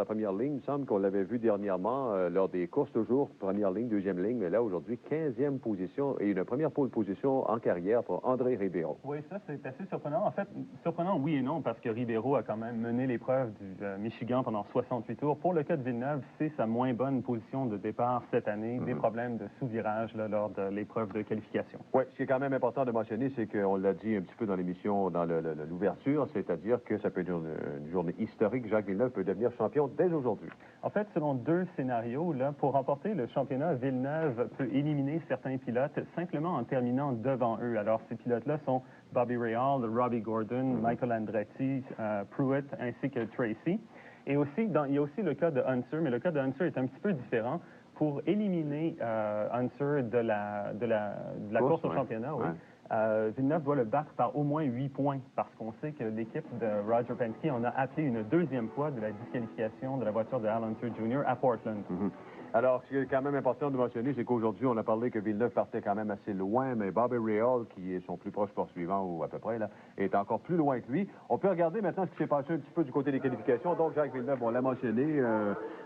La première ligne, il me semble qu'on l'avait vu dernièrement lors des courses toujours, première ligne, deuxième ligne, mais là aujourd'hui, 15e position et une première pole position en carrière pour André Ribeiro. Oui, ça c'est assez surprenant. En fait, surprenant oui et non, parce que Ribeiro a quand même mené l'épreuve du Michigan pendant 68 tours. Pour le cas de Villeneuve, c'est sa moins bonne position de départ cette année, des problèmes de sous-virage lors de l'épreuve de qualification. Oui, ce qui est quand même important de mentionner, c'est qu'on l'a dit un petit peu dans l'émission, dans l'ouverture, c'est-à-dire que ça peut être une journée historique. Jacques Villeneuve peut devenir champion dès aujourd'hui. En fait, selon deux scénarios, là, pour remporter le championnat, Villeneuve peut éliminer certains pilotes simplement en terminant devant eux. Alors, ces pilotes-là sont Bobby Rahal, Robbie Gordon, Michael Andretti, Pruitt, ainsi que Tracy. Et aussi, il y a aussi le cas de Unser, mais le cas de Unser est un petit peu différent. Pour éliminer Unser de la course au championnat, oui. Villeneuve doit le battre par au moins 8 points, parce qu'on sait que l'équipe de Roger Penske en a appelé une deuxième fois de la disqualification de la voiture de Al Unser Jr. à Portland. Alors, ce qui est quand même important de mentionner, c'est qu'aujourd'hui, on a parlé que Villeneuve partait quand même assez loin, mais Bobby Rahal, qui est son plus proche poursuivant, ou à peu près, là, est encore plus loin que lui. On peut regarder maintenant ce qui s'est passé un petit peu du côté des qualifications. Donc, Jacques Villeneuve, on l'a mentionné,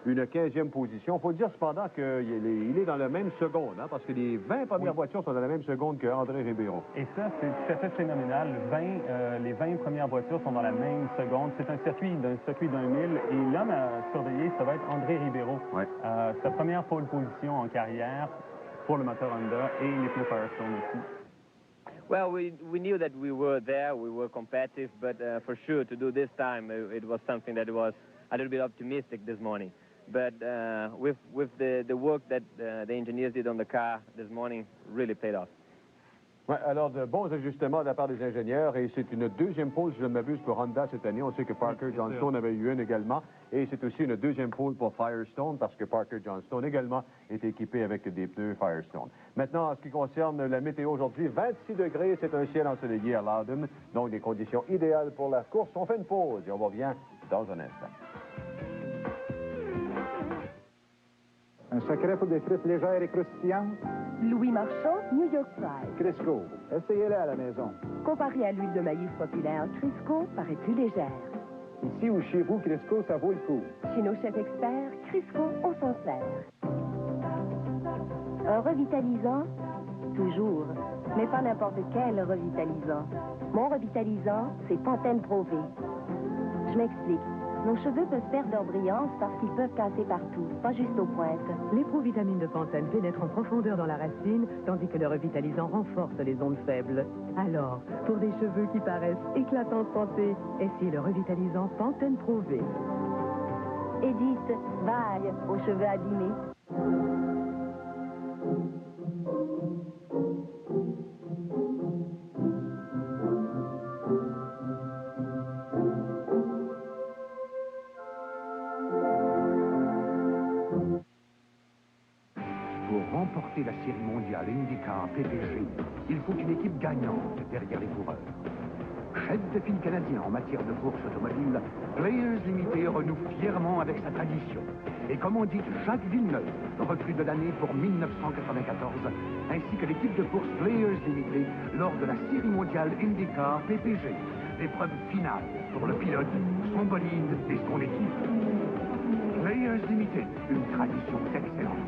une 15e position. Il faut dire cependant qu'il est dans la même seconde, hein, parce que les 20 premières voitures sont dans la même seconde que André Ribeiro. Et ça, c'est tout à fait phénoménal. Les 20 premières voitures sont dans la même seconde. C'est un circuit d'un mille, et l'homme à surveiller, ça va être André Ribeiro. Ouais. Sa première pole position en carrière pour le moteur Honda et les pneus Firestone aussi. Well, we knew that we were there, we were competitive, but for sure to do this time, it was something that was a little bit optimistic this morning. But with the work that the engineers did on the car this morning really paid off. Ouais, alors, de bons ajustements de la part des ingénieurs, et c'est une deuxième pole, si je ne m'abuse, pour Honda cette année. On sait que Parker Johnstone avait eu une également, et c'est aussi une deuxième pole pour Firestone, parce que Parker Johnstone également est équipé avec des pneus Firestone. Maintenant, en ce qui concerne la météo aujourd'hui, 26 degrés, c'est un ciel ensoleillé à Loudon, donc des conditions idéales pour la course. On fait une pause et on revient dans un instant. Un secret pour des frites légères et croustillantes? Louis Marchand, New York Fries. Crisco. Essayez-les à la maison. Comparé à l'huile de maïs populaire, Crisco paraît plus légère. Ici ou chez vous, Crisco, ça vaut le coup. Chez nos chefs experts, Crisco, on s'en sert. Un revitalisant? Toujours. Mais pas n'importe quel revitalisant. Mon revitalisant, c'est Pantene Pro V. Je m'explique. Nos cheveux peuvent perdre leur brillance parce qu'ils peuvent casser partout, pas juste aux pointes. Les provitamines de Pantene pénètrent en profondeur dans la racine, tandis que le revitalisant renforce les ondes faibles. Alors, pour des cheveux qui paraissent éclatants de santé, essayez le revitalisant Pantene Pro V. Et dites, bye aux cheveux abîmés. Pour remporter la série mondiale IndyCar PPG, il faut une équipe gagnante derrière les coureurs. Chef de file canadien en matière de course automobile, Players Limited renoue fièrement avec sa tradition. Et commandite Jacques Villeneuve, recrue de l'année pour 1994, ainsi que l'équipe de course Players Limited lors de la série mondiale IndyCar PPG. L'épreuve finale pour le pilote, son bolide et son équipe. Players Limited, une tradition d'excellence.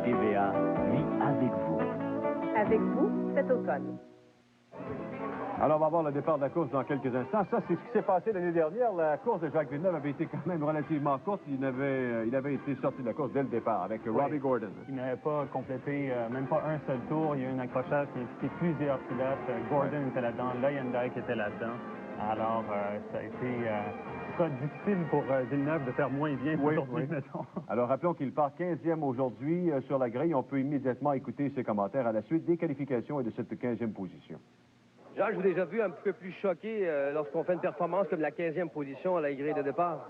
TVA, lui, avec vous. Avec vous, cet automne. Alors, on va voir le départ de la course dans quelques instants. Ça, c'est ce qui s'est passé l'année dernière. La course de Jacques Villeneuve avait été quand même relativement courte. Il avait été sorti de la course dès le départ avec Robbie Gordon. Il n'avait pas complété même pas un seul tour. Il y a eu un accrochage qui a impliqué plusieurs pilotes. Gordon était là-dedans, Leyendyk était là-dedans. Alors, ça a été pas difficile pour Villeneuve de faire moins bien aujourd'hui, mettons. Alors, rappelons qu'il part 15e aujourd'hui sur la grille. On peut immédiatement écouter ses commentaires à la suite des qualifications et de cette 15e position. Jacques, je vous ai déjà vu un peu plus choqué lorsqu'on fait une performance comme la 15e position à la grille de départ.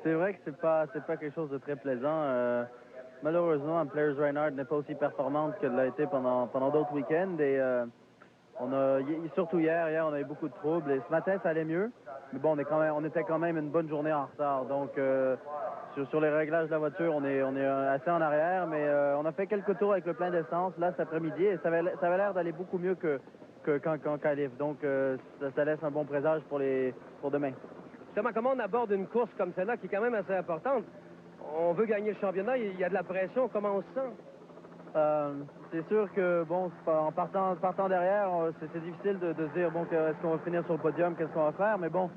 C'est vrai que c'est pas quelque chose de très plaisant. malheureusement, Players Reinhardt n'est pas aussi performante qu'elle l'a été pendant d'autres week-ends. Et surtout hier, on a eu beaucoup de troubles. Et ce matin, ça allait mieux. Mais bon, on était quand même une bonne journée en retard. Donc, sur les réglages de la voiture, on est assez en arrière. Mais on a fait quelques tours avec le plein d'essence là cet après-midi. Et ça avait l'air d'aller beaucoup mieux que qu'en qualif. Donc, ça laisse un bon présage pour demain. Justement, comment on aborde une course comme celle-là, qui est quand même assez importante? On veut gagner le championnat, il y a de la pression. Comment on se sent? C'est sûr que, bon, en partant derrière, c'est difficile de se dire, bon, est-ce qu'on va finir sur le podium, qu'est-ce qu'on va faire? Mais bon,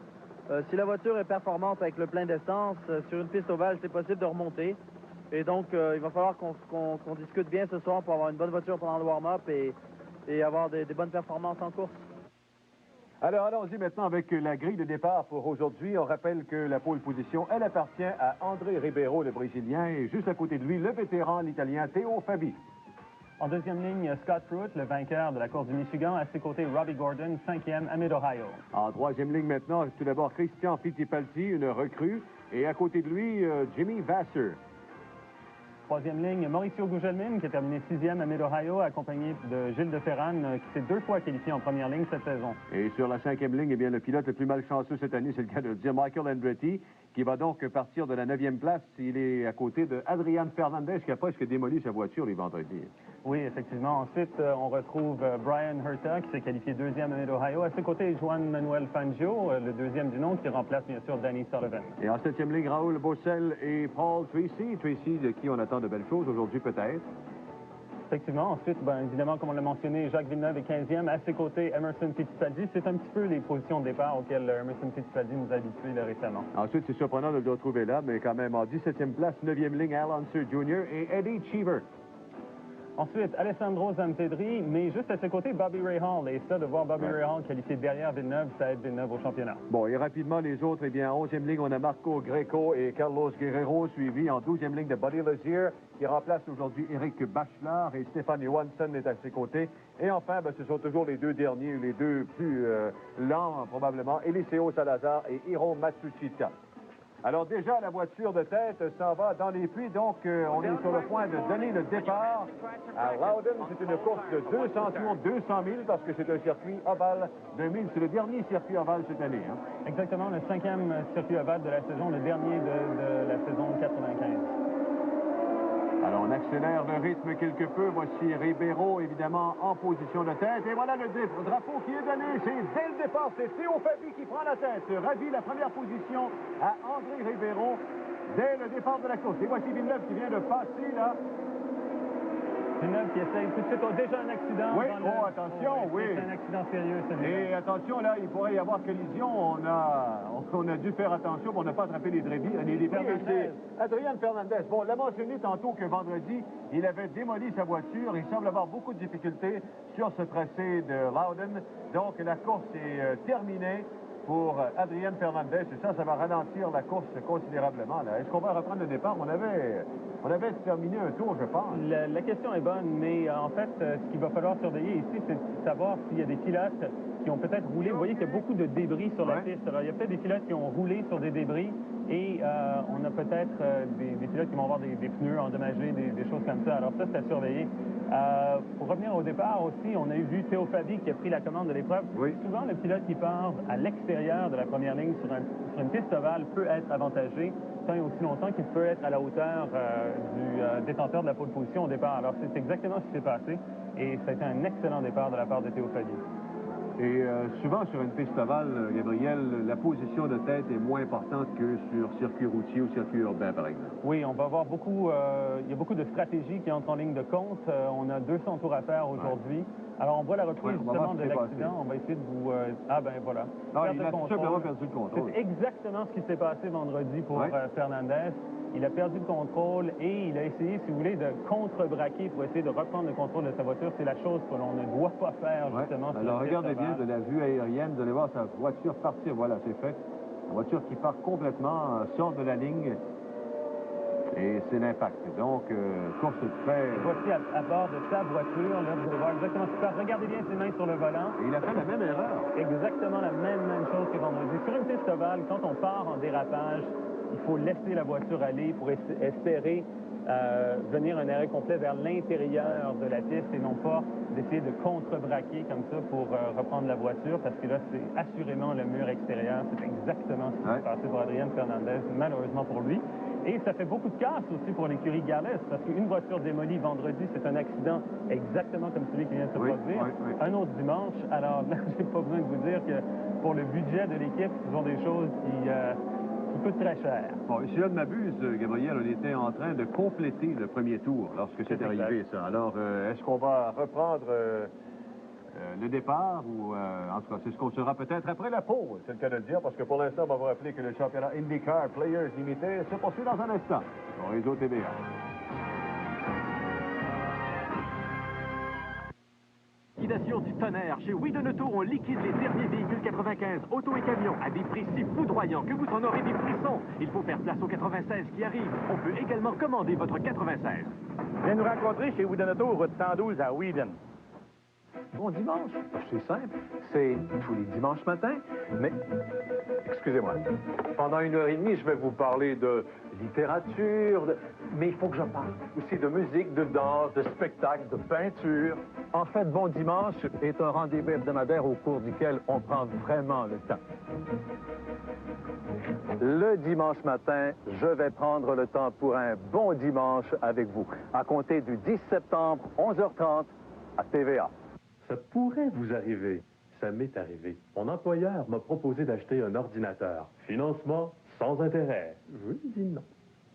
si la voiture est performante avec le plein d'essence, sur une piste ovale, c'est possible de remonter. Et donc, il va falloir qu'on discute bien ce soir pour avoir une bonne voiture pendant le warm-up et avoir des bonnes performances en course. Alors, allons-y maintenant avec la grille de départ pour aujourd'hui. On rappelle que la pole position, elle appartient à André Ribeiro, le Brésilien, et juste à côté de lui, le vétéran, l'Italien Théo Fabi. En deuxième ligne, Scott Pruitt, le vainqueur de la course du Michigan. À ses côtés, Robbie Gordon, cinquième, à Mid-Ohio. En troisième ligne maintenant, tout d'abord, Christian Fittipaldi, une recrue, et à côté de lui, Jimmy Vasser. Troisième ligne, Mauricio Gugelmin, qui a terminé sixième à Mid-Ohio, accompagné de Gilles de Ferran, qui s'est 2 fois qualifié en première ligne cette saison. Et sur la cinquième ligne, eh bien, le pilote le plus malchanceux cette année, c'est le cas de dire Michael Andretti, qui va donc partir de la 9e place. Il est à côté de Adrian Fernandez, qui a presque démoli sa voiture les vendredis. Oui, effectivement. Ensuite, on retrouve Brian Herta, qui s'est qualifié deuxième à Mid-Ohio. À ses côtés, Juan Manuel Fangio, le deuxième du nom, qui remplace bien sûr Danny Sullivan. Et en septième ligne, Raoul Bossel et Paul Tracy. Tracy, de qui on attend de belles choses aujourd'hui, peut-être. Effectivement. Ensuite, bien évidemment, comme on l'a mentionné, Jacques Villeneuve est 15e. À ses côtés, Emerson Fittipaldi. C'est un petit peu les positions de départ auxquelles Emerson Fittipaldi nous a habitués récemment. Ensuite, c'est surprenant de le retrouver là, mais quand même en 17e place, 9e ligne, Al Unser Jr. et Eddie Cheever. Ensuite, Alessandro Zampedri, mais juste à ses côtés, Bobby Rahal. Et ça, de voir Bobby Rahal qualifié derrière Villeneuve, ça aide Villeneuve au championnat. Bon, et rapidement, les autres, eh bien, en 11e ligne, on a Marco Greco et Carlos Guerrero, suivi en 12e ligne de Buddy Lazier, qui remplace aujourd'hui Eric Bachelard, et Stéphane Johansson est à ses côtés. Et enfin, ben, ce sont toujours les deux derniers, les deux plus lents, probablement, Eliseo Salazar et Hiro Matsushita. Alors déjà, la voiture de tête s'en va dans les puits, donc on est sur le point de donner le départ à Loudon. C'est une course de 200 tours, 200 000, parce que c'est un circuit ovale de 1000. C'est le dernier circuit ovale cette année. Hein? Exactement, le 5e circuit ovale de la saison, le dernier de la saison 95. Alors, on accélère le rythme quelque peu. Voici Ribeiro, évidemment, en position de tête. Et voilà le drapeau qui est donné. C'est dès le départ, c'est Théo Fabi qui prend la tête. Ravit la première position à André Ribeiro dès le départ de la course. Et voici Villeneuve qui vient de passer, là. Villeneuve qui essaye tout de suite. Déjà un accident. Oui, attention, oui. C'est un accident sérieux, celui-là. Et attention, là, il pourrait y avoir collision. On a dû faire attention pour ne pas attraper les débris. C'est Adrian Fernandez. Bon, on l'a mentionné tantôt que vendredi, il avait démoli sa voiture. Il semble avoir beaucoup de difficultés sur ce tracé de Loudon. Donc, la course est terminée pour Adrian Fernandez. Et ça va ralentir la course considérablement. Est-ce qu'on va reprendre le départ? On avait terminé un tour, je pense. La question est bonne, mais en fait, ce qu'il va falloir surveiller ici, c'est de savoir s'il y a des pilotes qui ont peut-être roulé. Vous voyez qu'il y a beaucoup de débris sur la piste. Alors, il y a peut-être des pilotes qui ont roulé sur des débris et on a peut-être des pilotes qui vont avoir des pneus endommagés, des choses comme ça. Alors ça, c'est à surveiller. Pour revenir au départ aussi, on a vu Théo Fabi qui a pris la commande de l'épreuve. Oui. Souvent, le pilote qui part à l'extérieur de la première ligne sur une piste ovale peut être avantagé tant et aussi longtemps qu'il peut être à la hauteur du détenteur de la pole position au départ. Alors, c'est exactement ce qui s'est passé et ça a été un excellent départ de la part de Théo Fabi. Et souvent, sur une piste ovale, Gabriel, la position de tête est moins importante que sur circuit routier ou circuit urbain, par exemple. Oui, on va avoir beaucoup... il y a beaucoup de stratégies qui entrent en ligne de compte. On a 200 tours à faire aujourd'hui. Alors, on voit la reprise justement de l'accident. On va essayer de vous... Ah, ben voilà. Non, il a tout simplement perdu le contrôle. C'est exactement ce qui s'est passé vendredi pour Fernandez. Il a perdu le contrôle et il a essayé, si vous voulez, de contre-braquer pour essayer de reprendre le contrôle de sa voiture. C'est la chose que l'on ne doit pas faire, justement. Alors, regardez bien de la vue aérienne, vous allez voir sa voiture partir. Voilà, c'est fait. La voiture qui part complètement, sort de la ligne. Et c'est l'impact. Donc, course très... Voici à bord de sa voiture, là, vous allez voir exactement ce qui se passe. Regardez bien ses mains sur le volant. Et il a fait la même erreur. Exactement la même chose que vendredi. Sur une piste ovale, quand on part en dérapage, il faut laisser la voiture aller pour espérer venir un arrêt complet vers l'intérieur de la piste et non pas d'essayer de contrebraquer comme ça pour reprendre la voiture, parce que là, c'est assurément le mur extérieur. C'est exactement ce qui s'est passé pour Adrian Fernandez, malheureusement pour lui. Et ça fait beaucoup de casse aussi pour l'écurie Gales, parce qu'une voiture démolie vendredi, c'est un accident exactement comme celui qui vient de se produire. Un autre dimanche, alors là, j'ai pas besoin de vous dire que pour le budget de l'équipe, ce sont des choses qui coûtent très cher. Bon, si je ne m'abuse, Gabriel, on était en train de compléter le premier tour lorsque c'est arrivé, ça. Alors, est-ce qu'on va reprendre le départ ou, en tout cas, c'est ce qu'on sera peut-être après la pause, c'est le cas de le dire, parce que pour l'instant, on va vous rappeler que le championnat IndyCar Players Limité se poursuit dans un instant au réseau TVA. Liquidation du tonnerre. Chez Whedon Auto, on liquide les derniers véhicules 95, auto et camions, à des prix si foudroyants que vous en aurez des frissons. Il faut faire place au 96 qui arrive. On peut également commander votre 96. Viens nous rencontrer chez Whedon Auto, route 112 à Whedon. Bon dimanche, c'est simple. C'est tous les dimanches matins, mais, excusez-moi, pendant 1h30, je vais vous parler de littérature, mais il faut que je parle aussi de musique, de danse, de spectacle, de peinture. En fait, Bon Dimanche est un rendez-vous hebdomadaire au cours duquel on prend vraiment le temps. Le dimanche matin, je vais prendre le temps pour un bon dimanche avec vous, à compter du 10 septembre, 11h30, à TVA. Ça pourrait vous arriver. Ça m'est arrivé. Mon employeur m'a proposé d'acheter un ordinateur. Financement sans intérêt. Je lui dis non.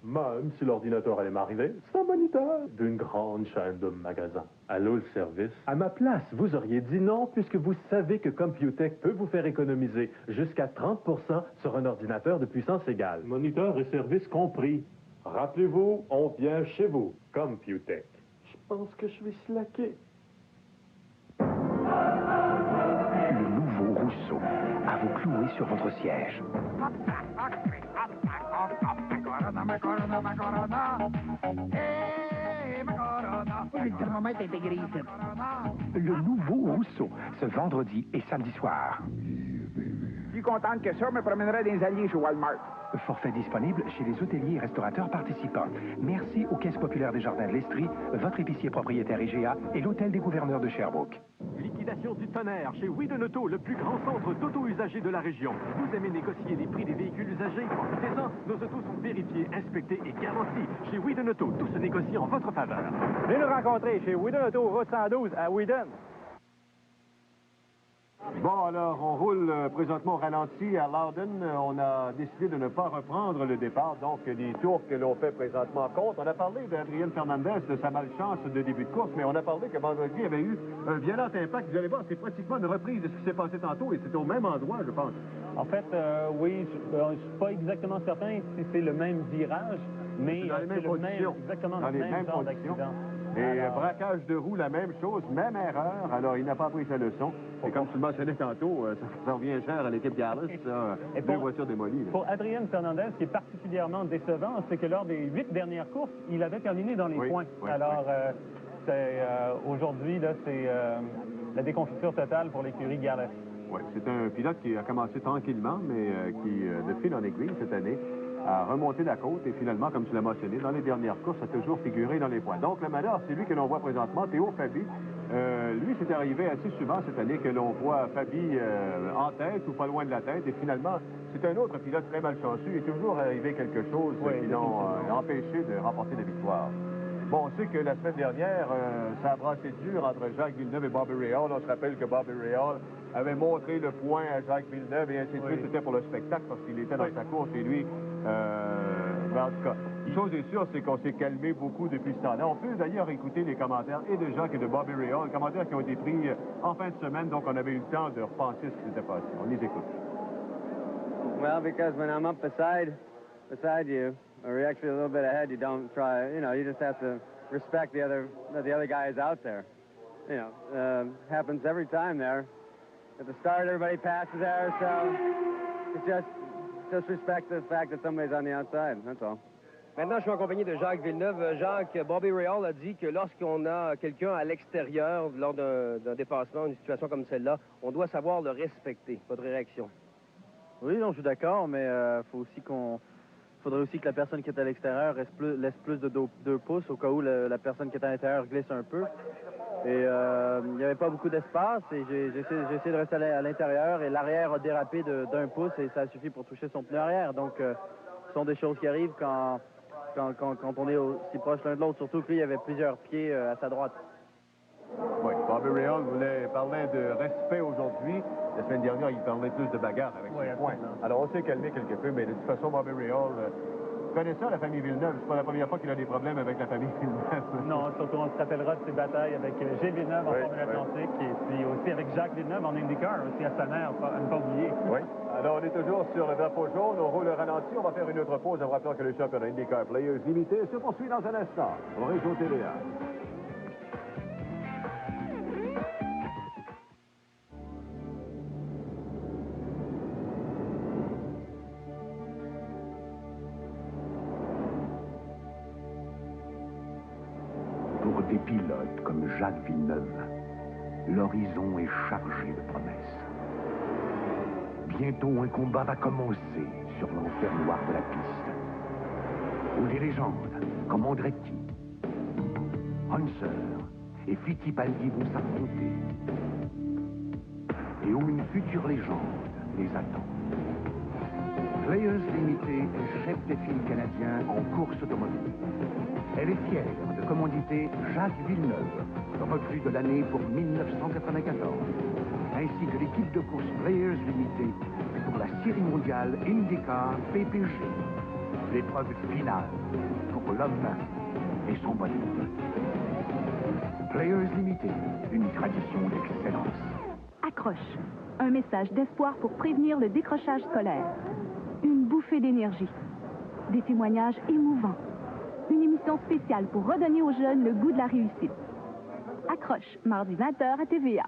Même si l'ordinateur allait m'arriver, c'est un moniteur d'une grande chaîne de magasins. Allô, le service? À ma place, vous auriez dit non, puisque vous savez que Computech peut vous faire économiser jusqu'à 30% sur un ordinateur de puissance égale. Moniteur et service compris. Rappelez-vous, on vient chez vous. Computech. Je pense que je suis slacké. Le nouveau Rousseau, à vous clouer sur votre siège. Le nouveau Rousseau, ce vendredi et samedi soir. Plus contente que ça, me promènerai des alliés chez Walmart. Forfait disponible chez les hôteliers et restaurateurs participants. Merci aux Caisses populaires des Jardins de l'Estrie, votre épicier propriétaire IGA et l'Hôtel des gouverneurs de Sherbrooke. Liquidation du tonnerre chez Whedon Auto, le plus grand centre d'auto-usagers de la région. Vous aimez négocier les prix des véhicules usagés? Profitez-en, nos autos sont vérifiées, inspectées et garanties. Chez Whedon Auto, tout se négocie en votre faveur. Venez nous rencontrer chez Whedon Auto, route 112 à Whedon. Bon, alors, on roule présentement au ralenti à Loudon. On a décidé de ne pas reprendre le départ, donc les tours que l'on fait présentement comptent. On a parlé d'Adrian Fernandez, de sa malchance de début de course, mais on a parlé que vendredi, il y avait eu un violent impact. Vous allez voir, c'est pratiquement une reprise de ce qui s'est passé tantôt, et c'est au même endroit, je pense. En fait, oui, je ne suis pas exactement certain si c'est le même virage, mais dans les mêmes conditions. Exactement dans les mêmes genre conditions. d'accident. Et braquage de roue, la même chose, même erreur. Alors, il n'a pas pris sa leçon. Et comme tu le mentionnais tantôt, ça revient cher à l'équipe Gallus, ça. Deux voitures démolies. Là. Pour Adrian Fernandez, ce qui est particulièrement décevant, c'est que lors des 8 dernières courses, il avait terminé dans les points. Alors, aujourd'hui, là, c'est la déconfiture totale pour l'écurie Gallus. Oui, c'est un pilote qui a commencé tranquillement, mais qui, de fil en aiguille cette année, a remonté la côte et finalement, comme tu l'as mentionné, dans les dernières courses, a toujours figuré dans les points. Donc, le meneur, c'est lui que l'on voit présentement, Théo Fabi. Lui, c'est arrivé assez souvent cette année que l'on voit Fabi en tête ou pas loin de la tête. Et finalement, c'est un autre pilote très malchanceux. Il est toujours arrivé quelque chose qui l'ont empêché de remporter la victoire. Bon, on sait que la semaine dernière, ça a brassé dur entre Jacques Villeneuve et Bobby Rahal. On se rappelle que Bobby Rahal avait montré le point à Jacques Villeneuve et ainsi de suite. C'était pour le spectacle parce qu'il était dans sa course et lui... mais en tout cas, une chose est sûre, c'est qu'on s'est calmé beaucoup depuis ce temps-là. On peut d'ailleurs écouter les commentaires et de Jacques et de Bobby Rahal, les commentaires qui ont été pris en fin de semaine, donc on avait eu le temps de repenser ce qui s'était passé. On les écoute. Well, because when I'm up beside you, or you're actually a little bit ahead, you don't try, you just have to respect the other guys out there. Happens every time there. At the start, everybody passes there, so it's just respect the fact that somebody's on the outside, that's all. Maintenant, je suis en compagnie de Jacques Villeneuve. Jacques, Bobby Rahal a dit que lorsqu'on a quelqu'un à l'extérieur, lors d'un dépassement, une situation comme celle-là, on doit savoir le respecter. Votre réaction? Oui, non, je suis d'accord, mais il faut aussi qu'on faudrait aussi que la personne qui est à l'extérieur laisse plus de 2 pouces au cas où la personne qui est à l'intérieur glisse un peu. Et il n'y avait pas beaucoup d'espace et j'ai essayé de rester à l'intérieur et l'arrière a dérapé d'1 pouce et ça a suffi pour toucher son pneu arrière. Donc, ce sont des choses qui arrivent quand on est aussi proche l'un de l'autre, surtout que lui, il y avait plusieurs pieds à sa droite. Oui, Bobby Rahal voulait parler de respect aujourd'hui. La semaine dernière, il parlait plus de bagarre avec ses points. Alors, on s'est calmé quelque peu, mais de toute façon, Bobby Rahal, connaissant la famille Villeneuve, c'est pas la première fois qu'il a des problèmes avec la famille Villeneuve. Non, surtout on se rappellera de ses batailles avec Gilles Villeneuve en Formule Atlantique et puis aussi avec Jacques Villeneuve en IndyCar, aussi à sa mère, à ne pas oublier. Oui. Alors, on est toujours sur le drapeau jaune, on roule le ralenti, on va faire une autre pause en rappelant que le championnat IndyCar Players Limité se poursuit dans un instant. Au réseau TVA. Pour des pilotes comme Jacques Villeneuve, l'horizon est chargé de promesses. Bientôt, un combat va commencer sur l'enfer-noir de la piste, où des légendes comme Andretti, Hunter et Fittipaldi vont s'affronter, et où une future légende les attend. Players Limité est chef des filles canadien en course automobile. Elle est fière de commanditer Jacques Villeneuve, recrue de l'année pour 1994, ainsi que l'équipe de course Players Limité pour la série mondiale IndyCar PPG. L'épreuve finale pour l'homme et son bonhomme. Players Limité, une tradition d'excellence. Accroche. Un message d'espoir pour prévenir le décrochage scolaire. Une bouffée d'énergie. Des témoignages émouvants. Une émission spéciale pour redonner aux jeunes le goût de la réussite. Accroche, mardi 20h à TVA.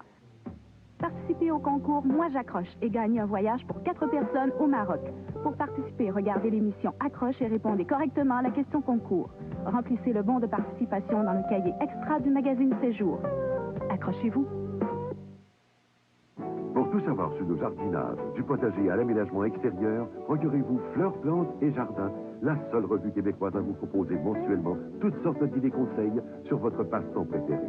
Participez au concours Moi j'accroche et gagnez un voyage pour 4 personnes au Maroc. Pour participer, regardez l'émission Accroche et répondez correctement à la question concours. Remplissez le bon de participation dans le cahier extra du magazine Séjour. Accrochez-vous. Pour tout savoir sur le jardinage, du potager à l'aménagement extérieur, procurez-vous Fleurs, Plantes et Jardins, la seule revue québécoise à vous proposer mensuellement toutes sortes d'idées conseils sur votre passe-temps préféré.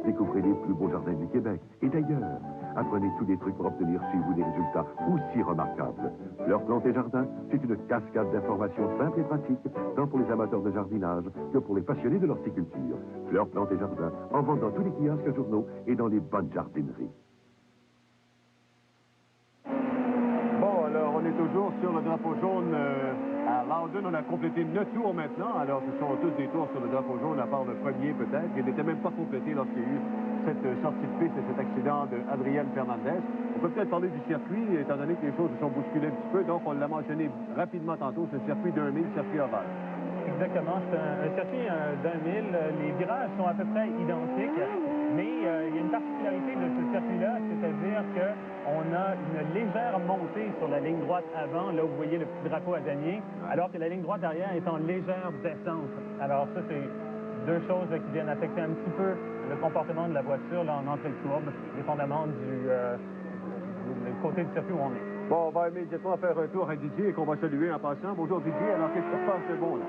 Découvrez les plus beaux jardins du Québec et d'ailleurs. Apprenez tous les trucs pour obtenir chez vous des résultats aussi remarquables. Fleurs, Plantes et Jardins, c'est une cascade d'informations simples et pratiques, tant pour les amateurs de jardinage que pour les passionnés de l'horticulture. Fleurs, Plantes et Jardins, en vente dans tous les kiosques journaux et dans les bonnes jardineries. Bon, alors, on est toujours sur le drapeau jaune à Loudon. On a complété 9 tours maintenant. Alors, ce sont tous des tours sur le drapeau jaune, à part le premier peut-être. Il n'était même pas complété lorsqu'il y a eu cette sortie de piste et cet accident de Adrian Fernandez. On peut peut-être parler du circuit, étant donné que les choses se sont bousculées un petit peu. Donc, on l'a mentionné rapidement tantôt, c'est le circuit d'un mille, circuit ovale. Exactement, c'est un circuit d'un mille. Les virages sont à peu près identiques, mais il y a une particularité de ce circuit-là, c'est-à-dire qu'on a une légère montée sur la ligne droite avant, là où vous voyez le petit drapeau à damier, alors que la ligne droite arrière est en légère descente. Alors ça, c'est deux choses qui viennent affecter un petit peu le comportement de la voiture là, en entrée de courbe, dépendamment du côté du circuit où on est. Bon, on va immédiatement faire un tour à Didier qu'on va saluer en passant. Bonjour Didier, alors qu'est-ce qui se passe de bon là?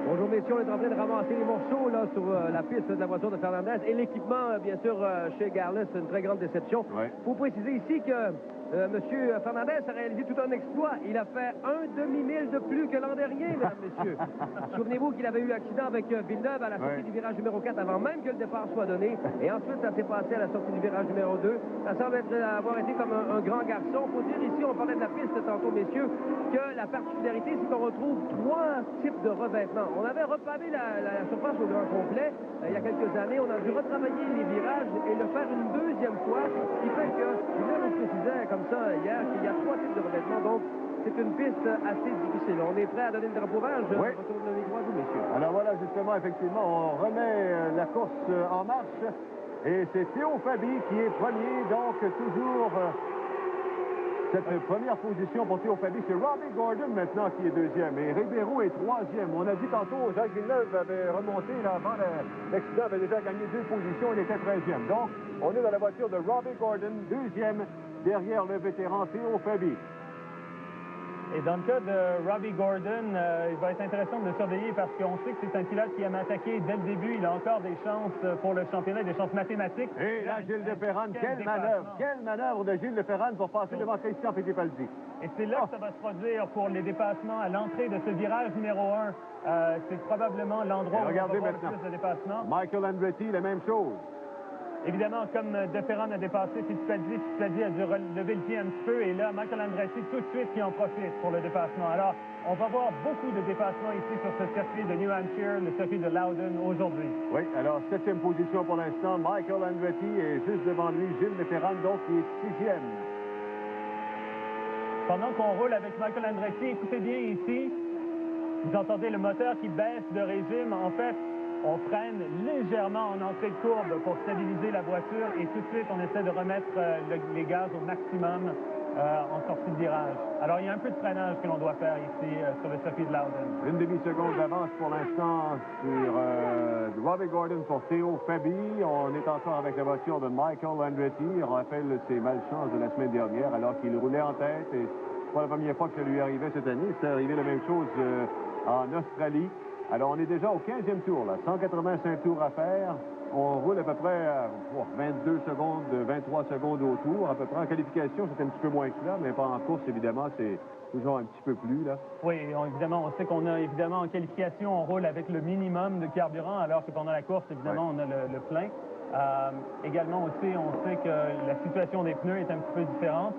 Bonjour messieurs, on est en train de ramasser les morceaux là, sur la piste de la voiture de Fernandez et l'équipement, bien sûr, chez Garlis, c'est une très grande déception. Il faut préciser ici que M. Fernandez a réalisé tout un exploit. Il a fait un demi-mille de plus que l'an dernier, mesdames, messieurs. Souvenez-vous qu'il avait eu accident avec Villeneuve à la sortie du virage numéro 4 avant même que le départ soit donné. Et ensuite, ça s'est passé à la sortie du virage numéro 2. Ça semble avoir été comme un grand garçon. Il faut dire ici, on parlait de la piste tantôt, messieurs, que la particularité, c'est qu'on retrouve 3 types de revêtements. On avait repavé la surface au grand complet il y a quelques années. On a dû retravailler les virages et le faire une deuxième fois, ce qui fait que, là, on précisait comme ça hier qu'il y a 3 types de revêtements. Donc, c'est une piste assez difficile. On est prêt à donner le drapeau vert. Je retourne le micro à vous, messieurs. Alors voilà, justement, effectivement, on remet la course en marche. Et c'est Théo Fabi qui est premier, donc toujours cette première position pour Théo Fabi. C'est Robbie Gordon maintenant qui est deuxième et Ribeiro est troisième. On a dit tantôt, Jacques Villeneuve avait remonté là, avant l'accident, avait déjà gagné 2 positions, il était 13e. Donc, on est dans la voiture de Robbie Gordon, deuxième, derrière le vétéran Théo Fabi. Et dans le cas de Robbie Gordon, il va être intéressant de le surveiller parce qu'on sait que c'est un pilote qui aime attaquer dès le début. Il a encore des chances pour le championnat, des chances mathématiques. Et là, Gilles de Ferran, quelle manœuvre de Gilles de Ferran pour passer devant Christian Fittipaldi. Et c'est là que ça va se produire pour les dépassements à l'entrée de ce virage numéro 1. C'est probablement l'endroit où on va voir le plus de dépassements. Michael Andretti, la même chose. Évidemment, comme De Ferran a dépassé Fittipaldi a dû relever le pied un petit peu. Et là, Michael Andretti, tout de suite, qui en profite pour le dépassement. Alors, on va voir beaucoup de dépassements ici sur ce circuit de New Hampshire, le circuit de Loudon aujourd'hui. Oui, alors 7e position pour l'instant. Michael Andretti et juste devant lui, Gilles de Ferran, donc, qui est 6e. Pendant qu'on roule avec Michael Andretti, écoutez bien ici, vous entendez le moteur qui baisse de régime. En fait, on freine légèrement en entrée de courbe pour stabiliser la voiture et tout de suite, on essaie de remettre les gaz au maximum en sortie de virage. Alors, il y a un peu de freinage que l'on doit faire ici sur le circuit de Loudon. Une demi-seconde d'avance pour l'instant sur Robbie Gordon pour Théo Fabi. On est encore avec la voiture de Michael Andretti. Il rappelle ses malchances de la semaine dernière alors qu'il roulait en tête. Et c'est pas la première fois que ça lui arrivait cette année. C'est arrivé la même chose en Australie. Alors, on est déjà au 15e tour, là. 185 tours à faire. On roule à peu près 22 secondes, 23 secondes au tour. À peu près en qualification, c'est un petit peu moins que ça, mais pas en course, évidemment, c'est toujours un petit peu plus, là. Oui, évidemment, on sait qu'on a, évidemment, en qualification, on roule avec le minimum de carburant, alors que pendant la course, évidemment, on a le plein. Également aussi, on sait que la situation des pneus est un petit peu différente.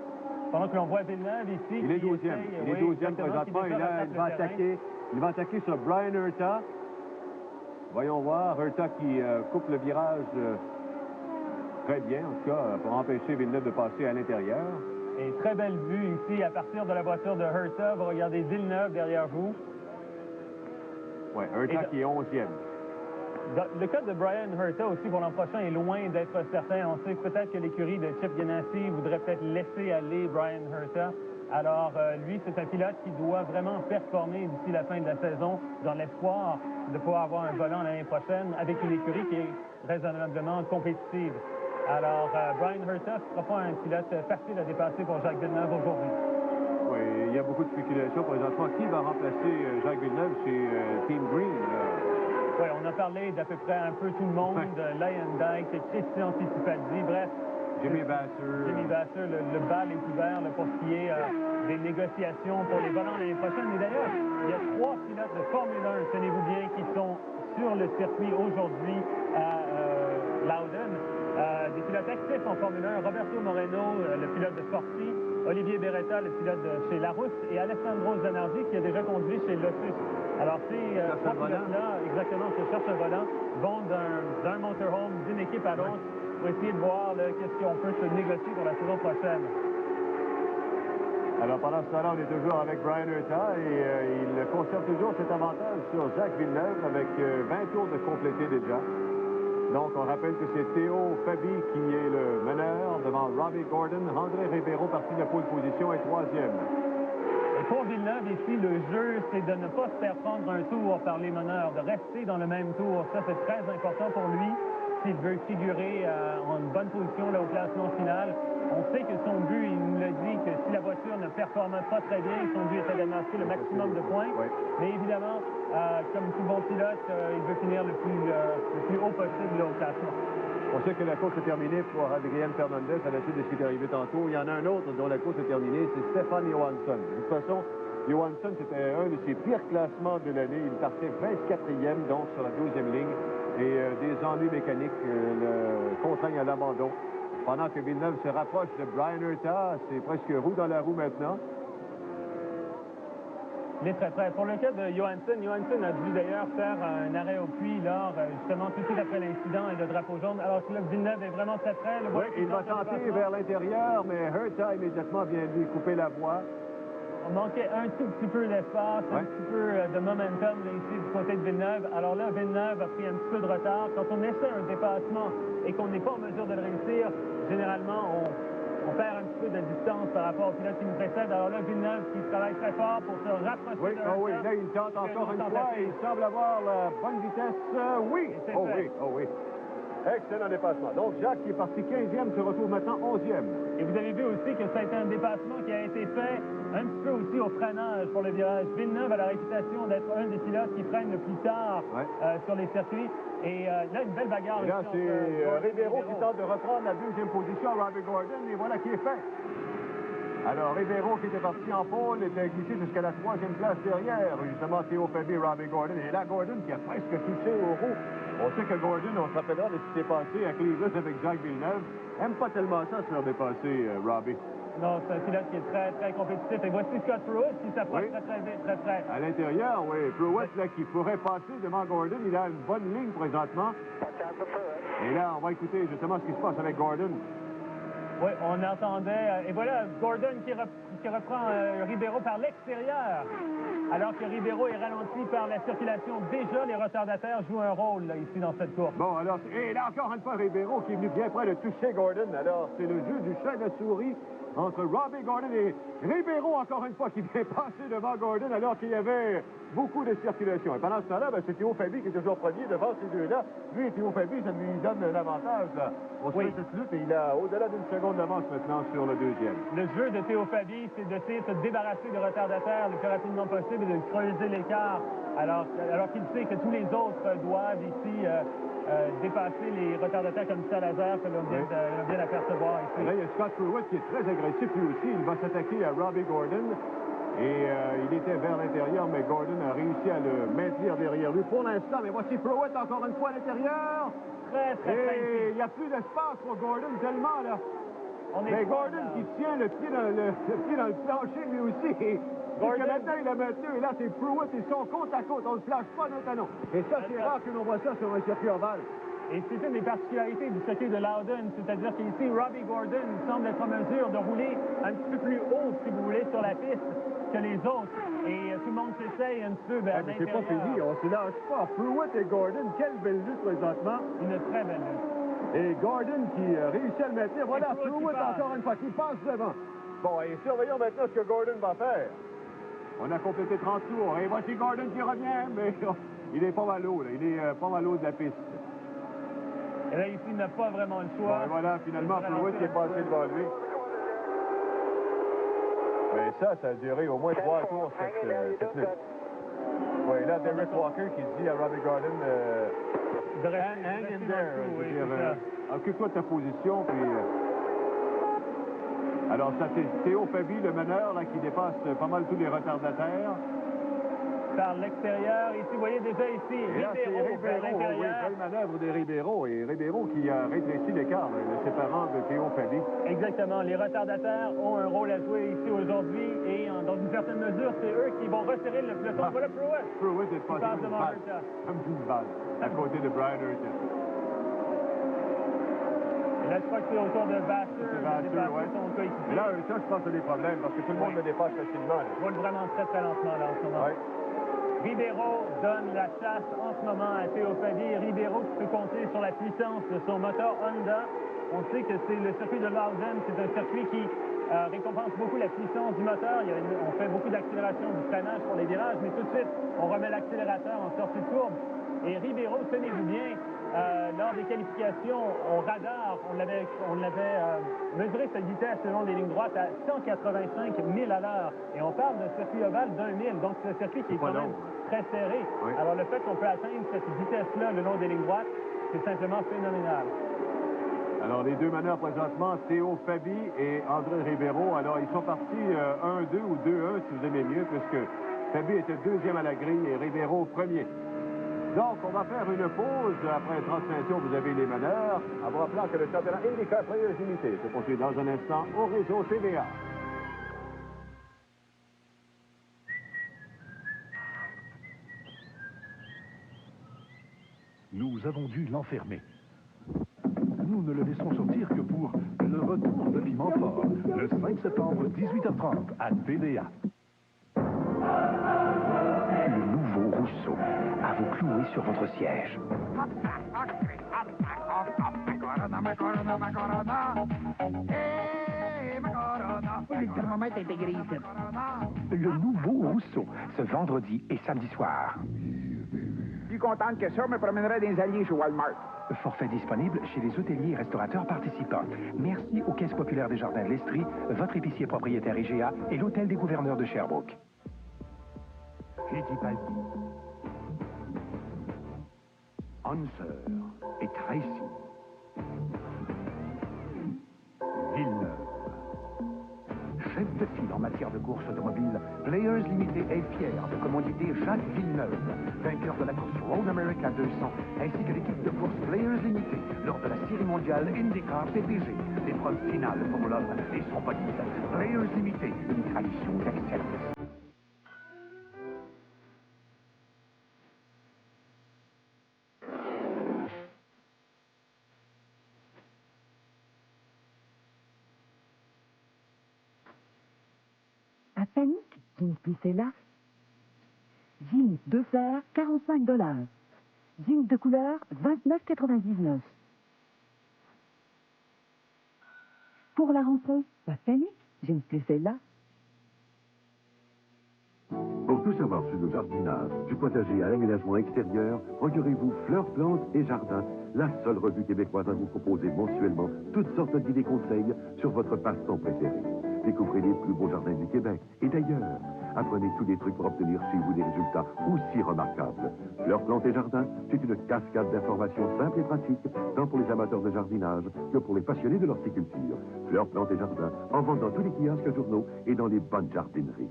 Pendant que l'on voit Villeneuve ici... Il est 12e. Il est 12e présentement, et là, il va attaquer sur Brian Herta. Voyons voir, Herta qui coupe le virage très bien, en tout cas, pour empêcher Villeneuve de passer à l'intérieur. Et très belle vue ici, à partir de la voiture de Herta. Vous regardez Villeneuve derrière vous. Oui, Herta qui est 11e. Le cas de Brian Herta aussi pour l'an prochain est loin d'être certain. On sait peut-être que l'écurie de Chip Ganassi voudrait peut-être laisser aller Brian Herta. Alors, lui, c'est un pilote qui doit vraiment performer d'ici la fin de la saison dans l'espoir de pouvoir avoir un volant l'année prochaine avec une écurie qui est raisonnablement compétitive. Alors, Brian Herta ne sera pas un pilote facile à dépasser pour Jacques Villeneuve aujourd'hui. Oui, il y a beaucoup de spéculations présentement. Qui va remplacer Jacques Villeneuve chez Team Green? Oui, on a parlé d'à peu près un peu tout le monde, Lion Dyke, Christian Fittipaldi, bref. Jimmy Vasser, le bal est ouvert là, pour ce qui est des négociations pour les volants l'année prochaine. Et d'ailleurs, il y a 3 pilotes de Formule 1, tenez-vous bien, qui sont sur le circuit aujourd'hui à Loudon. Des pilotes actifs en Formule 1, Roberto Moreno, le pilote de Forti, Olivier Beretta, le pilote de chez Larousse, et Alessandro Zanardi, qui a déjà conduit chez Lotus. Alors, ces 3 pilotes-là, exactement, qui cherchent un volant, vont d'un motorhome, d'une équipe à l'autre, pour essayer de voir qu'est-ce qu'on peut se négocier pour la saison prochaine. Alors, pendant ce temps-là, on est toujours avec Brian Herta et il conserve toujours cet avantage sur Jacques Villeneuve avec 20 tours de complété déjà. Donc, on rappelle que c'est Théo Fabi qui est le meneur devant Robbie Gordon. André Ribeiro, parti de la pole position, est 3e. Et pour Villeneuve, ici, le jeu, c'est de ne pas se faire prendre un tour par les meneurs, de rester dans le même tour. Ça, c'est très important pour lui s'il veut figurer en une bonne position là, au classement final. On sait que son but, il nous l'a dit, que si la voiture ne performe pas très bien, son but était d'amasser le maximum de points. Oui. Mais évidemment, comme tout bon pilote, il veut finir le plus haut possible là, au classement. On sait que la course est terminée pour Adrian Fernandez à la suite de ce qui est arrivé tantôt. Il y en a un autre dont la course est terminée, c'est Stefan Johansson. De toute façon, Johansson, c'était un de ses pires classements de l'année. Il partait 24e, donc sur la 12e ligne. Et des ennuis mécaniques le contraignent à l'abandon. Pendant que Villeneuve se rapproche de Brian Herta, c'est presque roue dans la roue maintenant. Il est très prêt. Pour le cas de Johansson a dû d'ailleurs faire un arrêt au puits lors, justement, tout de suite après l'incident et le drapeau jaune. Alors que là, Villeneuve est vraiment très prêt. Oui, il va tenter vers l'intérieur, mais Herta immédiatement vient lui couper la voie. On manquait un tout petit peu d'espace, un petit peu de momentum là, ici du côté de Villeneuve. Alors là, Villeneuve a pris un petit peu de retard. Quand on essaie un dépassement et qu'on n'est pas en mesure de le réussir, généralement, on perd un petit peu de distance par rapport au pilote qui nous précède. Alors là, Villeneuve qui travaille très fort pour se rapprocher de oui, là, il tente encore une fois et il semble avoir la bonne vitesse. Oui! Oui! Excellent dépassement. Donc, Jacques, qui est parti 15e, se retrouve maintenant 11e. Et vous avez vu aussi que ça a été un dépassement qui a été fait un petit peu aussi au freinage pour le virage. Villeneuve a la réputation d'être un des pilotes qui freinent le plus tard sur les circuits. Et là, une belle bagarre. Et là, c'est Ribeiro qui tente de reprendre la deuxième position à Robbie Gordon. Et voilà qui est fait. Alors, Ribeiro, qui était parti en pôle, était glissé jusqu'à la 3e place derrière, justement, Théo Fabi et Robbie Gordon. Et là, Gordon qui a presque touché au roue. On sait que Gordon, on se rappellera de ce qui s'est passé à Cleveland avec Jacques Villeneuve. Aime pas tellement ça se faire dépasser, Robbie. Non, c'est un pilote qui est très, très compétitif. Et voici Scott Pruitt qui s'approche très, très vite, très près. À l'intérieur, oui. Pruitt, là, qui pourrait passer devant Gordon. Il a une bonne ligne présentement. Et là, on va écouter justement ce qui se passe avec Gordon. Oui, on entendait. Et voilà, Gordon qui reprend Ribeiro par l'extérieur. Alors que Ribeiro est ralenti par la circulation. Déjà, les retardataires jouent un rôle là, ici dans cette course. Bon, alors, et là encore une fois, Ribeiro qui est venu bien près de toucher Gordon. Alors, c'est le jeu du chat et de la souris entre Robbie Gordon et Ribeiro, encore une fois, qui vient passer devant Gordon alors qu'il y avait beaucoup de circulation. Et pendant ce temps-là, ben, c'est Théo Fabi qui est toujours premier devant ces deux-là. Lui, Théo Fabi, ça lui donne un avantage là, au cette lutte et il a au-delà d'une seconde d'avance maintenant sur le deuxième. Le jeu de Théo Fabi, c'est d'essayer de se débarrasser des retardataires le plus rapidement possible et de creuser l'écart. Alors qu'il sait que tous les autres doivent ici dépasser les retardataires comme Salazar, que l'on vient d'apercevoir ici. Et là, il y a Scott Pruitt qui est très agressif lui aussi. Il va s'attaquer à Robbie Gordon. Et il était vers l'intérieur, mais Gordon a réussi à le maintenir derrière lui pour l'instant. Mais voici Pruitt encore une fois à l'intérieur. Et il n'y a plus d'espace pour Gordon tellement, là. Mais Gordon qui tient le pied dans le plancher lui aussi. Gordon, maintenant, il a maintenu, et là, c'est Pruitt, ils sont côte à côte, on ne flash pas notre anneau. Et ça, c'est rare que l'on voit ça sur un circuit ovale. Et c'est une des particularités du circuit de Loudon, c'est-à-dire qu'ici, Robbie Gordon semble être en mesure de rouler un petit peu plus haut, si vous voulez, sur la piste que les autres. Et tout le monde s'essaye un petit peu vers l'intérieur. C'est pas fini, on se lâche pas. Pruitt et Gordon, quelle belle lutte présentement. Une très belle lutte. Et Gordon qui réussit à le maintenir. Voilà, Pruitt encore une fois, qui passe devant. Bon, et surveillons maintenant ce que Gordon va faire. On a complété 30 tours. Et voici Gordon qui revient, mais il est pas mal haut, là. Il est pas mal haut de la piste. Et là, ici, il n'a pas vraiment le choix. Bon, et voilà, finalement, Pruitt qui est passé devant lui. Mais ça a duré au moins 3 tours, cette lutte. Oui, là, Derek Walker qui dit à Robbie Gordon hang in there. Occupe-toi de ta position, puis... Alors, ça, c'est Théo Fabi, le meneur, là, qui dépasse pas mal tous les retardataires. Par l'extérieur, ici, vous voyez déjà ici, Ribeiro vers l'intérieur. Oui, belle manœuvre de Ribeiro, et Ribeiro qui a rétréci l'écart, le séparant de Théo Fabi. Exactement, les retardataires ont un rôle à jouer ici aujourd'hui, et dans une certaine mesure, c'est eux qui vont resserrer le peloton. Voilà Pruitt. Pruitt est passé comme une balle, à côté de Brian Herta. Et là, je crois que c'est au tour de Vasseur. C'est Vasseur, oui. Mais là, ça, je pense que c'est des problèmes, parce que tout le monde le dépasse facilement. Il roule vraiment très, très lentement, là, en ce moment. Oui. Ribeiro donne la chasse en ce moment à Théo Fabi. Ribeiro qui peut compter sur la puissance de son moteur Honda. On sait que c'est le circuit de Loudon, c'est un circuit qui récompense beaucoup la puissance du moteur. On fait beaucoup d'accélération du freinage pour les virages, mais tout de suite, on remet l'accélérateur en sortie de courbe. Et Ribeiro, tenez-vous bien, lors des qualifications au radar, on l'avait mesuré sa vitesse selon les lignes droites à 185 000 à l'heure. Et on parle d'un circuit ovale d'1 000, donc c'est un circuit qui est quand même très serré. Oui. Alors le fait qu'on peut atteindre cette vitesse-là le long des lignes droites, c'est simplement phénoménal. Alors les deux meneurs présentement, Théo Fabi et André Ribeiro. Alors ils sont partis 1-2 ou 2-1 si vous aimez mieux, puisque Fabi était deuxième à la grille et Ribeiro premier. Donc, on va faire une pause. Après la transmission, vous avez les meneurs. En vous rappelant que le championnat IndyCar Players Limited se poursuit dans un instant au réseau TVA. Nous avons dû l'enfermer. Nous ne le laissons sortir que pour le retour de Piment Fort, le 5 septembre, 18h30, à TVA. Le nouveau Rousseau, à vous clouer sur votre siège. Le nouveau Rousseau, ce vendredi et samedi soir. plus contente que ça, me promènerais des alliés chez Walmart. Forfait disponible chez les hôteliers et restaurateurs participants. Merci aux Caisses populaires des Jardins de l'Estrie, votre épicier propriétaire IGA et l'Hôtel des gouverneurs de Sherbrooke. Fittipaldi, Hanser et Tracy, Villeneuve. Chef de file en matière de course automobile, Players Limited est fier de commanditer Jacques Villeneuve, vainqueur de la course Road America 200, ainsi que l'équipe de course Players Limited lors de la série mondiale IndyCar PPG. L'épreuve finale pour l'homme et son bolide. Players Limited, une tradition d'excellence. À Panique, jeans plissé-là. Jeans de fer, $45. Jeans de couleur, $29,99. Pour la rentrée, à Panique, jeans plissé-là. Pour tout savoir sur le jardinage, du potager à l'aménagement extérieur, procurez-vous Fleurs, Plantes et Jardins, la seule revue québécoise à vous proposer mensuellement toutes sortes d'idées conseils sur votre passe-temps préféré. Découvrez les plus beaux jardins du Québec et d'ailleurs. Apprenez tous les trucs pour obtenir chez vous des résultats aussi remarquables. Fleurs, Plantes et Jardins, c'est une cascade d'informations simples et pratiques, tant pour les amateurs de jardinage que pour les passionnés de l'horticulture. Fleurs, Plantes et Jardins, en vente dans tous les kiosques journaux et dans les bonnes jardineries.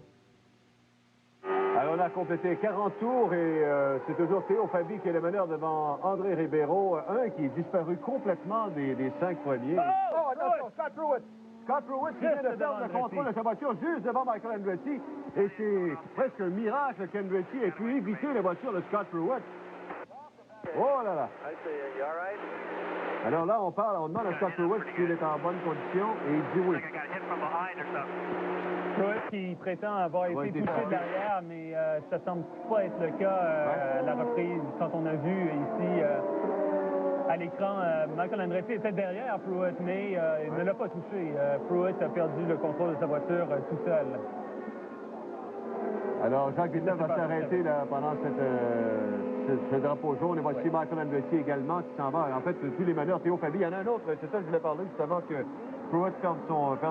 Alors, on a complété 40 tours et c'est toujours Théo Fabi qui est le meneur devant André Ribeiro, un qui est disparu complètement des 5 premiers. Oh, attention, Scott Pruitt! Scott Pruitt qui vient de perdre le contrôle de sa voiture juste devant Michael Andretti. Et c'est presque un miracle qu'Andretti ait pu éviter la voiture de Scott Pruitt. Oh là là! Alors là, on demande à Scott Pruitt s'il est en bonne condition et il dit oui. Pruitt qui prétend avoir été touché de l'arrière, mais ça semble pas être le cas à la reprise. Quand on a vu ici à l'écran, Michael Andretti était derrière Pruitt, mais il ne l'a pas touché. Pruitt a perdu le contrôle de sa voiture tout seul. Alors, Jacques Villeneuve va s'arrêter pendant ce drapeau jaune. Et voici Michael Andretti également qui s'en va. En fait, tous les meneurs, Théo Fabi, il y en a un autre. C'est ça que je voulais parler juste avant que Pruitt perde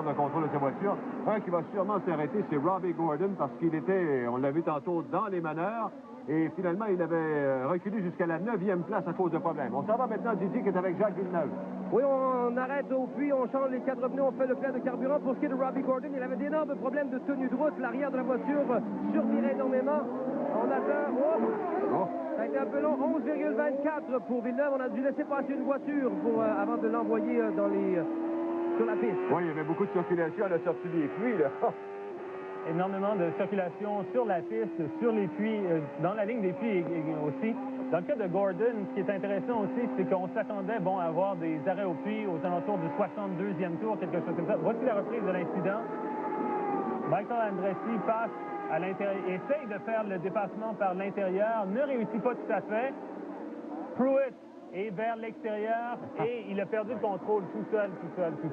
le contrôle de sa voiture. Un qui va sûrement s'arrêter, c'est Robbie Gordon, parce qu'il était, on l'a vu tantôt, dans les meneurs. Et finalement, il avait reculé jusqu'à la 9e place à cause de problèmes. On s'en va maintenant, Didi, qui est avec Jacques Villeneuve. Oui, on arrête au puits, on change les 4 pneus, on fait le plein de carburant. Pour ce qui est de Robbie Gordon, il avait d'énormes problèmes de tenue de route. L'arrière de la voiture survirait énormément. On attend. Oh! Ça a été un peu long. 11,24 pour Villeneuve. On a dû laisser passer une voiture avant de l'envoyer sur la piste. Oui, il y avait beaucoup de circulation à la sortie des puits, là. Énormément de circulation sur la piste, sur les puits, dans la ligne des puits aussi. Dans le cas de Gordon, ce qui est intéressant aussi, c'est qu'on s'attendait à avoir des arrêts au puits aux alentours du 62e tour, quelque chose comme ça. Voici la reprise de l'incident. Michael Andretti passe à l'intérieur, essaye de faire le dépassement par l'intérieur, ne réussit pas tout à fait. Pruitt est vers l'extérieur et il a perdu le contrôle tout seul.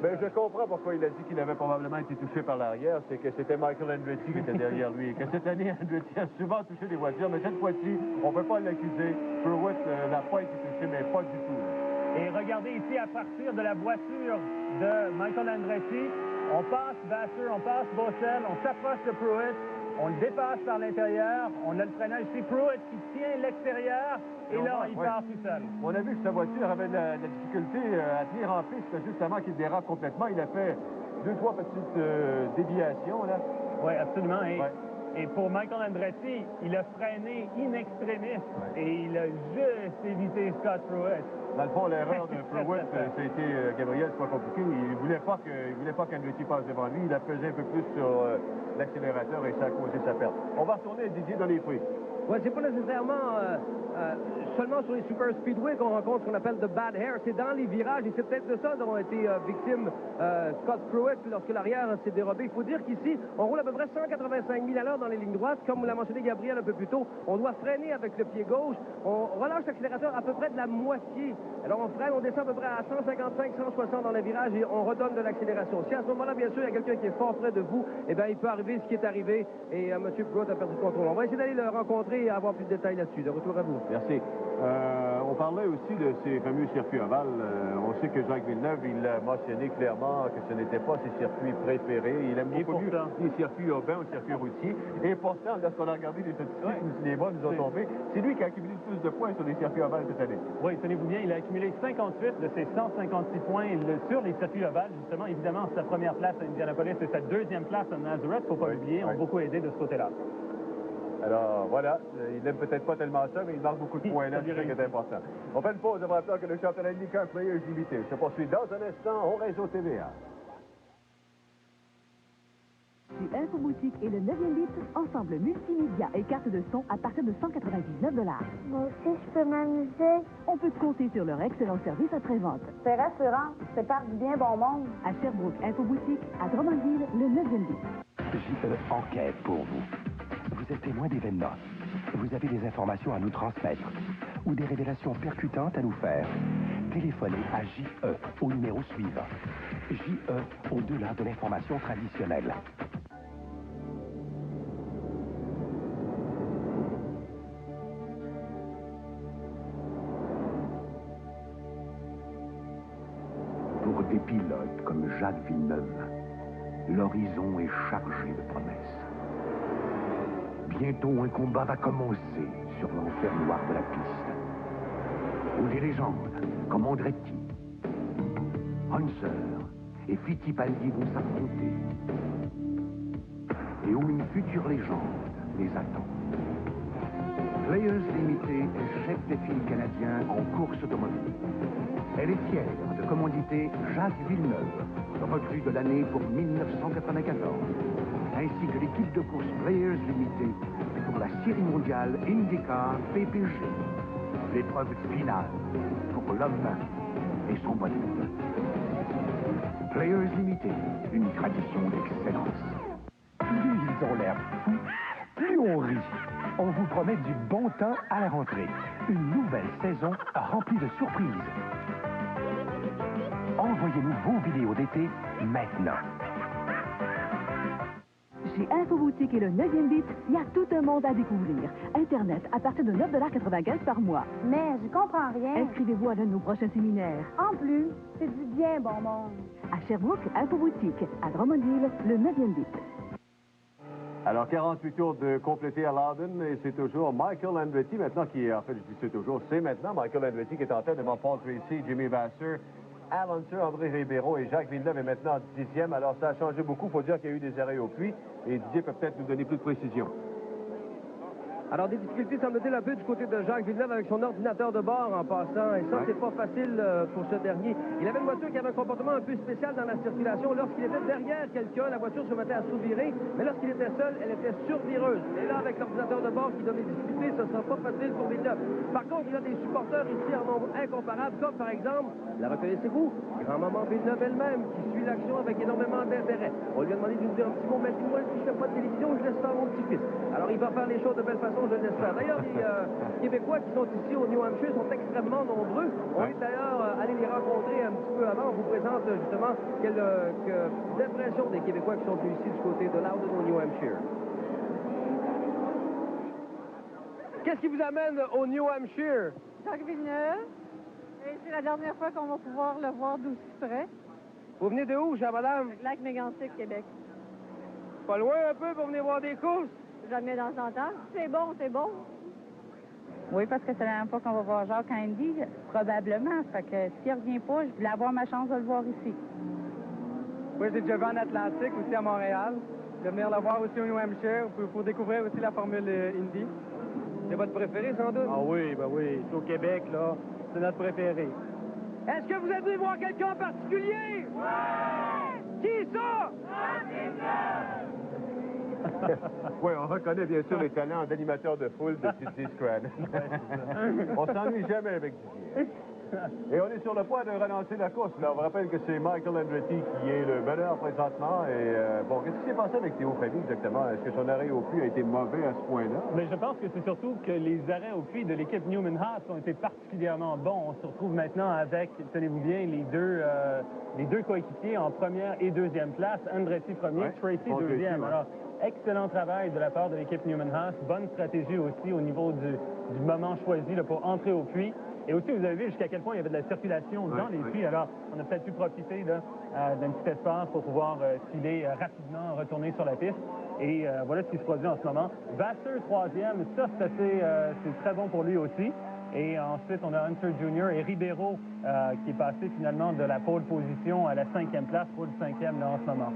Ben, je comprends pourquoi il a dit qu'il avait probablement été touché par l'arrière, c'est que c'était Michael Andretti qui était derrière lui. Que cette année, Andretti a souvent touché des voitures, mais cette fois-ci, on ne peut pas l'accuser. Pruitt n'a pas été touché, mais pas du tout. Et regardez ici, à partir de la voiture de Michael Andretti, on passe Vasseur, on passe Bossel, on s'approche de Pruitt, on le dépasse par l'intérieur, on a le freinage ici, Pruitt qui tient l'extérieur, et là, il part tout seul. On a vu que sa voiture avait de la difficulté à tenir en piste juste avant qu'il dérape complètement. Il a fait 2-3 petites déviations, là. Oui, absolument. Et pour Michael Andretti, il a freiné in extremis et il a juste évité Scott Pruitt. Dans le fond, l'erreur de Pruitt, ça a été, Gabriel, c'est pas compliqué. Il voulait pas qu'Andretti passe devant lui. Il a pesé un peu plus sur l'accélérateur et ça a causé sa perte. On va retourner, Didier, dans les fruits. Oui, c'est pas nécessairement... seulement sur les Super Speedway qu'on rencontre ce qu'on appelle the bad hair. C'est dans les virages et c'est peut-être de ça dont a été victime Scott Pruitt lorsque l'arrière s'est dérobé. Il faut dire qu'ici, on roule à peu près 185 000 à l'heure dans les lignes droites. Comme l'a mentionné Gabriel un peu plus tôt, on doit freiner avec le pied gauche. On relâche l'accélérateur à peu près de la moitié. Alors on freine, on descend à peu près à 155, 160 dans les virages et on redonne de l'accélération. Si à ce moment-là, bien sûr, il y a quelqu'un qui est fort près de vous, eh bien, il peut arriver ce qui est arrivé et M. Pruitt a perdu le contrôle. On va essayer d'aller le rencontrer et avoir plus de détails là-dessus. De retour à vous. Merci. On parlait aussi de ces fameux circuits ovales. On sait que Jacques Villeneuve, il a mentionné clairement que ce n'était pas ses circuits préférés. Il aime beaucoup mieux les circuits urbains aux circuits routiers. Et pourtant, lorsqu'on a regardé les statistiques, les bons nous ont tombé, c'est lui qui a accumulé le plus de points sur les circuits ovales cette année. Oui, tenez-vous bien, il a accumulé 58 de ses 156 points sur les circuits ovales, justement. Évidemment, sa première place à Indianapolis et sa deuxième place à Nazareth, il ne faut pas l'oublier, ont beaucoup aidé de ce côté-là. Alors, voilà, il n'aime peut-être pas tellement ça, mais il marque beaucoup de points là, c'est ça qui est important. On fait une pause, on va rappeler que le championnat IndyCar Players Limité se poursuit dans un instant au réseau TVA. Chez Infoboutique et le 9e bit, ensemble multimédia et carte de son à partir de 199 $. Moi aussi, je peux m'amuser. On peut compter sur leur excellent service après-vente. C'est rassurant, c'est par du bien bon monde. À Sherbrooke, Infoboutique, à Drummondville, le 9e bit. JE enquête pour vous. Vous êtes témoin d'événements. Vous avez des informations à nous transmettre ou des révélations percutantes à nous faire. Téléphonez à JE au numéro suivant. JE au-delà de l'information traditionnelle. Pour des pilotes comme Jacques Villeneuve, l'horizon est chargé de promesses. Bientôt, un combat va commencer sur l'enfer noir de la piste, où des légendes comme Andretti, Hunter et Fittipaldi vont s'affronter, et où une future légende les attend. Players Limité est chef des filles canadiens en course automobile. Elle est fière de commanditer Jacques Villeneuve, recrue de l'année pour 1994, ainsi que l'équipe de course Players Limité pour la série mondiale IndyCar PPG. L'épreuve finale pour l'homme et son bolide. Players Limité, une tradition d'excellence. Plus ils ont l'air fous, plus on rit. On vous promet du bon temps à la rentrée. Une nouvelle saison remplie de surprises. Envoyez-nous vos vidéos d'été maintenant. Chez Infoboutique et le 9e bit, il y a tout un monde à découvrir. Internet à partir de 9,95 $ par mois. Mais je comprends rien. Inscrivez-vous à l'un de nos prochains séminaires. En plus, c'est du bien bon monde. À Sherbrooke, Infoboutique. À Drummondville, le 9e bit. Alors, 48 tours de compléter à Loudon, et c'est toujours Michael Andretti maintenant qui est, en fait, je dis c'est toujours, c'est maintenant Michael Andretti qui est en tête devant Paul Tracy, Jimmy Vasseur, Al Unser, André Ribeiro et Jacques Villeneuve est maintenant 10e. Alors, ça a changé beaucoup. Il faut dire qu'il y a eu des arrêts au puits, et Didier peut peut-être nous donner plus de précision. Alors, des difficultés, semble-t-il, un peu du côté de Jacques Villeneuve avec son ordinateur de bord en passant. Et ça, c'est pas facile pour ce dernier. Il avait une voiture qui avait un comportement un peu spécial dans la circulation. Lorsqu'il était derrière quelqu'un, la voiture se mettait à sous-virer. Mais lorsqu'il était seul, elle était survireuse. Et là, avec l'ordinateur de bord qui donne des difficultés, ce ne sera pas facile pour Villeneuve. Par contre, il y a des supporters ici en nombre incomparable, comme par exemple, la reconnaissez-vous, grand-maman Villeneuve elle-même, qui suit l'action avec énormément d'intérêt. On lui a demandé de nous dire un petit mot, mais moi, si je ne fais pas de télévision, je laisse faire mon petit-fils. Alors, il va faire les choses de belle façon. Je l'espère. D'ailleurs, les Québécois qui sont ici au New Hampshire sont extrêmement nombreux. On est d'ailleurs allé les rencontrer un petit peu avant. On vous présente justement quelques impressions des Québécois qui sont venus ici du côté de Loudon au New Hampshire. Qu'est-ce qui vous amène au New Hampshire? Jacques Villeneuve. Et c'est la dernière fois qu'on va pouvoir le voir d'aussi près. Vous venez de où, chère madame? Lac-Mégantic, Québec. Pas loin un peu pour venir voir des courses? Jamais dans 100 ans. C'est bon, c'est bon. Oui, parce que c'est la dernière fois qu'on va voir Jacques Andy, probablement. Fait que s'il revient pas, je voulais avoir ma chance de le voir ici. Oui, j'ai déjà vu en Atlantique, aussi à Montréal. De venir le voir aussi au New Hampshire pour découvrir aussi la Formule Indy. C'est votre préféré, sans doute? Ah oui, ben oui. C'est au Québec, là. C'est notre préféré. Est-ce que vous êtes venu voir quelqu'un en particulier? Ouais! Qui ça? Oui, on reconnaît bien sûr les talents d'animateur de foule de Didier Scranton. On s'ennuie jamais avec Didier. Et on est sur le point de relancer la course. Là, on vous rappelle que c'est Michael Andretti qui est le meneur présentement. Et bon, qu'est-ce qui s'est passé avec Théo Fabi exactement? Est-ce que son arrêt au puits a été mauvais à ce point-là? Mais je pense que c'est surtout que les arrêts au puits de l'équipe Newman-Haas ont été particulièrement bons. On se retrouve maintenant avec, tenez-vous bien, les deux coéquipiers en première et deuxième place. Andretti premier, Tracy deuxième. Alors, excellent travail de la part de l'équipe Newman-Haas. Bonne stratégie aussi au niveau du moment choisi là, pour entrer au puits. Et aussi, vous avez vu jusqu'à quel point il y avait de la circulation dans les puits. Alors, on a peut-être pu profiter d'un petit espace pour pouvoir filer rapidement, retourner sur la piste. Et voilà ce qui se produit en ce moment. Vasseur, troisième. Ça, c'est très bon pour lui aussi. Et ensuite, on a Hunter Jr. et Ribeiro qui est passé finalement de la pole position à la 5e place, pole 5e là, en ce moment.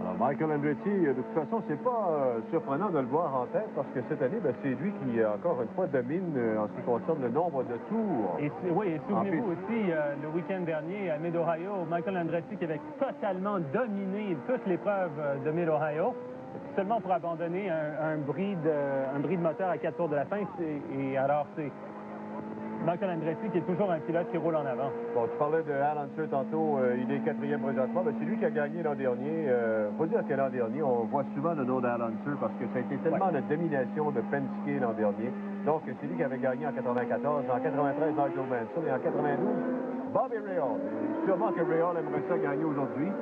Alors, Michael Andretti, de toute façon, c'est pas surprenant de le voir en tête parce que cette année, c'est lui qui, encore une fois, domine en ce qui concerne le nombre de tours. Et souvenez-vous aussi, le week-end dernier, à Mid-Ohio, Michael Andretti qui avait totalement dominé toute l'épreuve de Mid-Ohio, seulement pour abandonner un bris de moteur à 4 tours de la fin. Et alors, c'est Michael Andretti qui est toujours un pilote qui roule en avant. Bon, tu parlais de Al Unser tantôt, il est 4e présentement. C'est lui qui a gagné l'an dernier. Faut dire que l'an dernier, on voit souvent le nom d'Al Unser parce que ça a été tellement de domination de Penske l'an dernier. Donc, c'est lui qui avait gagné en 94, en 93, Nigel Mansell et en 92, Bobby Rahal. Et sûrement que Rahal aimerait ça gagner aujourd'hui.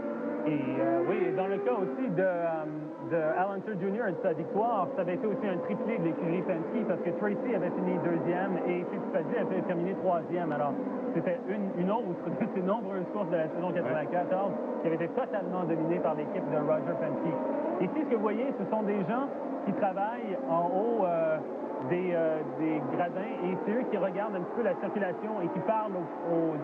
Et oui, dans le cas aussi de Al Unser Jr. et de sa victoire, ça avait été aussi un triplé de l'écurie Penske parce que Tracy avait fini 2e et Fittipaldi avait terminé 3e. Alors, c'était une autre de ces nombreuses courses de la saison 94 qui avait été totalement dominée par l'équipe de Roger Penske. Ici, ce que vous voyez, ce sont des gens qui travaillent en haut des gradins et c'est eux qui regardent un petit peu la circulation et qui parlent aux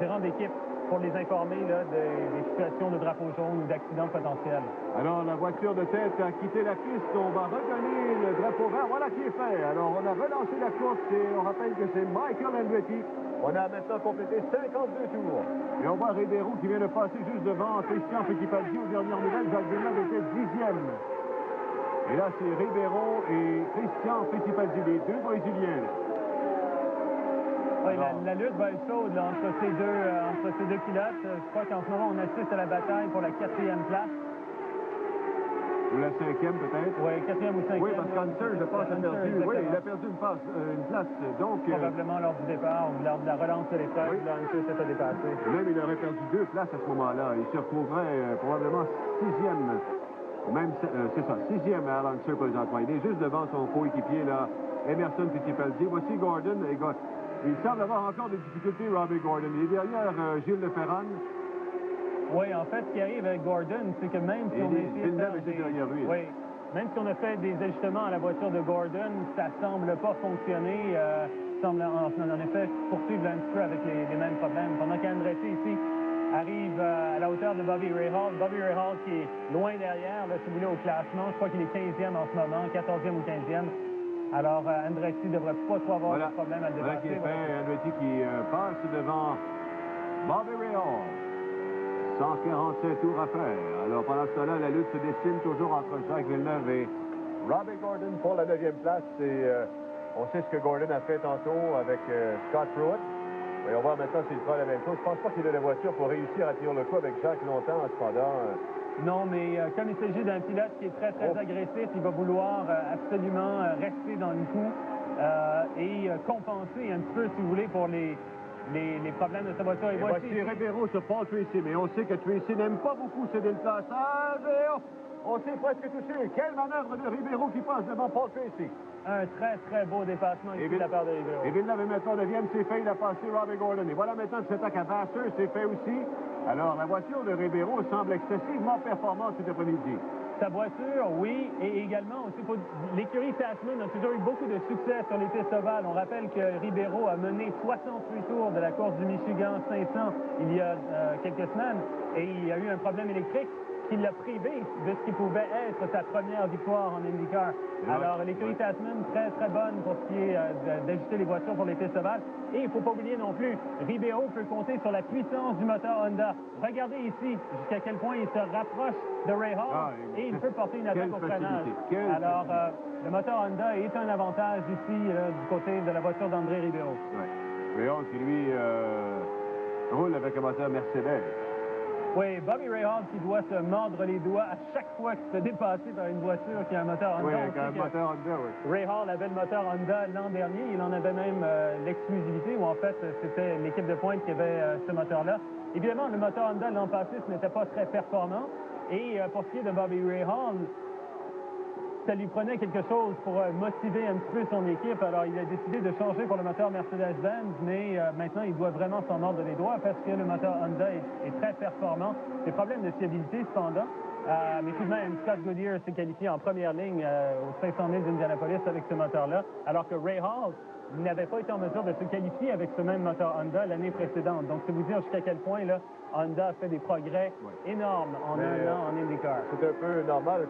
gérants d'équipe pour les informer là, des situations de drapeau jaune ou d'accidents potentiels. Alors, la voiture de tête a quitté la piste. On va redonner le drapeau vert. Voilà qui est fait. Alors, on a relancé la course et on rappelle que c'est Michael Andretti. On a maintenant complété 52 tours. Et on voit Ribeiro qui vient de passer juste devant Christian Fittipaldi. Aux dernières nouvelles, Jacques Villeneuve était 10e. Et là, c'est Ribeiro et Christian Fittipaldi, les deux Brésiliens. Oui, la lutte va être chaude là, entre ces deux pilotes. Je crois qu'en ce moment, on assiste à la bataille pour la 4e place. Ou la 5e peut-être? Oui, 4e ou 5e. Oui, parce qu'Hunter, je pense, a perdu. Oui, il a perdu une place. Donc, probablement lors du départ ou lors de la relance de l'épreuve, Hunter s'est fait dépasser. Même il aurait perdu 2 places à ce moment-là. Il se retrouverait probablement 6e. Même, c'est ça, 6e à Al Unser présentement. Il est juste devant son coéquipier, là, Emerson Fittipaldi. Voici Gordon. Il semble avoir encore des difficultés, Robbie Gordon. Il est derrière Gilles Leferran. Oui, en fait, ce qui arrive avec Gordon, c'est que même si même si on a fait des ajustements à la voiture de Gordon, ça semble pas fonctionner. Semble en effet poursuivre un petit peu avec les mêmes problèmes. Pendant qu'Andretti ici arrive à la hauteur de Bobby Rahal. Bobby Rahal qui est loin derrière, là, si vous voulez, au classement. Je crois qu'il est 15e en ce moment, 14e ou 15e. Alors, Andretti ne devrait pas trop avoir de problème à le dépasser. Voilà qui est fait. Andretti qui passe devant Bobby Rahal. 147 tours à faire. Alors, pendant ce temps-là, la lutte se dessine toujours entre Jacques Villeneuve et Robbie Gordon pour la 9e place. Et on sait ce que Gordon a fait tantôt avec Scott Pruitt. Et on va maintenant s'il fera la même chose. Je pense pas qu'il ait la voiture pour réussir à tenir le coup avec Jacques longtemps, cependant. Non, mais comme il s'agit d'un pilote qui est très, très agressif, il va vouloir absolument rester dans le coup et compenser un petit peu, si vous voulez, pour les problèmes de sa voiture. Et voici Ribeiro sur Paul Tracy, mais on sait que Tracy n'aime pas beaucoup céder le passage. On s'est presque touché. Quelle manœuvre de Ribeiro qui passe devant Paul Tracy. Un très, très beau dépassement ici de la part de Ribeiro. Et Villeneuve est maintenant 9e, c'est fait, il a passé Robbie Gordon. Et voilà maintenant qu'il s'attaque à Vasseur, c'est fait aussi. Alors, la voiture de Ribeiro semble excessivement performante cet après-midi. Sa voiture, oui, et également aussi, l'écurie Tasman a toujours eu beaucoup de succès sur les pistes ovales. On rappelle que Ribeiro a mené 68 tours de la course du Michigan 500 il y a quelques semaines, et il y a eu un problème électrique qui l'a privé de ce qui pouvait être sa première victoire en IndyCar. Alors, l'écurie Tasman, très, très bonne pour ce qui est d'ajuster les voitures pour les pistes ovales. Et il ne faut pas oublier non plus, Ribeiro peut compter sur la puissance du moteur Honda. Regardez ici jusqu'à quel point il se rapproche de Ray Hall et il peut porter une attaque au freinage. Alors, le moteur Honda est un avantage ici du côté de la voiture d'André Ribeiro. Ray Hall qui, lui, roule avec un moteur Mercedes. Oui, Bobby Rahal qui doit se mordre les doigts à chaque fois qu'il se fait dépasser par une voiture qui a un moteur Honda. Oui, avec un moteur Honda, oui. Rahal avait le moteur Honda l'an dernier. Il en avait même l'exclusivité, où en fait, c'était l'équipe de pointe qui avait ce moteur-là. Évidemment, le moteur Honda l'an passé, ce n'était pas très performant. Et pour ce qui est de Bobby Rahal, ça lui prenait quelque chose pour motiver un petit peu son équipe. Alors, il a décidé de changer pour le moteur Mercedes-Benz, mais maintenant, il doit vraiment s'en mordre les doigts parce que le moteur Honda est très performant. Des problèmes de fiabilité, cependant. Mais tout de même, Scott Goodyear s'est qualifié en première ligne aux 500 000 d'Indianapolis avec ce moteur-là, alors que Ray Hall n'avait pas été en mesure de se qualifier avec ce même moteur Honda l'année précédente. Donc, c'est vous dire jusqu'à quel point là, Honda a fait des progrès énormes en un an en IndyCar. C'est un peu normal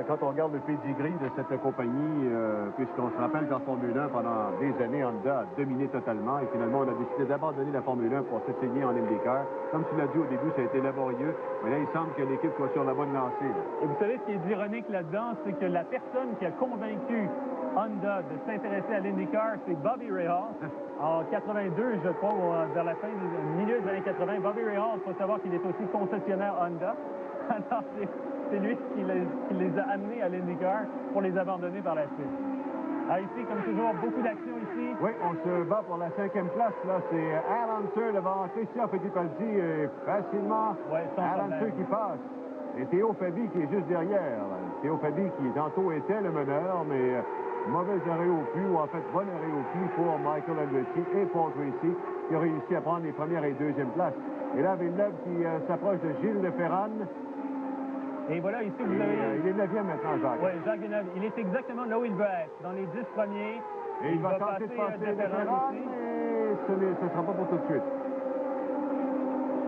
quand on regarde le pedigree de cette compagnie, puisqu'on se rappelle qu'en Formule 1, pendant des années, Honda a dominé totalement et finalement, on a décidé d'abandonner la Formule 1 pour s'essayer en IndyCar. Comme tu l'as dit au début, ça a été laborieux, mais là, il semble que l'équipe soit sur la bonne lancée. Et vous savez, ce qui est ironique là-dedans, c'est que la personne qui a convaincu Honda de s'intéresser à l'IndyCar, c'est Bobby Rahal. En 82, je crois, vers la fin du milieu des années 80, Bobby Rahal, il faut savoir qu'il est aussi concessionnaire Honda. Alors, c'est lui qui les a amenés à l'IndyCar pour les abandonner par la suite. Alors ici, comme toujours, beaucoup d'action ici. Oui, on se bat pour la 5e place. Là, c'est Al Unser devant Christian Fittipaldi facilement. Al Unser qui passe. Et Théo Fabi qui est juste derrière. Théo Fabi qui tantôt était le meneur, mais mauvais arrêt au puits, ou en fait bon arrêt au puits pour Michael Andretti et Paul Tracy qui ont réussi à prendre les premières et deuxièmes places. Et là, Villeneuve qui s'approche de Gilles Leferrane. Et voilà, ici, vous avez... il est 9e maintenant, Jacques. Oui, Jacques Villeneuve. Il est exactement là où il veut être, dans les 10 premiers. Et il va tenter de passer Leferrane, mais ce ne sera pas pour tout de suite.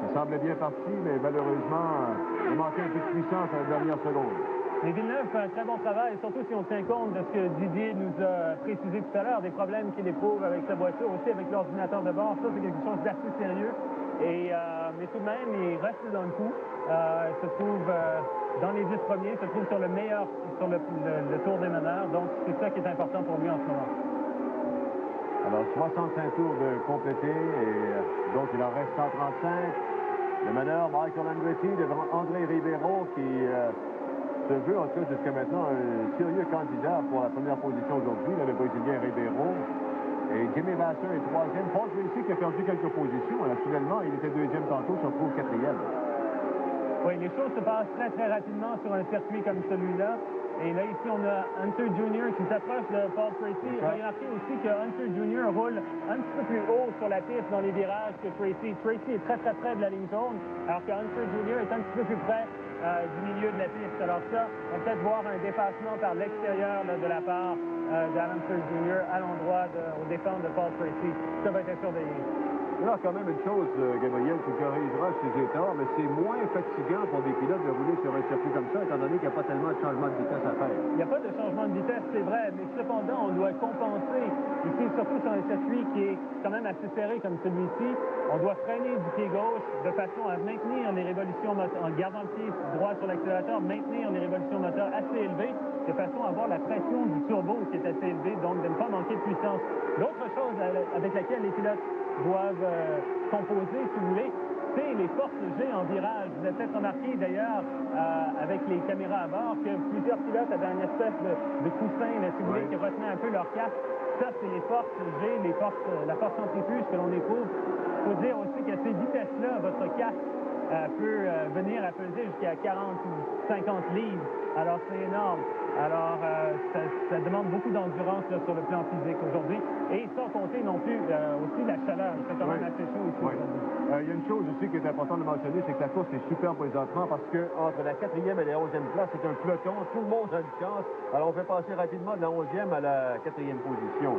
Ça semblait bien parti, mais malheureusement, il manquait un peu de puissance à la dernière seconde. Mais Villeneuve fait un très bon travail, surtout si on tient compte de ce que Didier nous a précisé tout à l'heure, des problèmes qu'il éprouve avec sa voiture, aussi avec l'ordinateur de bord. Ça, c'est quelque chose d'assez sérieux. Mais tout de même, il reste dans le coup. Il se trouve dans les 10 premiers, se trouve sur le meilleur, sur le tour des meneurs. Donc, c'est ça qui est important pour lui en ce moment. Alors, 65 tours de compléter, et donc il en reste 135. Le meneur, Michael Andretti, devant André Ribeiro, qui se veut, en tout cas jusqu'à maintenant, un sérieux candidat pour la première position aujourd'hui, le Brésilien Ribeiro. Et Jimmy Vasser est 3e. Paul Tracy qui a perdu quelques positions. Finalement, il était 2e tantôt, se retrouve 4e. Oui, les choses se passent très, très rapidement sur un circuit comme celui-là. Et là, ici, on a Hunter Jr. qui s'approche de Paul Tracy. Remarquez aussi que Hunter Jr. roule un petit peu plus haut sur la piste dans les virages que Tracy. Tracy est très, très près de la ligne jaune, alors que Hunter Jr. est un petit peu plus près du milieu de la piste. Alors ça, on peut peut-être voir un dépassement par l'extérieur de la part d'Al Unser Jr. à l'endroit au dépend de Paul Tracy. Ça va être surveillé. Alors, quand même, une chose, Gabriel, tu corrigeras chez Zeta, mais c'est moins fatigant pour des pilotes de rouler sur un circuit comme ça, étant donné qu'il n'y a pas tellement de changement de vitesse à faire. Il n'y a pas de changement de vitesse, c'est vrai, mais cependant, on doit compenser. Ici, surtout sur un circuit qui est quand même assez serré comme celui-ci, on doit freiner du pied gauche de façon à maintenir les révolutions moteurs, en gardant le pied droit sur l'accélérateur, maintenir les révolutions moteurs assez élevées, de façon à avoir la pression du turbo qui est assez élevée, donc de ne pas manquer de puissance. L'autre chose avec laquelle les pilotes doivent composer, si vous voulez, c'est les forces G en virage. Vous avez peut-être remarqué d'ailleurs avec les caméras à bord que plusieurs pilotes avaient une espèce de coussin, là, si vous voulez, qui retenait un peu leur casque. Ça, c'est les forces G, la force centrifuge que l'on éprouve. Il faut dire aussi qu'à ces vitesses-là, votre casque peut venir à peser jusqu'à 40 ou 50 livres. Alors, c'est énorme. Alors, ça demande beaucoup d'endurance sur le plan physique aujourd'hui. Et sans compter non plus aussi la chaleur. Il fait quand même assez chaud ici aujourd'hui. Il y a une chose aussi qui est importante de mentionner, c'est que la course est super présentement parce que entre la 4e et la 11e place, c'est un peloton. Tout le monde a une chance. Alors, on fait passer rapidement de la 11e à la 4e position.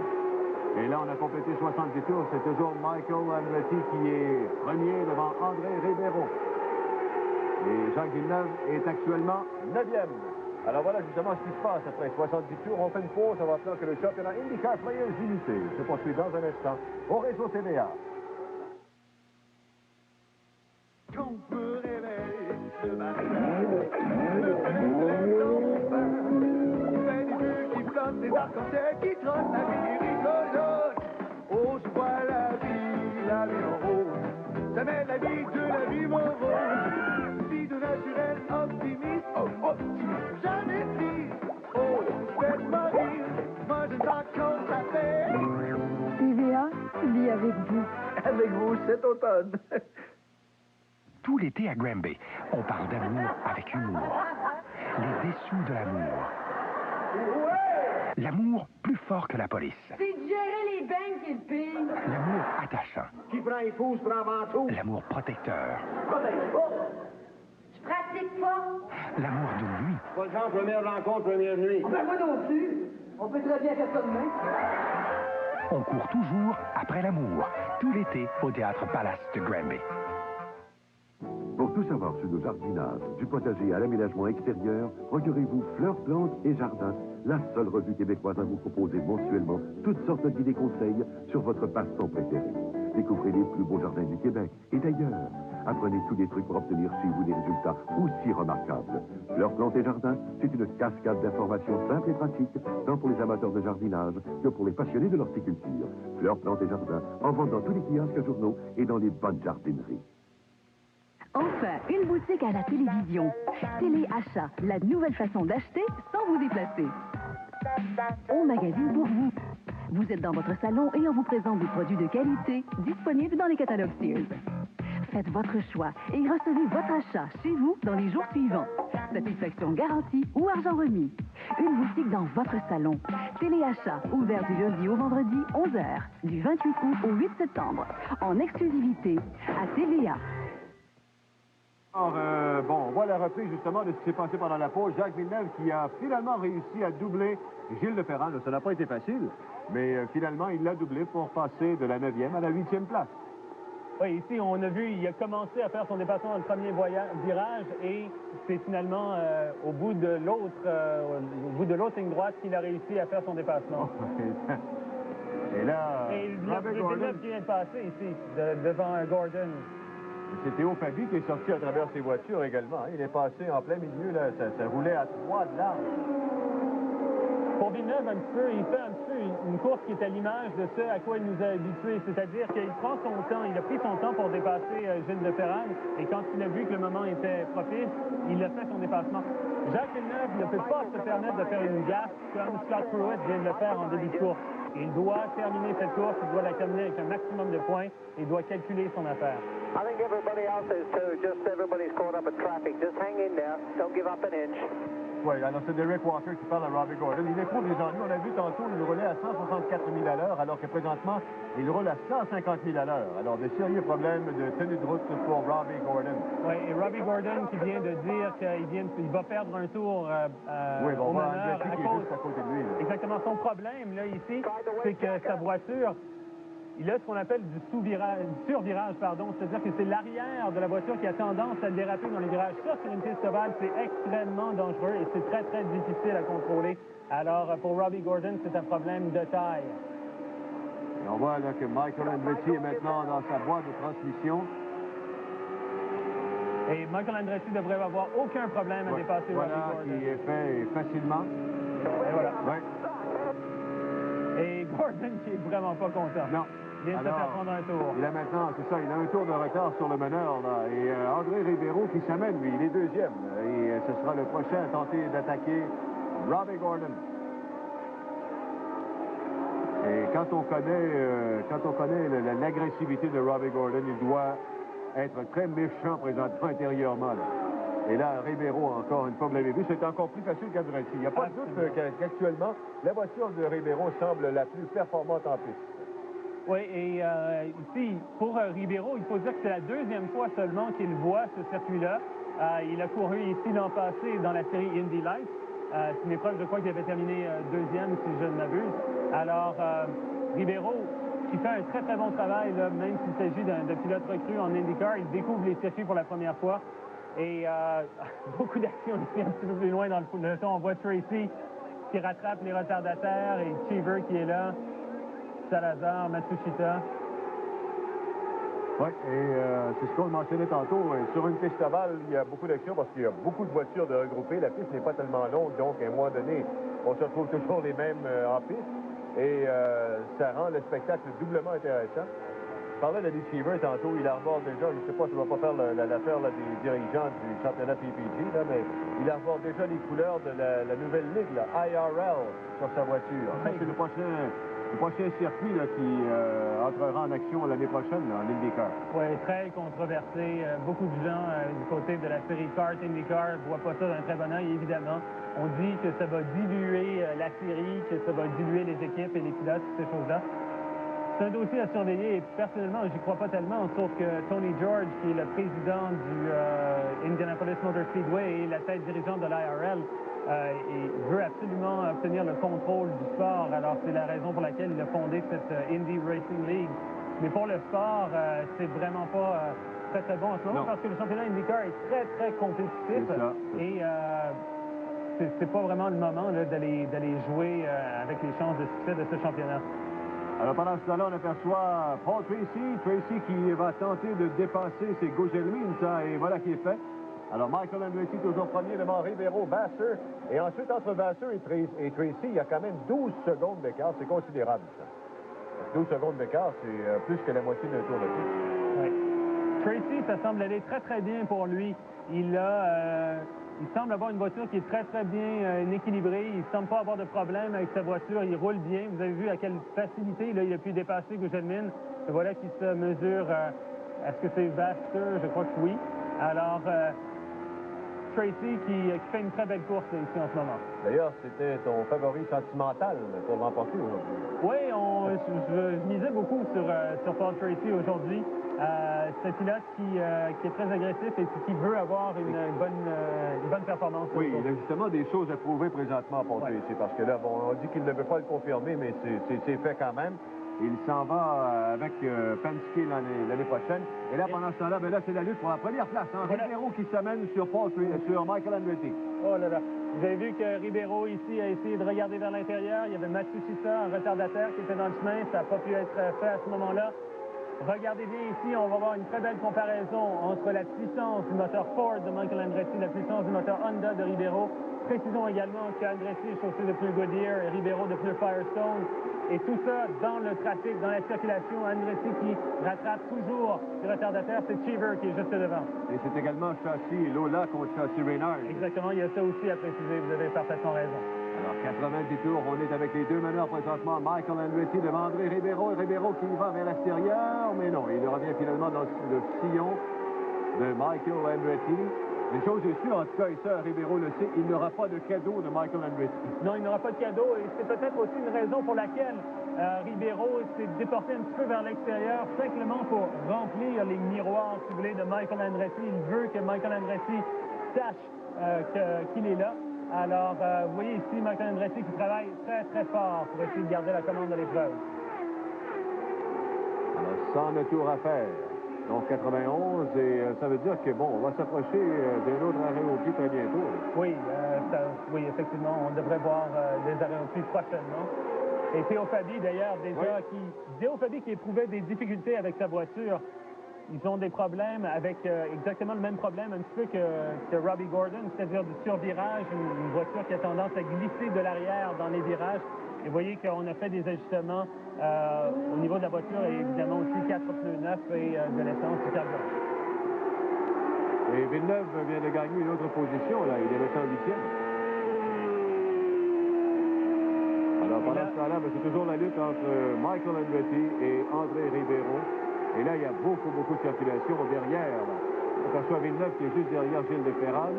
Et là, on a complété 70 tours. C'est toujours Michael Andretti qui est premier devant André Ribeiro. Et Jacques Villeneuve est actuellement 9e. Alors voilà justement ce qui se passe après 70 tours. On fait une pause en rappelant que le championnat IndyCar Players Limité se poursuit dans un instant au réseau TVA. Quand je me réveille de ma fait des bulles qui flottent, des arcs-en-ciel qui trottent, la vie rigolote. Oh, je vois la vie en rose. Ça met la vie de la vie morose. Vie de naturel, optimiste, optimiste, jamais triste. Oh, faites-moi rire, moi je sais quand ça fait. TVA vit avec vous. Avec vous cet automne. Tout l'été à Granby, on parle d'amour avec humour. Les dessous de l'amour. L'amour plus fort que la police. C'est de gérer les banques et le pire. L'amour attachant. Qui prend épouse prend avant tout. L'amour protecteur. Je pratique pas. L'amour d'une nuit. Pas le genre première rencontre, première nuit. Ben moi non plus. On peut très bien faire ça demain. On court toujours après l'amour. Tout l'été au Théâtre Palace de Granby. Pour tout savoir sur nos jardinages, du potager à l'aménagement extérieur, procurez-vous Fleurs, Plantes et Jardins, la seule revue québécoise à vous proposer mensuellement toutes sortes d'idées conseils sur votre passe-temps préféré. Découvrez les plus beaux jardins du Québec et d'ailleurs. Apprenez tous les trucs pour obtenir chez vous des résultats aussi remarquables. Fleurs, Plantes et Jardins, c'est une cascade d'informations simples et pratiques, tant pour les amateurs de jardinage que pour les passionnés de l'horticulture. Fleurs, Plantes et Jardins, en vente dans tous les kiosques journaux et dans les bonnes jardineries. Enfin, une boutique à la télévision. Téléachat, la nouvelle façon d'acheter sans vous déplacer. On magasine pour vous. Vous êtes dans votre salon et on vous présente des produits de qualité disponibles dans les catalogues Sears. Faites votre choix et recevez votre achat chez vous dans les jours suivants. Satisfaction garantie ou argent remis. Une boutique dans votre salon. Téléachat, ouvert du lundi au vendredi, 11h, du 28 août au 8 septembre. En exclusivité à TVA. Alors, bon, on voit la reprise justement de ce qui s'est passé pendant la pause. Jacques Villeneuve qui a finalement réussi à doubler Gilles Leferrand. Ça n'a pas été facile, mais finalement, il l'a doublé pour passer de la 9e à la 8e place. Oui, ici, on a vu, il a commencé à faire son dépassement dans le premier virage et c'est finalement au bout de l'autre ligne droite qu'il a réussi à faire son dépassement. Et là, Robert Gordon qui vient de passer ici, devant Gordon. C'est Théo Fabi qui est sorti à travers ses voitures également. Il est passé en plein milieu, là, ça roulait à 3 de large. Pour Villeneuve, il fait un petit peu une course qui est à l'image de ce à quoi il nous a habitués, c'est-à-dire qu'il prend son temps, il a pris son temps pour dépasser Gilles Leferrand, et quand il a vu que le moment était propice, il a fait son dépassement. Jacques Villeneuve ne peut pas se permettre de faire une gaffe comme Scott Pruitt vient de le faire en début de course. Il doit terminer cette course, il doit la terminer avec un maximum de points, il doit calculer son affaire. I think everybody else is too. Just everybody's caught up in traffic. Just hang in there. Don't give up an inch. Oui, alors c'est Derek Walker qui parle à Robbie Gordon. Il éprouve les ennuis. On a vu tantôt, il roulait à 164 000 à l'heure, alors que présentement, il roule à 150 000 à l'heure. Alors, des sérieux problèmes de tenue de route pour Robbie Gordon. Oui, et Robbie Gordon qui vient de dire qu'il va perdre un tour au meneur à cause... à côté de lui. Là. Exactement. Son problème, là, ici, c'est que sa voiture... Il a ce qu'on appelle du survirage, c'est-à-dire que c'est l'arrière de la voiture qui a tendance à déraper dans les virages. Ça, sur une piste ovale, c'est extrêmement dangereux et c'est très, très difficile à contrôler. Alors, pour Robbie Gordon, c'est un problème de taille. Et on voit là que Michael Andretti est maintenant dans sa boîte de transmission. Et Michael Andretti ne devrait avoir aucun problème à dépasser Robbie Gordon. Voilà, qui est fait facilement. Et voilà. Ouais. Et Gordon qui est vraiment pas content. Non. Il vient de se faire prendre un tour. Il a maintenant, c'est ça, il a un tour de retard sur le meneur, là. Et André Ribeiro qui s'amène, lui, il est deuxième. Et ce sera le prochain à tenter d'attaquer Robbie Gordon. Et quand on connaît l'agressivité de Robbie Gordon, il doit être très méchant présentement intérieurement, là. Et là, Ribeiro, encore une fois, vous l'avez vu, c'est encore plus facile qu'Andretti. Il n'y a pas de doute qu'actuellement, la voiture de Ribeiro semble la plus performante en piste. Oui, et ici, pour Ribeiro, il faut dire que c'est la deuxième fois seulement qu'il voit ce circuit-là. Il a couru ici l'an passé dans la série Indy Lights. C'est une épreuve, je crois, qu'il avait terminé deuxième, si je ne m'abuse. Alors, Ribeiro, qui fait un très, très bon travail, là, même s'il s'agit d'un pilote recru en IndyCar, il découvre les circuits pour la première fois. Et beaucoup d'actions ici un petit peu plus loin dans le peloton. On voit Tracy qui rattrape les retardataires et Cheever qui est là. Salazar, Matsushita. Oui, et c'est ce qu'on mentionnait tantôt. Sur une piste ovale, il y a beaucoup d'actions parce qu'il y a beaucoup de voitures de regroupées. La piste n'est pas tellement longue, donc à un moment donné, on se retrouve toujours les mêmes en piste. Et ça rend le spectacle doublement intéressant. Je parlais de Lee Cheever tantôt, il arbore déjà, je ne sais pas si on va pas faire l'affaire des dirigeants du championnat PPG, là, mais il arbore déjà les couleurs de la nouvelle ligue, là, IRL, sur sa voiture. Ça, c'est le prochain circuit là, qui entrera en action l'année prochaine là, en IndyCar. Oui, très controversé. Beaucoup de gens du côté de la série Kart, IndyCar, ne voient pas ça d'un très bon œil, évidemment. On dit que ça va diluer la série, que ça va diluer les équipes et les pilotes, toutes ces choses-là. C'est un dossier à surveiller et personnellement, j'y crois pas tellement, sauf que Tony George, qui est le président du Indianapolis Motor Speedway et la tête dirigeante de l'IRL, veut absolument obtenir le contrôle du sport. Alors, c'est la raison pour laquelle il a fondé cette Indy Racing League. Mais pour le sport, c'est vraiment pas très, très bon en ce moment parce que le championnat IndyCar est très, très compétitif. Et c'est pas vraiment le moment d'aller jouer avec les chances de succès de ce championnat. Alors, pendant ce temps-là, on aperçoit Paul Tracy qui va tenter de dépasser ses Gugelmin, ça, et voilà qui est fait. Alors, Michael Andretti, toujours premier devant Ribeiro, Vasseur. Et ensuite, entre Vasseur et Tracy, il y a quand même 12 secondes d'écart. C'est considérable, ça. 12 secondes d'écart, c'est plus que la moitié d'un tour de piste. Oui. Tracy, ça semble aller très, très bien pour lui. Il semble avoir une voiture qui est très, très bien équilibrée. Il ne semble pas avoir de problème avec sa voiture. Il roule bien. Vous avez vu à quelle facilité là, il a pu dépasser Gugelmin. Et voilà qui se mesure. Est-ce que c'est Vasseur? Je crois que oui. Alors, Tracy qui fait une très belle course là, ici en ce moment. D'ailleurs, c'était ton favori sentimental pour l'emporter aujourd'hui. Oui, je misais beaucoup sur Paul Tracy aujourd'hui. C'est un pilote qui est très agressif et qui veut avoir une bonne performance. Oui, il a justement des choses à prouver présentement pour Tracy, parce que là, bon, on dit qu'il ne veut pas le confirmer, mais c'est fait quand même. Il s'en va avec Penske l'année prochaine. Et là, pendant ce temps-là, là, c'est la lutte pour la première place. Ribeiro qui s'amène sur Michael Andretti. Oh là là. Vous avez vu que Ribeiro, ici, a essayé de regarder vers l'intérieur. Il y avait Matsushita, un retardataire, qui était dans le chemin. Ça n'a pas pu être fait à ce moment-là. Regardez bien ici, on va voir une très belle comparaison entre la puissance du moteur Ford de Michael Andretti et la puissance du moteur Honda de Ribeiro. Précisons également qu'Andretti est chaussé de pneus Goodyear et Ribeiro de pneus Firestone. Et tout ça dans le trafic, dans la circulation. Andretti qui rattrape toujours les retardataires, c'est Cheever qui est juste devant. Et c'est également châssis Lola contre châssis Reynard. Exactement, il y a ça aussi à préciser, vous avez parfaitement raison. Alors, 90 tours, on est avec les deux meneurs présentement. Michael Andretti devant André Ribeiro. Et Ribeiro qui va vers l'extérieur, mais non, il revient finalement dans le sillon de Michael Andretti. Une chose est sûre, en tout cas, et ça, Ribeiro le sait, il n'aura pas de cadeau de Michael Andretti. Non, il n'aura pas de cadeau, et c'est peut-être aussi une raison pour laquelle Ribeiro s'est déporté un petit peu vers l'extérieur, simplement pour remplir les miroirs, si vous voulez, de Michael Andretti. Il veut que Michael Andretti sache qu'il est là. Alors, vous voyez ici Michael Andretti qui travaille très, très fort pour essayer de garder la commande de l'épreuve. Alors, 100 tours à faire. Donc, 91, et ça veut dire que, bon, on va s'approcher d'un autre arrêt au pied très bientôt. Oui, oui, effectivement, on devrait voir des arrêts au pied prochainement. Et Théo Fabi, d'ailleurs, déjà, Théo Fabi qui éprouvait des difficultés avec sa voiture. Ils ont des problèmes avec exactement le même problème un petit peu que Robbie Gordon, c'est-à-dire du survirage, une voiture qui a tendance à glisser de l'arrière dans les virages. Et vous voyez qu'on a fait des ajustements au niveau de la voiture et évidemment aussi 4 pneus neufs et de l'essence du carburant. Et Villeneuve vient de gagner une autre position, là. Il est resté en 8e. Alors, pendant ce temps-là, c'est toujours la lutte entre Michael Andretti et André Ribeiro. Et là, il y a beaucoup de circulation derrière. On aperçoit Villeneuve qui est juste derrière Gilles de Ferran.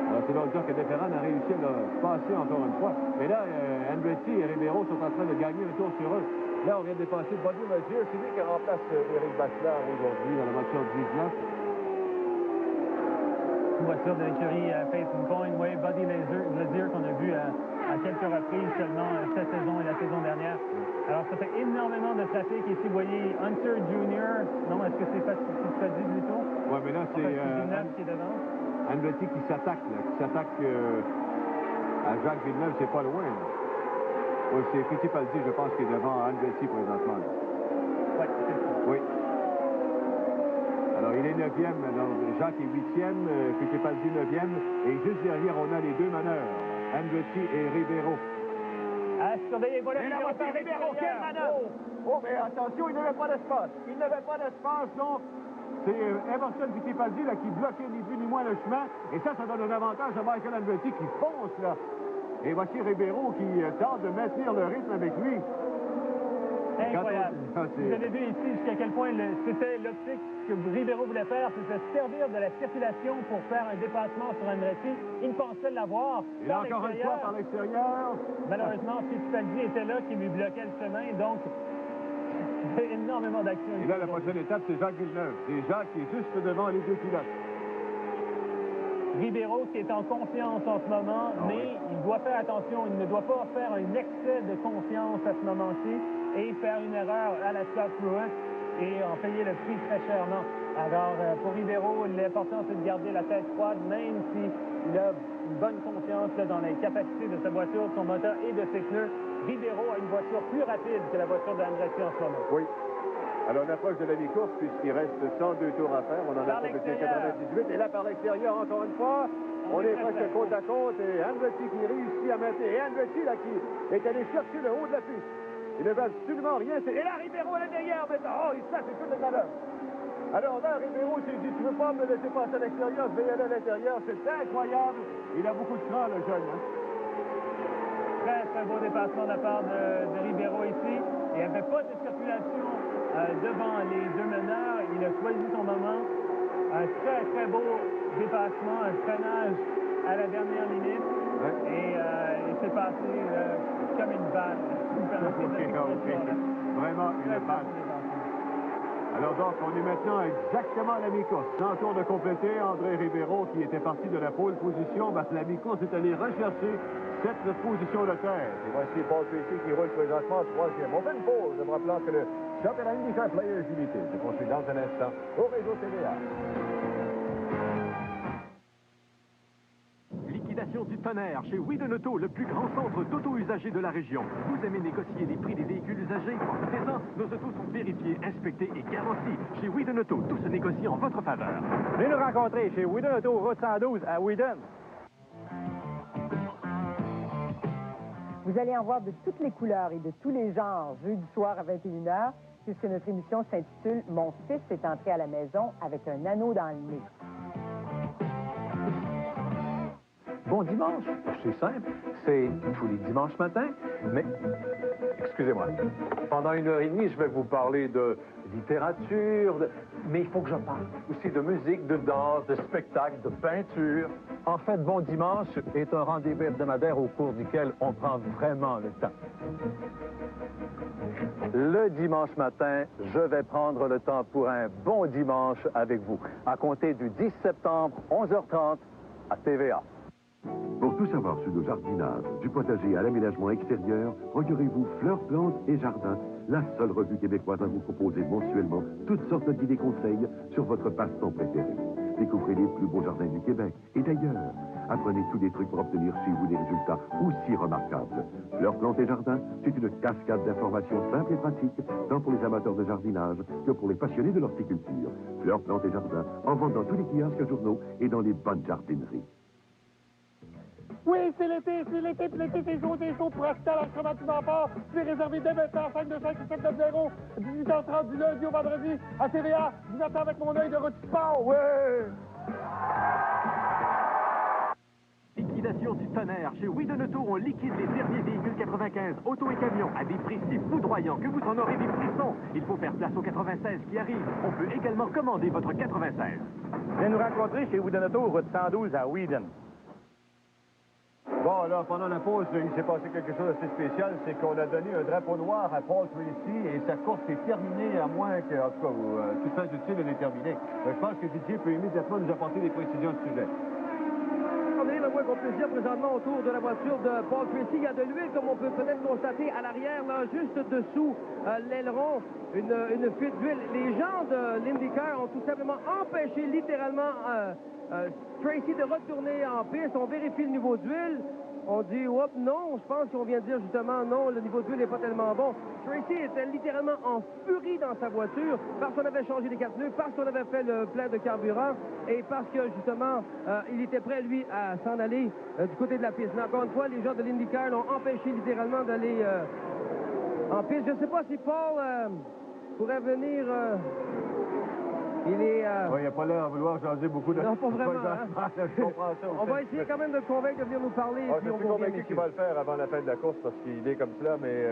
Alors, c'est donc dire que de Ferran a réussi à le passer encore une fois. Mais là, Andretti et Ribeiro sont en train de gagner un tour sur eux. Là, on vient de dépasser Buddy Mosier. C'est lui qui remplace Éric Bachelard aujourd'hui dans la voiture 19. voiture de l'écurie Peyton Point, oui, Buddy Lazier qu'on a vu à quelques reprises seulement cette saison et la saison dernière. Alors, ça fait énormément de trafic ici. Vous voyez Hunter Jr. Non, est-ce que c'est Fittipaldi plutôt? Oui, mais là, c'est Villeneuve qui est devant. Andretti qui s'attaque à Jacques Villeneuve, c'est pas loin. Oui, c'est Fittipaldi, je pense, qui est devant Andretti présentement. Oui, c'est ça. Oui. Alors, il est 9e, alors Jacques est 8e, Fittipaldi 9e, et juste derrière, on a les deux meneurs, Andretti et Ribeiro. À surveiller, voilà, Et la voiture Ribeiro, quelle manœuvre! Oh, mais attention, il n'avait pas d'espace. Il n'avait pas d'espace, donc c'est Emerson Fittipaldi là, qui bloquait ni plus ni moins le chemin, et ça donne un avantage à Michael Andretti qui fonce, là. Et voici Ribeiro qui tente de maintenir le rythme avec lui. Incroyable. Vous avez vu ici jusqu'à quel point c'était l'optique que Ribeiro voulait faire, c'était servir de la circulation pour faire un dépassement sur Andretti. Il pensait l'avoir. Et là, encore une fois, par l'extérieur. Malheureusement, Fittipaldi était là qui lui bloquait le chemin, donc énormément d'action. Et là, la prochaine étape, c'est Jacques Villeneuve. C'est Jacques qui est juste devant les deux pilotes. Ribeiro qui est en confiance en ce moment, mais il doit faire attention. Il ne doit pas faire un excès de confiance à ce moment-ci et faire une erreur à la Scott Pruitt et en payer le prix très chèrement. Alors, pour Ribeiro, l'important, c'est de garder la tête froide, même s'il a une bonne confiance là, dans les capacités de sa voiture, de son moteur et de ses pneus. Ribeiro a une voiture plus rapide que la voiture d'Andretti en ce moment. Oui. Alors, on approche de la mi-course puisqu'il reste 102 tours à faire. On en a complété 98. Et là, par l'extérieur, encore une fois, on est presque côte à côte. Et Andretti qui réussit à maintenir. Et Andretti, là, qui est allé chercher le haut de la piste. Il ne veut absolument rien. Et là, Ribeiro est derrière maintenant. Oh, il se passe toutes les manœuvres. Alors là, Ribeiro s'est dit, tu veux pas me laisser passer à l'extérieur, je vais y aller à l'intérieur. C'est incroyable. Il a beaucoup de cran, le jeune. Hein? Très beau dépassement de la part de Ribeiro ici. Il n'y avait pas de circulation devant les deux meneurs. Il a choisi son moment. Un très beau dépassement, un freinage à la dernière limite. Ouais. Et il s'est passé comme une balle. Vraiment une balle. Alors donc, on est maintenant exactement à la mi-course. 100 tours de compléter, André Ribeiro, qui était parti de la pole position, la mi-course est allé rechercher cette position de terre. Et voici Paul Tracy qui roule présentement 3e. On fait une pause, je me rappelant que le championnat IndyCar Players Unity se poursuit dans un instant au réseau TVA. Liquidation du tonnerre chez Whedon Auto, le plus grand centre d'auto-usagers de la région. Vous aimez négocier les prix des véhicules usagés? Profitez-en. Nos autos sont vérifiés, inspectés et garantis. Chez Whedon Auto, tout se négocie en votre faveur. Venez nous rencontrer chez Whedon Auto, route 112 à Whedon. Vous allez en voir de toutes les couleurs et de tous les genres jeudi soir à 21h, puisque notre émission s'intitule « Mon fils est entré à la maison avec un anneau dans le nez ». Bon dimanche, c'est simple, c'est tous les dimanches matins, mais, excusez-moi, pendant 1h30, je vais vous parler de littérature, mais il faut que je parle aussi de musique, de danse, de spectacle, de peinture. En fait, Bon Dimanche est un rendez-vous hebdomadaire au cours duquel on prend vraiment le temps. Le dimanche matin, je vais prendre le temps pour un bon dimanche avec vous, à compter du 10 septembre, 11h30, à TVA. Pour tout savoir sur le jardinage, du potager à l'aménagement extérieur, procurez-vous Fleurs, Plantes et Jardins, la seule revue québécoise à vous proposer mensuellement toutes sortes d'idées conseils sur votre passe-temps préféré. Découvrez les plus beaux jardins du Québec et d'ailleurs. Apprenez tous les trucs pour obtenir chez vous des résultats aussi remarquables. Fleurs, Plantes et Jardins, c'est une cascade d'informations simples et pratiques, tant pour les amateurs de jardinage que pour les passionnés de l'horticulture. Fleurs, Plantes et Jardins, en vente dans tous les kiosques journaux et dans les bonnes jardineries. Oui, c'est l'été, puis l'été, c'est chaud pour acheter à l'entraînement du Vemport. C'est réservé dès maintenant, 525-790, 18h30 du lundi au vendredi, à TVA. Je vous attends avec mon œil de route sport, ouais! Liquidation du tonnerre. Chez Whedon Auto, on liquide les derniers véhicules 95, autos et camions, à des prix si foudroyants que vous en aurez des frissons. Il faut faire place au 96 qui arrive. On peut également commander votre 96. Venez nous rencontrer chez Whedon Auto, route 112 à Whedon. Bon, alors, pendant la pause, il s'est passé quelque chose d'assez spécial, c'est qu'on a donné un drapeau noir à Paul Tracy et sa course est terminée, à moins que, en tout cas, toute fin utile, elle est terminée. Je pense que Didier peut immédiatement nous apporter des précisions de sujet. On est le moins qu'on puisse dire présentement autour de la voiture de Paul Tracy. Il y a de l'huile, comme on peut peut-être constater à l'arrière, là, juste dessous l'aileron, une fuite d'huile. Les gens de l'IndyCar ont tout simplement empêché littéralement Tracy de retourner en piste. On vérifie le niveau d'huile. On dit, hop, non, je pense qu'on vient de dire justement, non, le niveau d'huile n'est pas tellement bon. Tracy était littéralement en furie dans sa voiture parce qu'on avait changé les quatre pneus, parce qu'on avait fait le plein de carburant et parce que, justement, il était prêt, lui, à s'en aller du côté de la piste. Mais encore une fois, les gens de l'IndyCar l'ont empêché littéralement d'aller en piste. Je ne sais pas si Paul pourrait venir... Il est... Oui, il n'a pas l'air à vouloir jaser beaucoup de... Non, pas vraiment. Hein? Je comprends ça. On va essayer quand même de le convaincre de venir nous parler. Je suis convaincu qu'il va le faire avant la fin de la course parce qu'il est comme cela, mais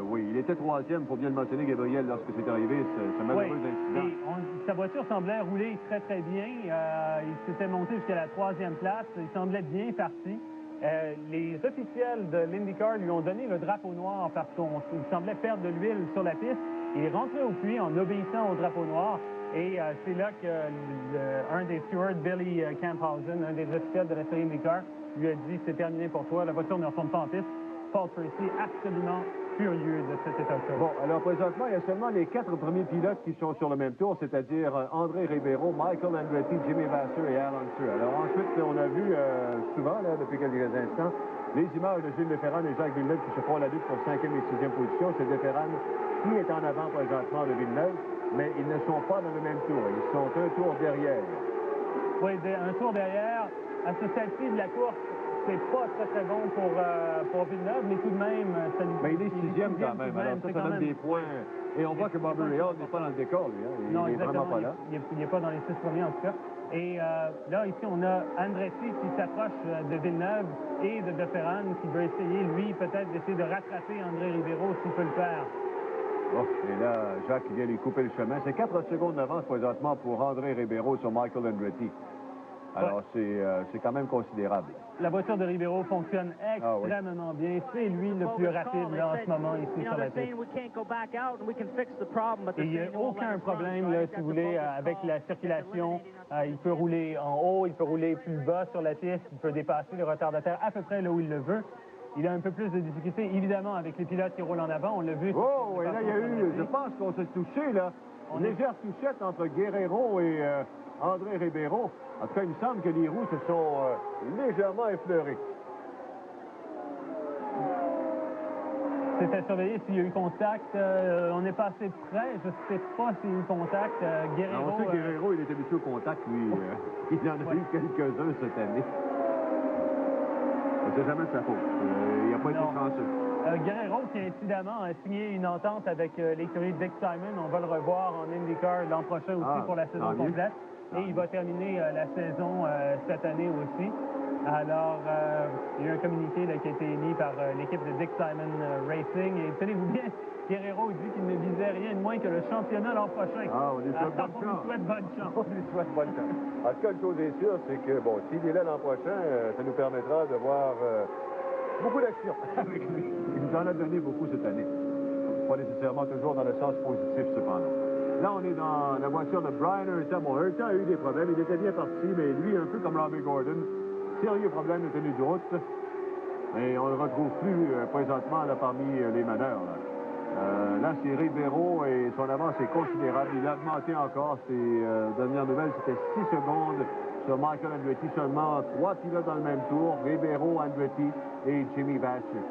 oui, il était troisième, il faut bien le mentionner, Gabriel, lorsque c'est arrivé, ce malheureux incident. Et sa voiture semblait rouler très, très bien. Il s'était monté jusqu'à la 3e place. Il semblait bien parti. Les officiels de l'IndyCar lui ont donné le drapeau noir parce qu'il semblait perdre de l'huile sur la piste. Il est rentré au puits en obéissant au drapeau noir. Et c'est là que un des stewards, Billy Camphausen, un des officiels de la série IndyCar, lui a dit « C'est terminé pour toi, la voiture ne retourne pas en piste ». Paul Tracy, absolument furieux de cet état de choses. Bon, alors présentement, il y a seulement les 4 premiers pilotes qui sont sur le même tour, c'est-à-dire André Ribeiro, Michael Andretti, Jimmy Vasser et Al Unser. Alors ensuite, on a vu souvent, là, depuis quelques instants, les images de Gilles Deferrane et Jacques Villeneuve qui se font la lutte pour 5e et 6e position. C'est Deferrane qui est en avant présentement de Villeneuve, mais ils ne sont pas dans le même tour. Ils sont un tour derrière. Oui, un tour derrière. À ce stade-ci de la course, c'est pas très, très bon pour Villeneuve, mais tout de même, ça lui... Mais il est 6e quand même, alors ça donne des points. Et on voit que Bobby Rahal n'est pas dans le décor, lui. Hein. Il n'est vraiment pas là. Il n'est pas dans les 6 premiers, en tout cas. Et là, ici, on a Andretti qui s'approche de Villeneuve et de Deferrane qui veut essayer, lui, peut-être d'essayer de rattraper André Ribeiro s'il peut le faire. Oh, et là, Jacques vient lui couper le chemin. C'est 4 secondes d'avance présentement pour André Ribeiro sur Michael Andretti. Alors, c'est quand même considérable. La voiture de Ribeiro fonctionne extrêmement bien. C'est lui le plus rapide là, en ce moment ici sur la piste. Et il n'y a aucun problème, là, si vous voulez, avec la circulation. Il peut rouler en haut, il peut rouler plus bas sur la piste, il peut dépasser le retardataire à peu près là où il le veut. Il a un peu plus de difficultés, évidemment, avec les pilotes qui roulent en avant. On l'a vu. Oh, et là, il y a eu, je pense qu'on s'est touché, là. Une légère touchette entre Guerrero et André Ribeiro. En tout cas, il me semble que les roues se sont légèrement effleurées. C'était surveillé s'il y a eu contact. On n'est pas assez près. Je ne sais pas s'il y a eu contact. Guerrero... On sait que Guerrero, il est habitué au contact, lui. Il en a eu quelques-uns cette année. C'est jamais de sa faute. Il n'a pas été chanceux. Guerrero, qui incidemment a signé une entente avec l'écurie Dick Simon. On va le revoir en IndyCar l'an prochain aussi pour la saison complète. Et il va terminer la saison cette année aussi. Alors, il y a eu un communiqué là, qui a été émis par l'équipe de Dick Simon Racing. Et tenez-vous bien, Guerrero dit qu'il ne visait rien de moins que le championnat l'an prochain. On lui souhaite bonne chance. On lui souhaite bonne chance. On lui souhaite bonne chance. En tout cas, une chose est sûre, c'est que, bon, s'il est là l'an prochain, ça nous permettra de voir beaucoup d'action avec lui. Il nous en a donné beaucoup cette année. Pas nécessairement toujours dans le sens positif, cependant. Là, on est dans la voiture de Brian Herta. Bon, Herta a eu des problèmes. Il était bien parti, mais lui, un peu comme Robbie Gordon, sérieux problème de tenue de route. Et on ne le retrouve plus présentement là, parmi les meneurs. Là, c'est Ribeiro et son avance est considérable. Il a augmenté encore. Ses dernières nouvelles, c'était 6 secondes sur Michael Andretti. Seulement 3 pilotes dans le même tour. Ribeiro, Andretti et Jimmy Vasser.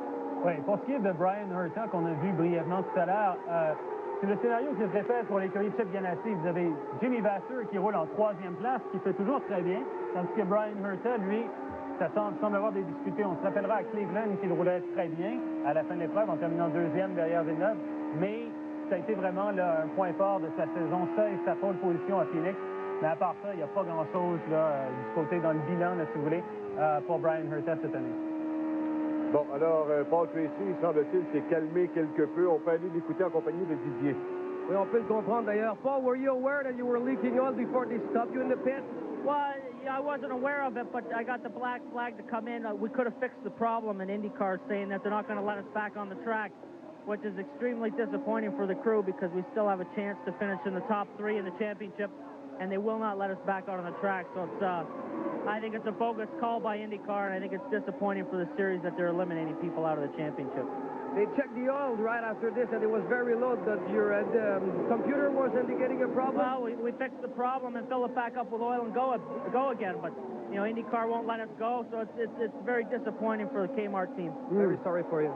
Oui, pour ce qui est de Brian Herta, qu'on a vu brièvement tout à l'heure, c'est le scénario qui se répète pour l'écurie Chip Ganassi. Vous avez Jimmy Vasser qui roule en 3e place, qui fait toujours très bien, tandis que Brian Herta, lui, ça semble avoir des difficultés. On se rappellera à Cleveland qu'il roulait très bien à la fin de l'épreuve en terminant 2e derrière Villeneuve, mais ça a été vraiment là, un point fort de sa saison, ça et sa pole position à Phoenix. Mais à part ça, il n'y a pas grand-chose du côté dans le bilan, là, si vous voulez, pour Brian Herta cette année. Bon, alors, Paul Tracy, semble-t-il, s'est calmé quelque peu. On peut aller l'écouter en compagnie de Didier. Oui, on peut le comprendre d'ailleurs. Paul, were you aware that you were leaking oil before they stopped you in the pit? Well, yeah, I wasn't aware of it, but I got the black flag to come in. We could have fixed the problem in IndyCar, saying that they're not going to let us back on the track, which is extremely disappointing for the crew because we still have a chance to finish in the top 3 in the championship, and they will not let us back on the track. So it's, I think it's a bogus call by IndyCar, and I think it's disappointing for the series that they're eliminating people out of the championship. They checked the oil right after this, and it was very low. That your computer was indicating a problem? Well, we fixed the problem and fill it back up with oil and go again. But, you know, IndyCar won't let us go, so it's very disappointing for the Kmart team. Very sorry for you.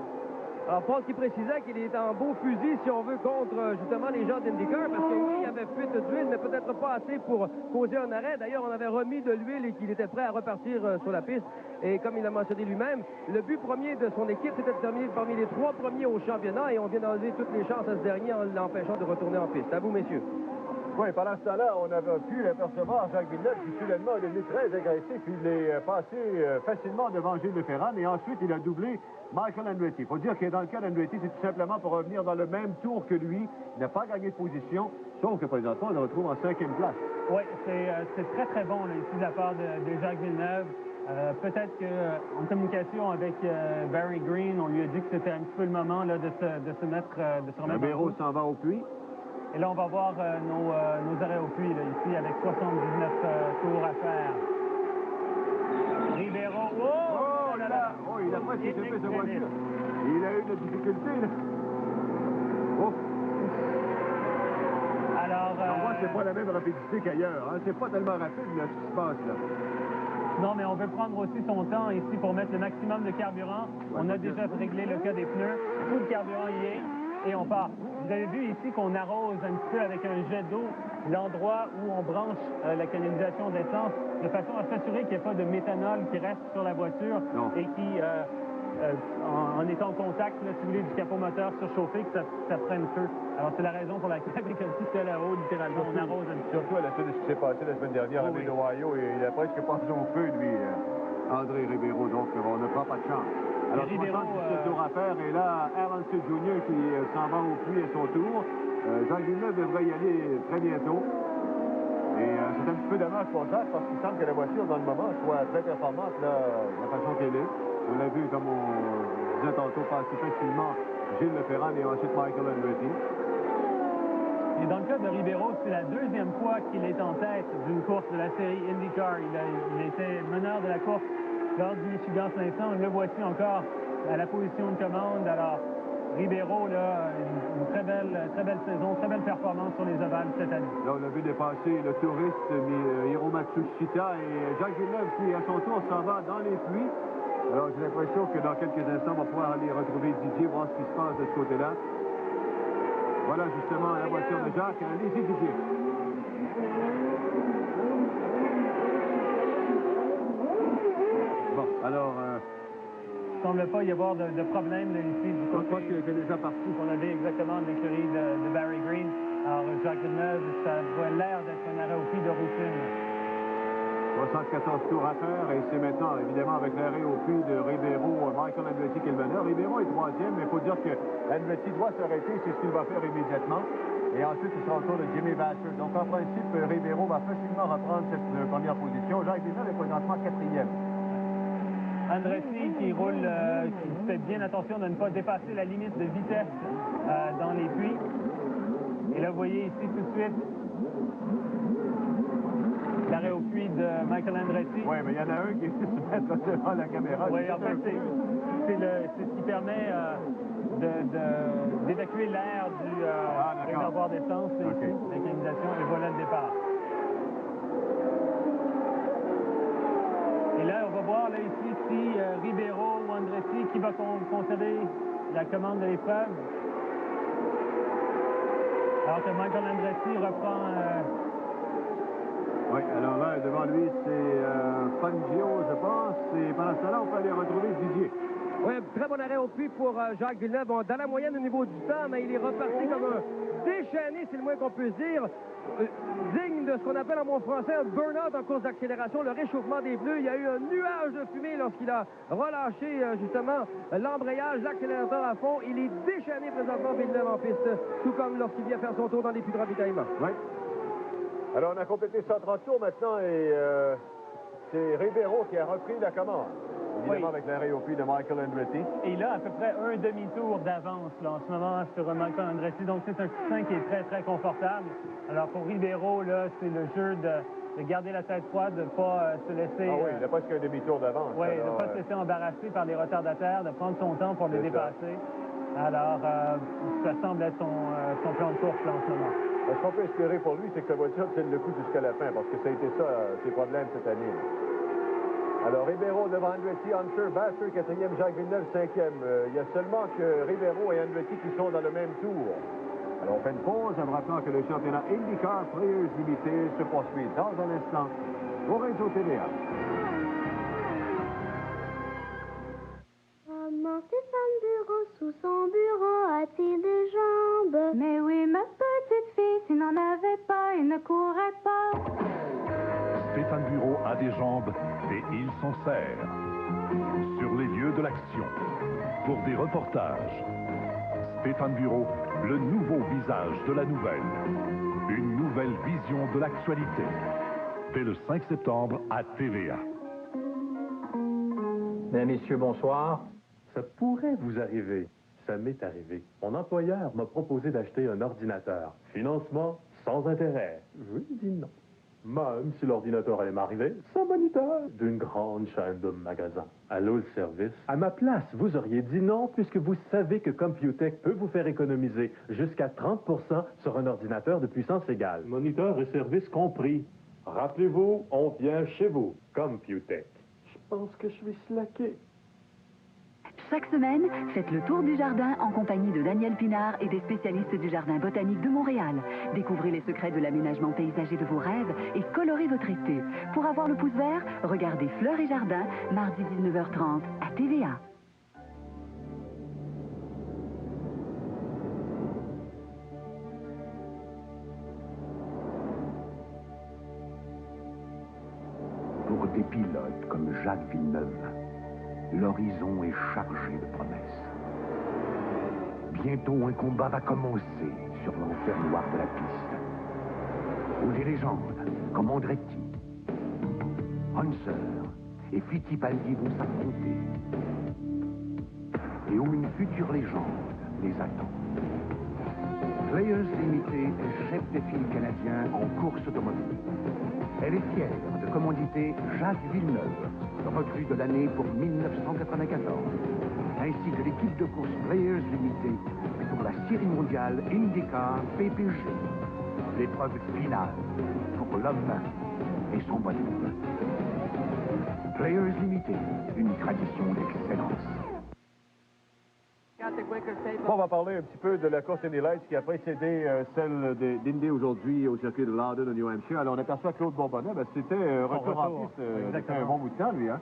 Alors, Paul qui précisait qu'il est en beau fusil, si on veut, contre justement les gens d'IndyCar, parce que oui, il y avait fuite d'huile, mais peut-être pas assez pour causer un arrêt. D'ailleurs, on avait remis de l'huile et qu'il était prêt à repartir sur la piste. Et comme il a mentionné lui-même, le but premier de son équipe, c'était de terminer parmi les 3 premiers au championnat, et on vient d'enlever toutes les chances à ce dernier en l'empêchant de retourner en piste. À vous, messieurs. Oui, pendant ce temps-là, on avait pu apercevoir Jacques Villeneuve qui soudainement est devenu très agressif. Il est passé facilement devant Gilles Lefebvre et ensuite il a doublé Michael Andretti. Il faut dire que dans le cas d'Andretti, c'est tout simplement pour revenir dans le même tour que lui. Il n'a pas gagné de position, sauf que présentement, on le retrouve en 5e place. Oui, c'est très, très bon là, ici de la part de Jacques Villeneuve. Peut-être qu'en communication avec Barry Green, on lui a dit que c'était un petit peu le moment là, de se remettre. Ribeiro s'en va au puits. Et là, on va voir nos arrêts au puits, là, ici, avec 79 tours à faire. Ribeiro, il a presque échappé sa voiture. Il a eu de la difficulté, là. Oh. Alors, moi, c'est pas la même rapidité qu'ailleurs. Hein. C'est pas tellement rapide, là, ce qui se passe, là. Non, mais on veut prendre aussi son temps ici pour mettre le maximum de carburant. On a déjà réglé le cas des pneus. Tout le carburant y est. Et on part. Vous avez vu ici qu'on arrose un petit peu avec un jet d'eau l'endroit où on branche la canalisation d'essence de façon à s'assurer qu'il n'y ait pas de méthanol qui reste sur la voiture et qui, en étant en contact, là, si vous voulez, du capot moteur surchauffé, que ça prenne feu. Alors c'est la raison pour laquelle, avec un pistolet là-haut, littéralement, on arrose un petit peu. Surtout à la suite de ce qui s'est passé la semaine dernière à l'Ohio, il a presque passé au feu, lui, André Ribeiro, donc on ne prend pas de chance. Alors, 77 tours à faire, et là, Alan Stewart Jr. qui s'en va au puits à son tour. Jacques Villeneuve devrait y aller très bientôt. Et c'est un petit peu dommage pour Jacques, parce qu'il semble que la voiture, dans le moment, soit très performante, là, de la façon qu'elle est. On l'a vu, comme on disait tantôt, passer facilement Gilles Lefebvre et ensuite Michael Andretti. Et dans le cas de Ribeiro, c'est la 2e fois qu'il est en tête d'une course de la série IndyCar. Il était meneur de la course lors du Michigan 500, le voici encore à la position de commande. Alors, Ribeiro, là, une très belle saison, très belle performance sur les ovales cette année. Là, on a vu dépasser le touriste Hiro Matsushita et Jacques Villeneuve qui, à son tour, s'en va dans les puits. Alors, j'ai l'impression que dans quelques instants, on va pouvoir aller retrouver Didier, voir ce qui se passe de ce côté-là. Voilà, justement, la voiture de Jacques. Allez-y, Didier. Bon, alors... Il ne semble pas y avoir de problème là, ici. Je crois qu'il est déjà parti. On avait exactement l'écurie de Barry Green. Alors, Jacques Villeneuve, ça doit l'air d'être un arrêt au puits de routine. 74 tours à faire, et c'est maintenant, évidemment, avec l'arrêt au puits de Ribeiro, Michael Andretti qui est le meneur. Ribeiro est 3e, mais il faut dire que Andretti doit s'arrêter, c'est ce qu'il va faire immédiatement. Et ensuite, il sera au tour de Jimmy Vasser. Donc, en principe, Ribeiro va facilement reprendre cette première position. Jacques Villeneuve est présentement 4e. Andretti qui roule, qui fait bien attention de ne pas dépasser la limite de vitesse dans les puits. Et là, vous voyez ici tout de suite l'arrêt au puits de Michael Andretti. Oui, mais il y en a un qui se met devant la caméra. Oui, en fait, c'est ce qui permet d'évacuer l'air du réservoir d'essence ici, la canalisation, et voilà le départ. Et là, on va voir là, ici si Ribeiro ou Andretti qui va conserver la commande de l'épreuve. Alors que Michael Andretti reprend... Oui, alors là, devant lui, c'est Fangio, je pense. Et pendant ce temps-là, on peut aller retrouver Didier. Oui, très bon arrêt au puits pour Jacques Villeneuve. Bon, dans la moyenne au niveau du temps, mais il est reparti comme un déchaîné, c'est le moins qu'on puisse dire. Digne de ce qu'on appelle en bon français un burn-out en course d'accélération, le réchauffement des pneus. Il y a eu un nuage de fumée lorsqu'il a relâché justement l'embrayage, l'accélérateur à fond. Il est déchaîné présentement Villeneuve en piste, tout comme lorsqu'il vient faire son tour dans les puits de ravitaillement. Oui. Alors, on a complété 130 tours maintenant et c'est Ribeiro qui a repris la commande. Évidemment, avec l'arrêt au puits de Michael Andretti. Et il a à peu près un demi-tour d'avance là, en ce moment sur Michael Andretti. Donc, c'est un coussin qui est très, très confortable. Alors, pour Ribeiro, là, c'est le jeu de garder la tête froide, de ne pas se laisser... Ah oui, il n'a pas qu'un demi-tour d'avance. Oui, de ne pas se laisser embarrasser par les retardataires, de prendre son temps pour les dépasser. Alors, ça semble être son plan de course là, en ce moment. Ce qu'on peut espérer pour lui, c'est que sa voiture tienne le coup jusqu'à la fin, parce que ça a été ça, ses problèmes cette année. Alors, Ribeiro devant Andretti, Hunter, Baster, 4e, Jacques Villeneuve, 5e. Il y a seulement que Ribeiro et Andretti qui sont dans le même tour. Alors, on fait une pause en me rappelant que le championnat IndyCar Players Limité se poursuit dans un instant au réseau TVA. Maman Stéphane Bureau, sous son bureau, a-t-il des jambes? Mais oui, ma petite fille, s'il n'en avait pas, il ne courait pas. Stéphane Bureau a des jambes et il s'en sert. Sur les lieux de l'action, pour des reportages. Stéphane Bureau, le nouveau visage de la nouvelle. Une nouvelle vision de l'actualité. Dès le 5 septembre à TVA. Mesdames, Messieurs, bonsoir. Ça pourrait vous arriver. Ça m'est arrivé. Mon employeur m'a proposé d'acheter un ordinateur. Financement sans intérêt. Je lui ai dit non. Même si l'ordinateur allait m'arriver, sans moniteur d'une grande chaîne de magasins. Allô, le service? À ma place, vous auriez dit non, puisque vous savez que Computech peut vous faire économiser jusqu'à 30% sur un ordinateur de puissance égale. Moniteur et service compris. Rappelez-vous, on vient chez vous. Computech. Je pense que je suis slacké. Chaque semaine, faites le tour du jardin en compagnie de Daniel Pinard et des spécialistes du Jardin botanique de Montréal. Découvrez les secrets de l'aménagement paysager de vos rêves et colorez votre été. Pour avoir le pouce vert, regardez Fleurs et Jardin, mardi 19h30 à TVA. Pour des pilotes comme Jacques Villeneuve, l'horizon est chargé de promesses. Bientôt, un combat va commencer sur l'enfer-noir de la piste, où des légendes comme Andretti, Hunter et Fittipaldi vont s'affronter, et où une future légende les attend. Players Limité est chef de file canadien en course automobile. Elle est fière de commanditer Jacques Villeneuve, recrue de l'année pour 1994, ainsi que l'équipe de course Players Limité pour la série mondiale IndyCar PPG. L'épreuve finale pour l'homme et son bonhomme. Players Limité, une tradition d'excellence. On va parler un petit peu de la course Indy Lights qui a précédé celle d'Indy aujourd'hui au circuit de Loudon au New Hampshire. Alors, on aperçoit Claude Bourbonnais, c'était retour en piste depuis un bon bout de temps, lui, hein?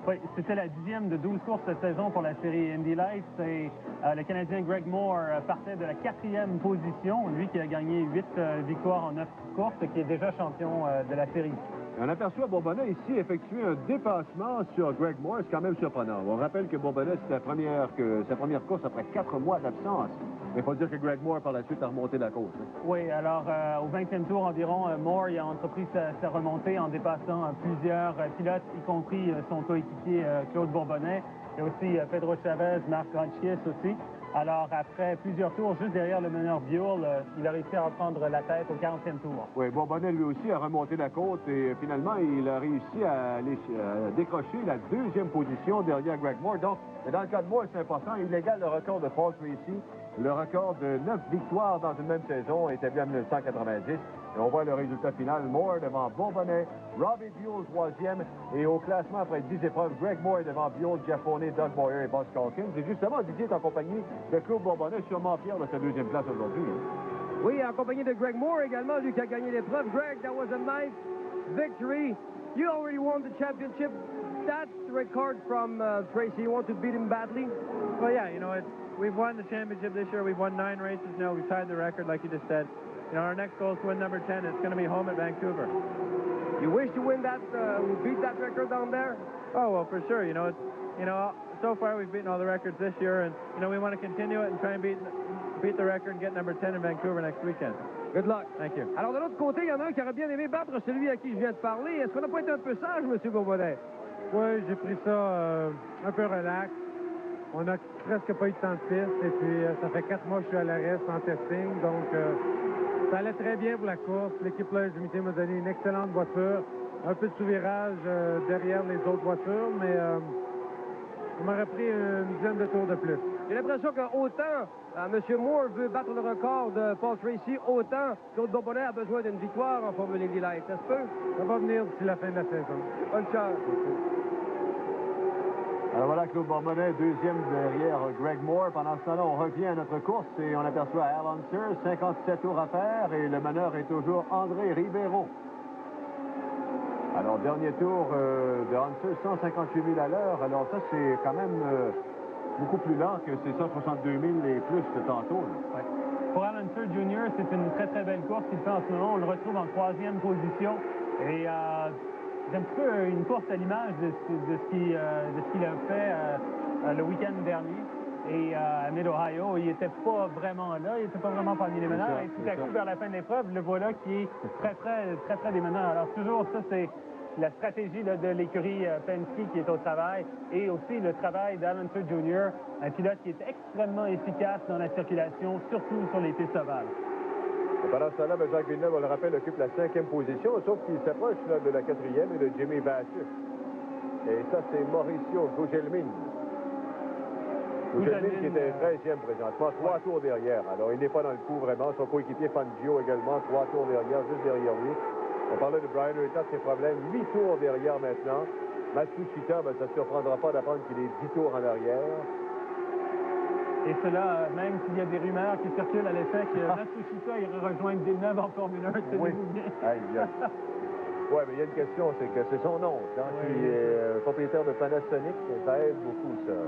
Oui, c'était la 10e de 12 courses cette saison pour la série Indy Lights et le Canadien Greg Moore partait de la 4e position, lui qui a gagné 8 victoires en 9 courses et qui est déjà champion de la série. On aperçoit Bourbonnais ici effectuer un dépassement sur Greg Moore, c'est quand même surprenant. On rappelle que Bourbonnais, c'est sa première course après 4 mois d'absence. Il faut dire que Greg Moore, par la suite, a remonté la course. Hein. Oui, alors au 20e tour environ, Moore il a entrepris sa remontée en dépassant plusieurs pilotes, y compris son coéquipier Claude Bourbonnais, et aussi Pedro Chavez, Marc Hotchkiss aussi. Alors, après plusieurs tours, juste derrière le meneur Buell, il a réussi à reprendre la tête au 40e tour. Oui, Bourbonnais, lui aussi, a remonté la côte et finalement, il a réussi à décrocher la 2e position derrière Greg Moore. Donc, dans le cas de Moore, c'est important. Il égale le record de Paul Tracy. Le record de 9 victoires dans une même saison établi en 1990. Et on voit le résultat final. Moore devant Bourbonnais, Robbie Buell 3e. Et au classement, après 10 épreuves, Greg Moore devant Buell, Jeff Bonnet, Doug Boyer et Buzz Calkins. Et justement, Didier est en compagnie de Claude Bourbonnais, sûrement fier de sa 2e place aujourd'hui. Oui, en compagnie de Greg Moore également, lui qui a gagné l'épreuve. Greg, that was a nice victory. You already won the championship. That's the record from Tracy. You want to beat him badly? Well, yeah, you know, we've won the championship this year. We've won 9 races now. We've tied the record, like you just said. You know, our next goal is to win number 10. It's going to be home at Vancouver. You wish to win that, beat that record down there? Oh, well, for sure. You know, so far we've beaten all the records this year, and, you know, we want to continue it and try and beat the record and get number 10 in Vancouver next weekend. Good luck. Thank you. Alors, de l'autre côté, il y en a un qui aurait bien aimé battre celui à qui je viens de parler. Est-ce qu'on n'a pas été un peu sage, M. Bourbonnais? Oui, j'ai pris ça un peu relax. On n'a presque pas eu de temps de piste. Et puis, ça fait 4 mois que je suis à l'arrêt en testing. Donc, ça allait très bien pour la course. L'équipe Players Limited m'a donné une excellente voiture. Un peu de sous-virage derrière les autres voitures, mais on m'aurait pris une dizaine de tours de plus. J'ai l'impression qu'autant M. Moore veut battre le record de Paul Tracy, autant Claude Bourbonnais a besoin d'une victoire en Formule Indy Light. Ça se peut? Ça va venir d'ici la fin de la saison. Bonne chance. Alors voilà, Claude Bourbonnais, deuxième derrière Greg Moore. Pendant ce temps-là, on revient à notre course et on aperçoit Al Unser, 57 tours à faire et le meneur est toujours André Ribeiro. Alors, dernier tour de Unser, 158 000 à l'heure. Alors ça, c'est quand même beaucoup plus lent que ces 162 000 et plus de tantôt. Ouais. Pour Al Unser Jr., c'est une très, très belle course qu'il fait en ce moment. On le retrouve en 3e position. Et c'est un petit peu une course à l'image de ce qu'il a fait le week-end dernier. Et à Mid-Ohio, il n'était pas vraiment là, il n'était pas vraiment parmi les meneurs. Et tout à coup, vers la fin de l'épreuve, le voilà qui est très près des meneurs. Alors toujours, ça, c'est la stratégie là, de l'écurie Penske qui est au travail. Et aussi le travail d'Al Unser Jr., un pilote qui est extrêmement efficace dans la circulation, surtout sur les pistes ovales. Pendant ce temps-là, Jacques Villeneuve, on le rappelle, occupe la 5e position, sauf qu'il s'approche de la 4e et de Jimmy Vasher. Et ça, c'est Mauricio Gugelmin. Gugelmin qui était 13e présentement, 3 tours derrière. Alors, il n'est pas dans le coup vraiment. Son coéquipier Fangio également, 3 tours derrière, juste derrière lui. On parlait de Brian Rita, de ses problèmes, 8 tours derrière maintenant. Matsushita, ça ne surprendra pas d'apprendre qu'il est 10 tours en arrière. Et cela, même s'il y a des rumeurs qui circulent à l'effet que Matsushita irait rejoindre Villeneuve en Formule 1, tenez-vous bien. Oui, mais il y a une question, c'est que c'est son oncle, qui est propriétaire de Panasonic, et ça aide beaucoup, ça.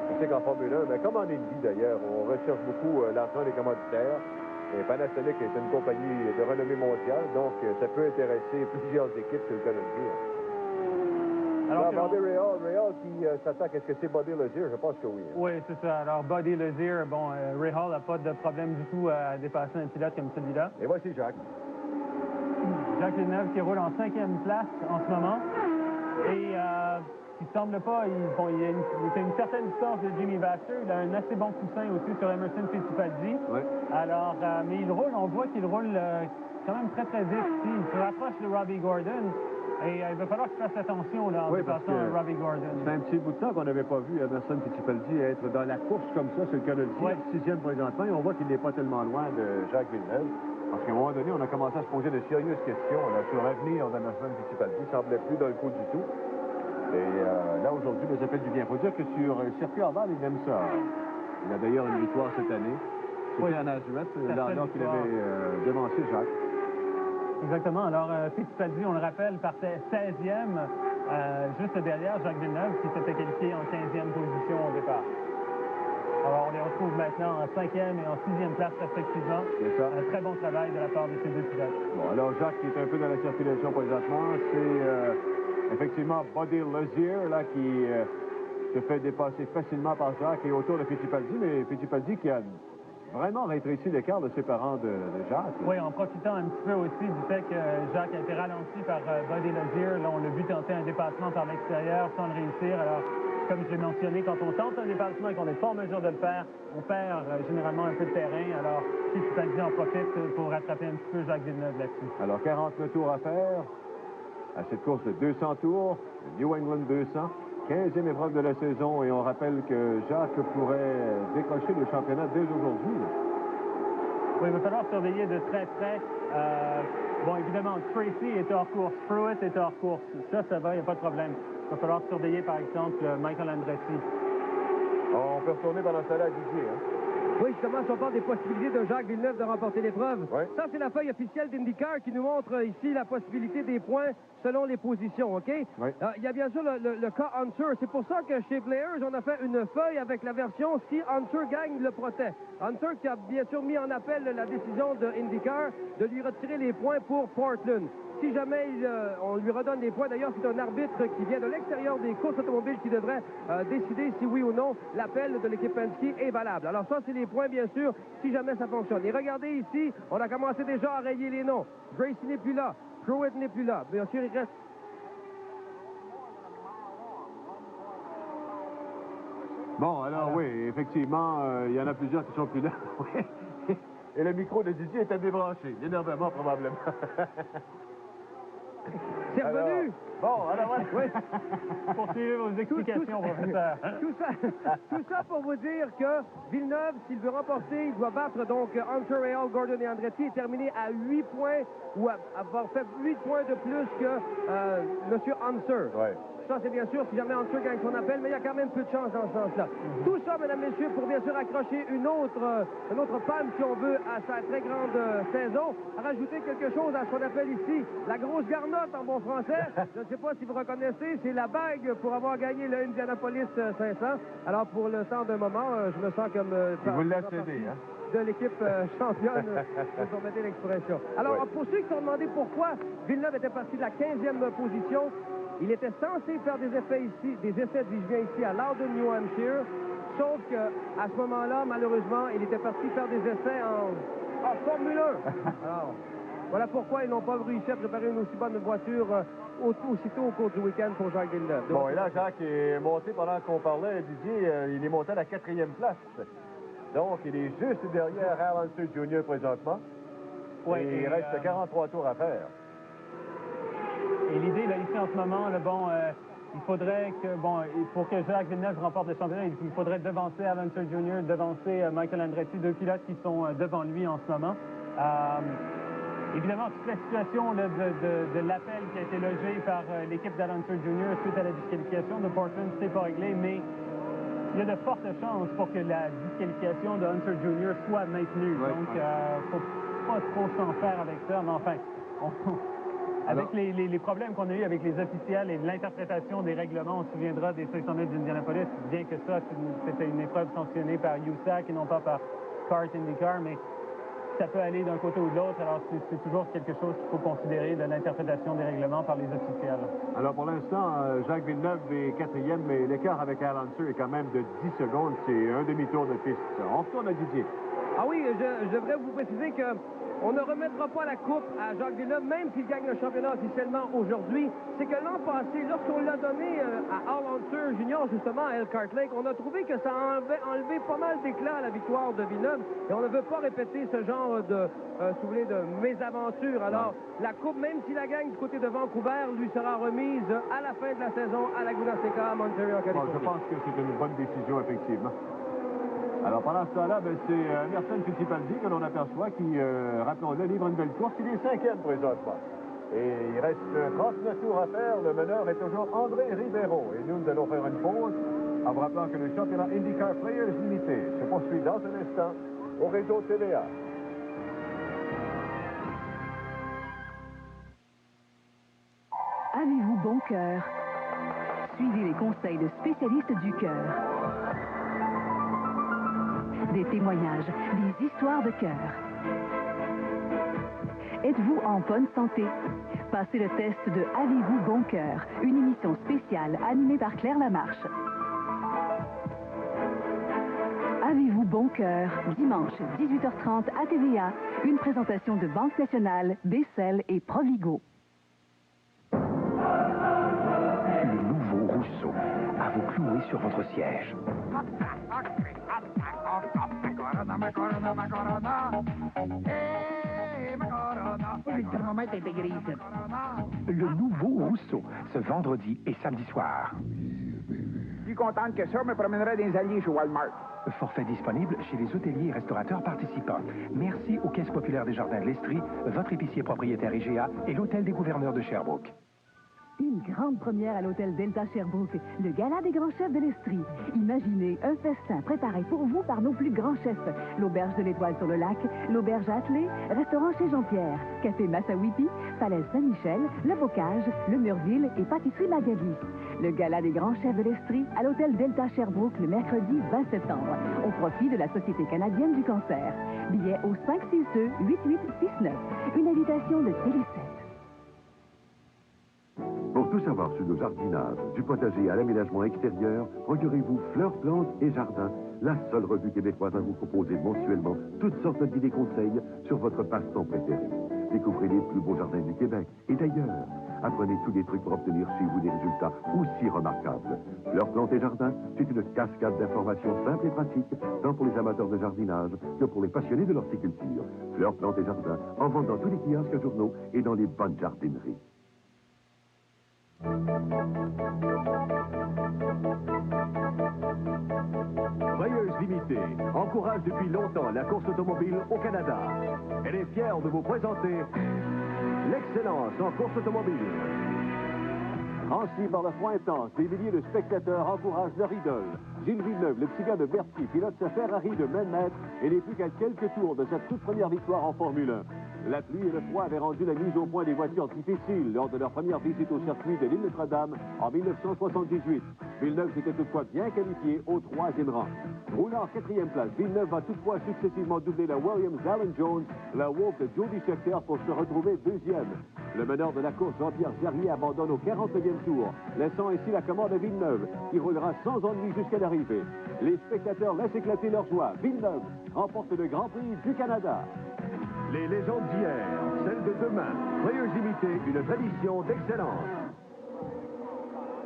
On sait qu'en Formule 1, mais comme en Indy d'ailleurs, on recherche beaucoup l'argent des commanditaires. Et Panasonic est une compagnie de renommée mondiale, donc ça peut intéresser plusieurs équipes, c'est le cas de le dire. Alors, Bobby Rahal qui s'attaque, est-ce que c'est Bobby Lazier? Je pense que oui. Oui, c'est ça. Alors, Bobby Lazier, bon, Rahal n'a pas de problème du tout à dépasser un pilote comme celui-là. Et voici Jacques. Jacques Villeneuve qui roule en 5e place en ce moment. Et il semble pas, il est à une certaine distance de Jimmy Vasher. Il a un assez bon coussin aussi sur Emerson Fittipaldi. Oui. Alors, mais il roule, on voit qu'il roule quand même très, très vite ici. Il se rapproche de Robbie Gordon. Et il va falloir qu'il fasse attention là, en dépassant Robbie Gordon. C'est un petit bout de temps qu'on n'avait pas vu Emerson Fittipaldi être dans la course comme ça, c'est le cas de le dire, 6e présentement, et on voit qu'il n'est pas tellement loin de Jacques Villeneuve. Parce qu'à un moment donné, on a commencé à se poser de sérieuses questions là, sur l'avenir d'Emerson Fittipaldi. Il ne semblait plus dans le coup du tout. Et là, aujourd'hui, ça fait du bien. Il faut dire que sur circuit Orval, il aime ça. Il a d'ailleurs une victoire cette année. C'était à Nazareth, alors qu'il avait devancé Jacques. Exactement. Alors, Fittipaldi, on le rappelle, partait 16e, juste derrière Jacques Villeneuve, qui s'était qualifié en 15e position au départ. Alors, on les retrouve maintenant en 5e et en 6e place, respectivement. C'est ça. Un très bon travail de la part de ces deux pilotes. Bon, alors, Jacques, qui est un peu dans la circulation présentement, c'est effectivement Bobby Lazier, là, qui se fait dépasser facilement par Jacques et autour de Fittipaldi, mais Fittipaldi qui a vraiment rétréci l'écart de ses parents de Jacques. Oui, en profitant un petit peu aussi du fait que Jacques a été ralenti par Bobby Lazier. Là, on l'a vu tenter un dépassement par l'extérieur sans le réussir. Alors, comme je l'ai mentionné, quand on tente un dépassement et qu'on n'est pas en mesure de le faire, on perd généralement un peu de terrain. Alors, Fittipaldi en profite pour rattraper un petit peu Jacques Villeneuve là-dessus. Alors, 49 tours à faire à cette course de 200 tours, le New England 200. 15e épreuve de la saison et on rappelle que Jacques pourrait décrocher le championnat dès aujourd'hui. Oui, il va falloir surveiller de très près. Bon, évidemment, Tracy est hors course, Pruitt est hors course. Ça va, il n'y a pas de problème. Il va falloir surveiller, par exemple, Michael Andretti. On peut retourner pendant ce temps-là à Didier. Oui, justement, si on parle des possibilités de Jacques Villeneuve de remporter l'épreuve. Oui. Ça, c'est la feuille officielle d'IndyCar qui nous montre ici la possibilité des points selon les positions, OK? Oui. Il y a bien sûr le cas Unser. C'est pour ça que chez Players, on a fait une feuille avec la version si Unser gagne le procès. Unser qui a bien sûr mis en appel la décision de IndyCar de lui retirer les points pour Portland. si jamais on lui redonne des points. D'ailleurs, c'est un arbitre qui vient de l'extérieur des courses automobiles qui devrait décider si oui ou non l'appel de l'équipe Penske est valable. Alors ça, c'est les points, bien sûr, si jamais ça fonctionne. Et regardez ici, on a commencé déjà à rayer les noms. Gracie n'est plus là. Pruitt n'est plus là. Bien sûr, il reste... Bon, alors oui, effectivement, il y en a plusieurs qui sont plus là. Et le micro de Didier était débranché. L'énervement, probablement. C'est revenu! Bon, alors oui. Poursuivez vos explications, professeur. Tout ça pour vous dire que Villeneuve, s'il veut remporter, il doit battre donc Hunter, Real, Gordon et Andretti et terminer à 8 points ou avoir fait 8 points de plus que M. Hunter. Ouais. Ça, c'est bien sûr si jamais Hunter gagne son appel, mais il y a quand même peu de chance dans ce sens-là. Tout ça, mesdames, messieurs, pour bien sûr accrocher une autre palme, si on veut, à sa très grande saison. Rajouter quelque chose à ce qu'on appelle ici la grosse garnotte en bon français. Je ne sais pas si vous reconnaissez, c'est la bague pour avoir gagné le Indianapolis 500. Alors, pour le temps d'un moment, je me sens comme... vous l'avez cédé, hein? De l'équipe championne, vous permettez l'expression. Alors, pour ceux qui se sont demandé pourquoi Villeneuve était parti de la 15e position, il était censé faire des essais ici, dis-je bien ici, à Loudon, New Hampshire, sauf qu'à ce moment-là, malheureusement, il était parti faire des essais en Formule 1. Alors, voilà pourquoi ils n'ont pas réussi à préparer une aussi bonne voiture aussitôt au cours du week-end pour Jacques Villeneuve. Bon, et là, Jacques est monté pendant qu'on parlait, Didier, il est monté à la 4e place. Donc, il est juste derrière Al Unser Jr. présentement. Oui, et il reste 43 tours à faire. Et l'idée, là, ici, en ce moment, là, bon, il faudrait que, bon, pour que Jacques Villeneuve remporte le championnat, il faudrait devancer Al Unser Jr., devancer Michael Andretti, deux pilotes qui sont devant lui en ce moment. Évidemment, toute la situation là, de l'appel qui a été logé par l'équipe d'Al Unser Jr. suite à la disqualification de Portland, c'est pas réglé, mais il y a de fortes chances pour que la disqualification de Hunter Jr. soit maintenue. Donc, faut pas trop s'en faire avec ça, mais enfin, avec les problèmes qu'on a eu avec les officiels et l'interprétation des règlements, on se souviendra des 500 mètres d'Indianapolis, bien que ça, c'était une épreuve sanctionnée par USAC et non pas par CART IndyCar, mais ça peut aller d'un côté ou de l'autre, alors c'est toujours quelque chose qu'il faut considérer de l'interprétation des règlements par les officiels. Alors pour l'instant, Jacques Villeneuve est 4e, mais l'écart avec Al Unser est quand même de 10 secondes, c'est un demi-tour de piste. On retourne à Didier. Ah oui, je devrais vous préciser que on ne remettra pas la coupe à Jacques Villeneuve, même s'il gagne le championnat officiellement aujourd'hui. C'est que l'an passé, lorsqu'on l'a donné à Al Unser Jr., justement, à Elkhart Lake, on a trouvé que ça a enlevé pas mal d'éclat à la victoire de Villeneuve. Et on ne veut pas répéter ce genre de, souvenez, de mésaventure. Alors, la coupe, même s'il la gagne du côté de Vancouver, lui sera remise à la fin de la saison à Laguna Seca, à Montreal, en Californie. Bon, je pense que c'est une bonne décision, effectivement. Alors, pendant ce temps-là, c'est Emerson Fittipaldi que l'on aperçoit qui, rappelons-le, livre une belle course. Il est 5e présentement. Et il reste 39 tours à faire. Le meneur est toujours André Ribeiro. Et nous allons faire une pause en vous rappelant que le championnat IndyCar Players Limité se poursuit dans un instant au réseau TVA. Avez-vous bon cœur? Suivez les conseils de spécialistes du cœur. Des témoignages, des histoires de cœur. Êtes-vous en bonne santé? Passez le test de Avez-vous bon cœur? Une émission spéciale animée par Claire Lamarche. Avez-vous bon cœur? Dimanche, 18h30 à TVA. Une présentation de Banque Nationale, Bessel et Provigo. Le nouveau Rousseau, à vous clouer sur votre siège. Le nouveau Rousseau, ce vendredi et samedi soir. Plus contente que ça, me promènerai des alliés chez Walmart. Forfait disponible chez les hôteliers et restaurateurs participants. Merci aux Caisses populaires des Jardins de l'Estrie, votre épicier propriétaire IGA et l'Hôtel des gouverneurs de Sherbrooke. Une grande première à l'hôtel Delta Sherbrooke, le gala des grands chefs de l'Estrie. Imaginez un festin préparé pour vous par nos plus grands chefs. L'auberge de l'Étoile sur le lac, l'auberge Attelé, restaurant chez Jean-Pierre, café Massawiti, Falaise Saint-Michel, le Bocage, le Murville et pâtisserie Magali. Le gala des grands chefs de l'Estrie à l'hôtel Delta Sherbrooke le mercredi 20 septembre, au profit de la Société canadienne du cancer. Billets au 562-8869. Une invitation de Télé7. tout savoir sur le jardinage, du potager à l'aménagement extérieur, procurez-vous Fleurs, Plantes et Jardins, la seule revue québécoise à vous proposer mensuellement toutes sortes d'idées conseils sur votre passe-temps préféré. Découvrez les plus beaux jardins du Québec et d'ailleurs. Apprenez tous les trucs pour obtenir chez vous des résultats aussi remarquables. Fleurs, Plantes et Jardins, c'est une cascade d'informations simples et pratiques, tant pour les amateurs de jardinage que pour les passionnés de l'horticulture. Fleurs, Plantes et Jardins, en vente dans tous les kiosques journaux et dans les bonnes jardineries. Rayeuse Limitée encourage depuis longtemps la course automobile au Canada. Elle est fière de vous présenter l'excellence en course automobile. Franchi par le froid intense, des milliers de spectateurs encouragent leur idole. Gilles Villeneuve, le petit gars de Berthier, pilote sa Ferrari de même maître et n'est plus qu'à quelques tours de sa toute première victoire en Formule 1. La pluie et le froid avaient rendu la mise au point des voitures difficiles lors de leur première visite au circuit de l'île Notre-Dame en 1978. Villeneuve s'était toutefois bien qualifié au 3e rang. Roulant en 4e place, Villeneuve va toutefois successivement doubler la Williams d'Alan Jones, la Wolf de Jody Scheckter pour se retrouver 2e. Le meneur de la course, Jean-Pierre Jarier, abandonne au 49e tour, laissant ainsi la commande à Villeneuve, qui roulera sans ennui jusqu'à l'arrivée. Les spectateurs laissent éclater leur joie. Villeneuve remporte le Grand Prix du Canada. Les légendes d'hier, celles de demain. Rayeuse Limitée, une tradition d'excellence.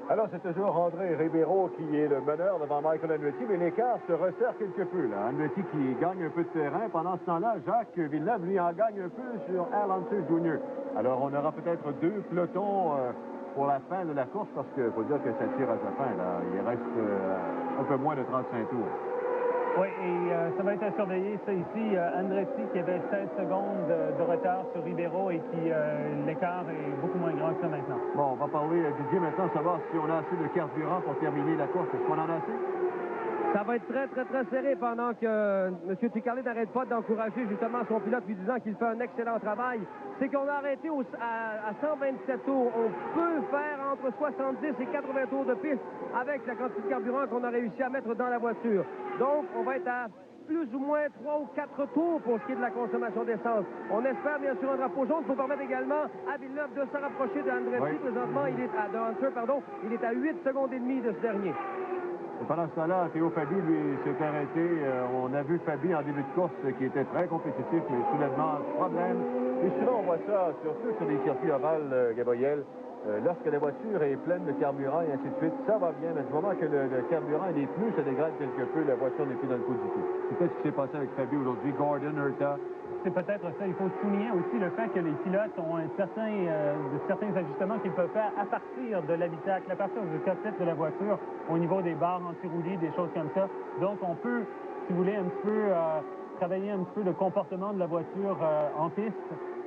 Alors, c'est toujours André Ribeiro qui est le meneur devant Michael Andretti, mais l'écart se resserre quelque peu. Là. Andretti qui gagne un peu de terrain. Pendant ce temps-là, Jacques Villeneuve, lui, en gagne un peu sur Al Unser Jr. Alors, on aura peut-être 2 pelotons pour la fin de la course, parce qu'il faut dire que ça tire à sa fin. Là. Il reste un peu moins de 35 tours. Oui, et ça va être à surveiller, ça ici. Andretti qui avait 16 secondes de retard sur Ribeiro et qui l'écart est beaucoup moins grand que ça maintenant. Bon, on va parler, Didier, maintenant, savoir si on a assez de carburant pour terminer la course. Est-ce qu'on en a assez? Ça va être très serré pendant que M. Ticcarlet n'arrête pas d'encourager justement son pilote lui disant qu'il fait un excellent travail. C'est qu'on a arrêté à 127 tours. On peut faire entre 70 et 80 tours de piste avec la quantité de carburant qu'on a réussi à mettre dans la voiture. Donc, on va être à plus ou moins 3 ou 4 tours pour ce qui est de la consommation d'essence. On espère bien sûr un drapeau jaune pour permettre également à Villeneuve de se rapprocher de Andretti. Oui. Présentement, il est à 8 secondes et demie de ce dernier. Et pendant ce temps-là, Théo Fabi, lui, s'est arrêté. On a vu Fabi en début de course qui était très compétitif, mais soudainement, problème. Et souvent, on voit ça, surtout sur des circuits ovales, Gabriel. Lorsque la voiture est pleine de carburant et ainsi de suite, ça va bien. Mais du moment que le carburant n'est plus, ça dégrade quelque peu. La voiture n'est plus dans le coup du tout. C'est peut-être ce qui s'est passé avec Fabi aujourd'hui. Gordon, Herta. C'est peut-être ça. Il faut souligner aussi le fait que les pilotes ont certains ajustements qu'ils peuvent faire à partir de l'habitacle, à partir du cockpit de la voiture, au niveau des barres anti-roulis, des choses comme ça. Donc, on peut, si vous voulez, un petit peu travailler un petit peu le comportement de la voiture en piste.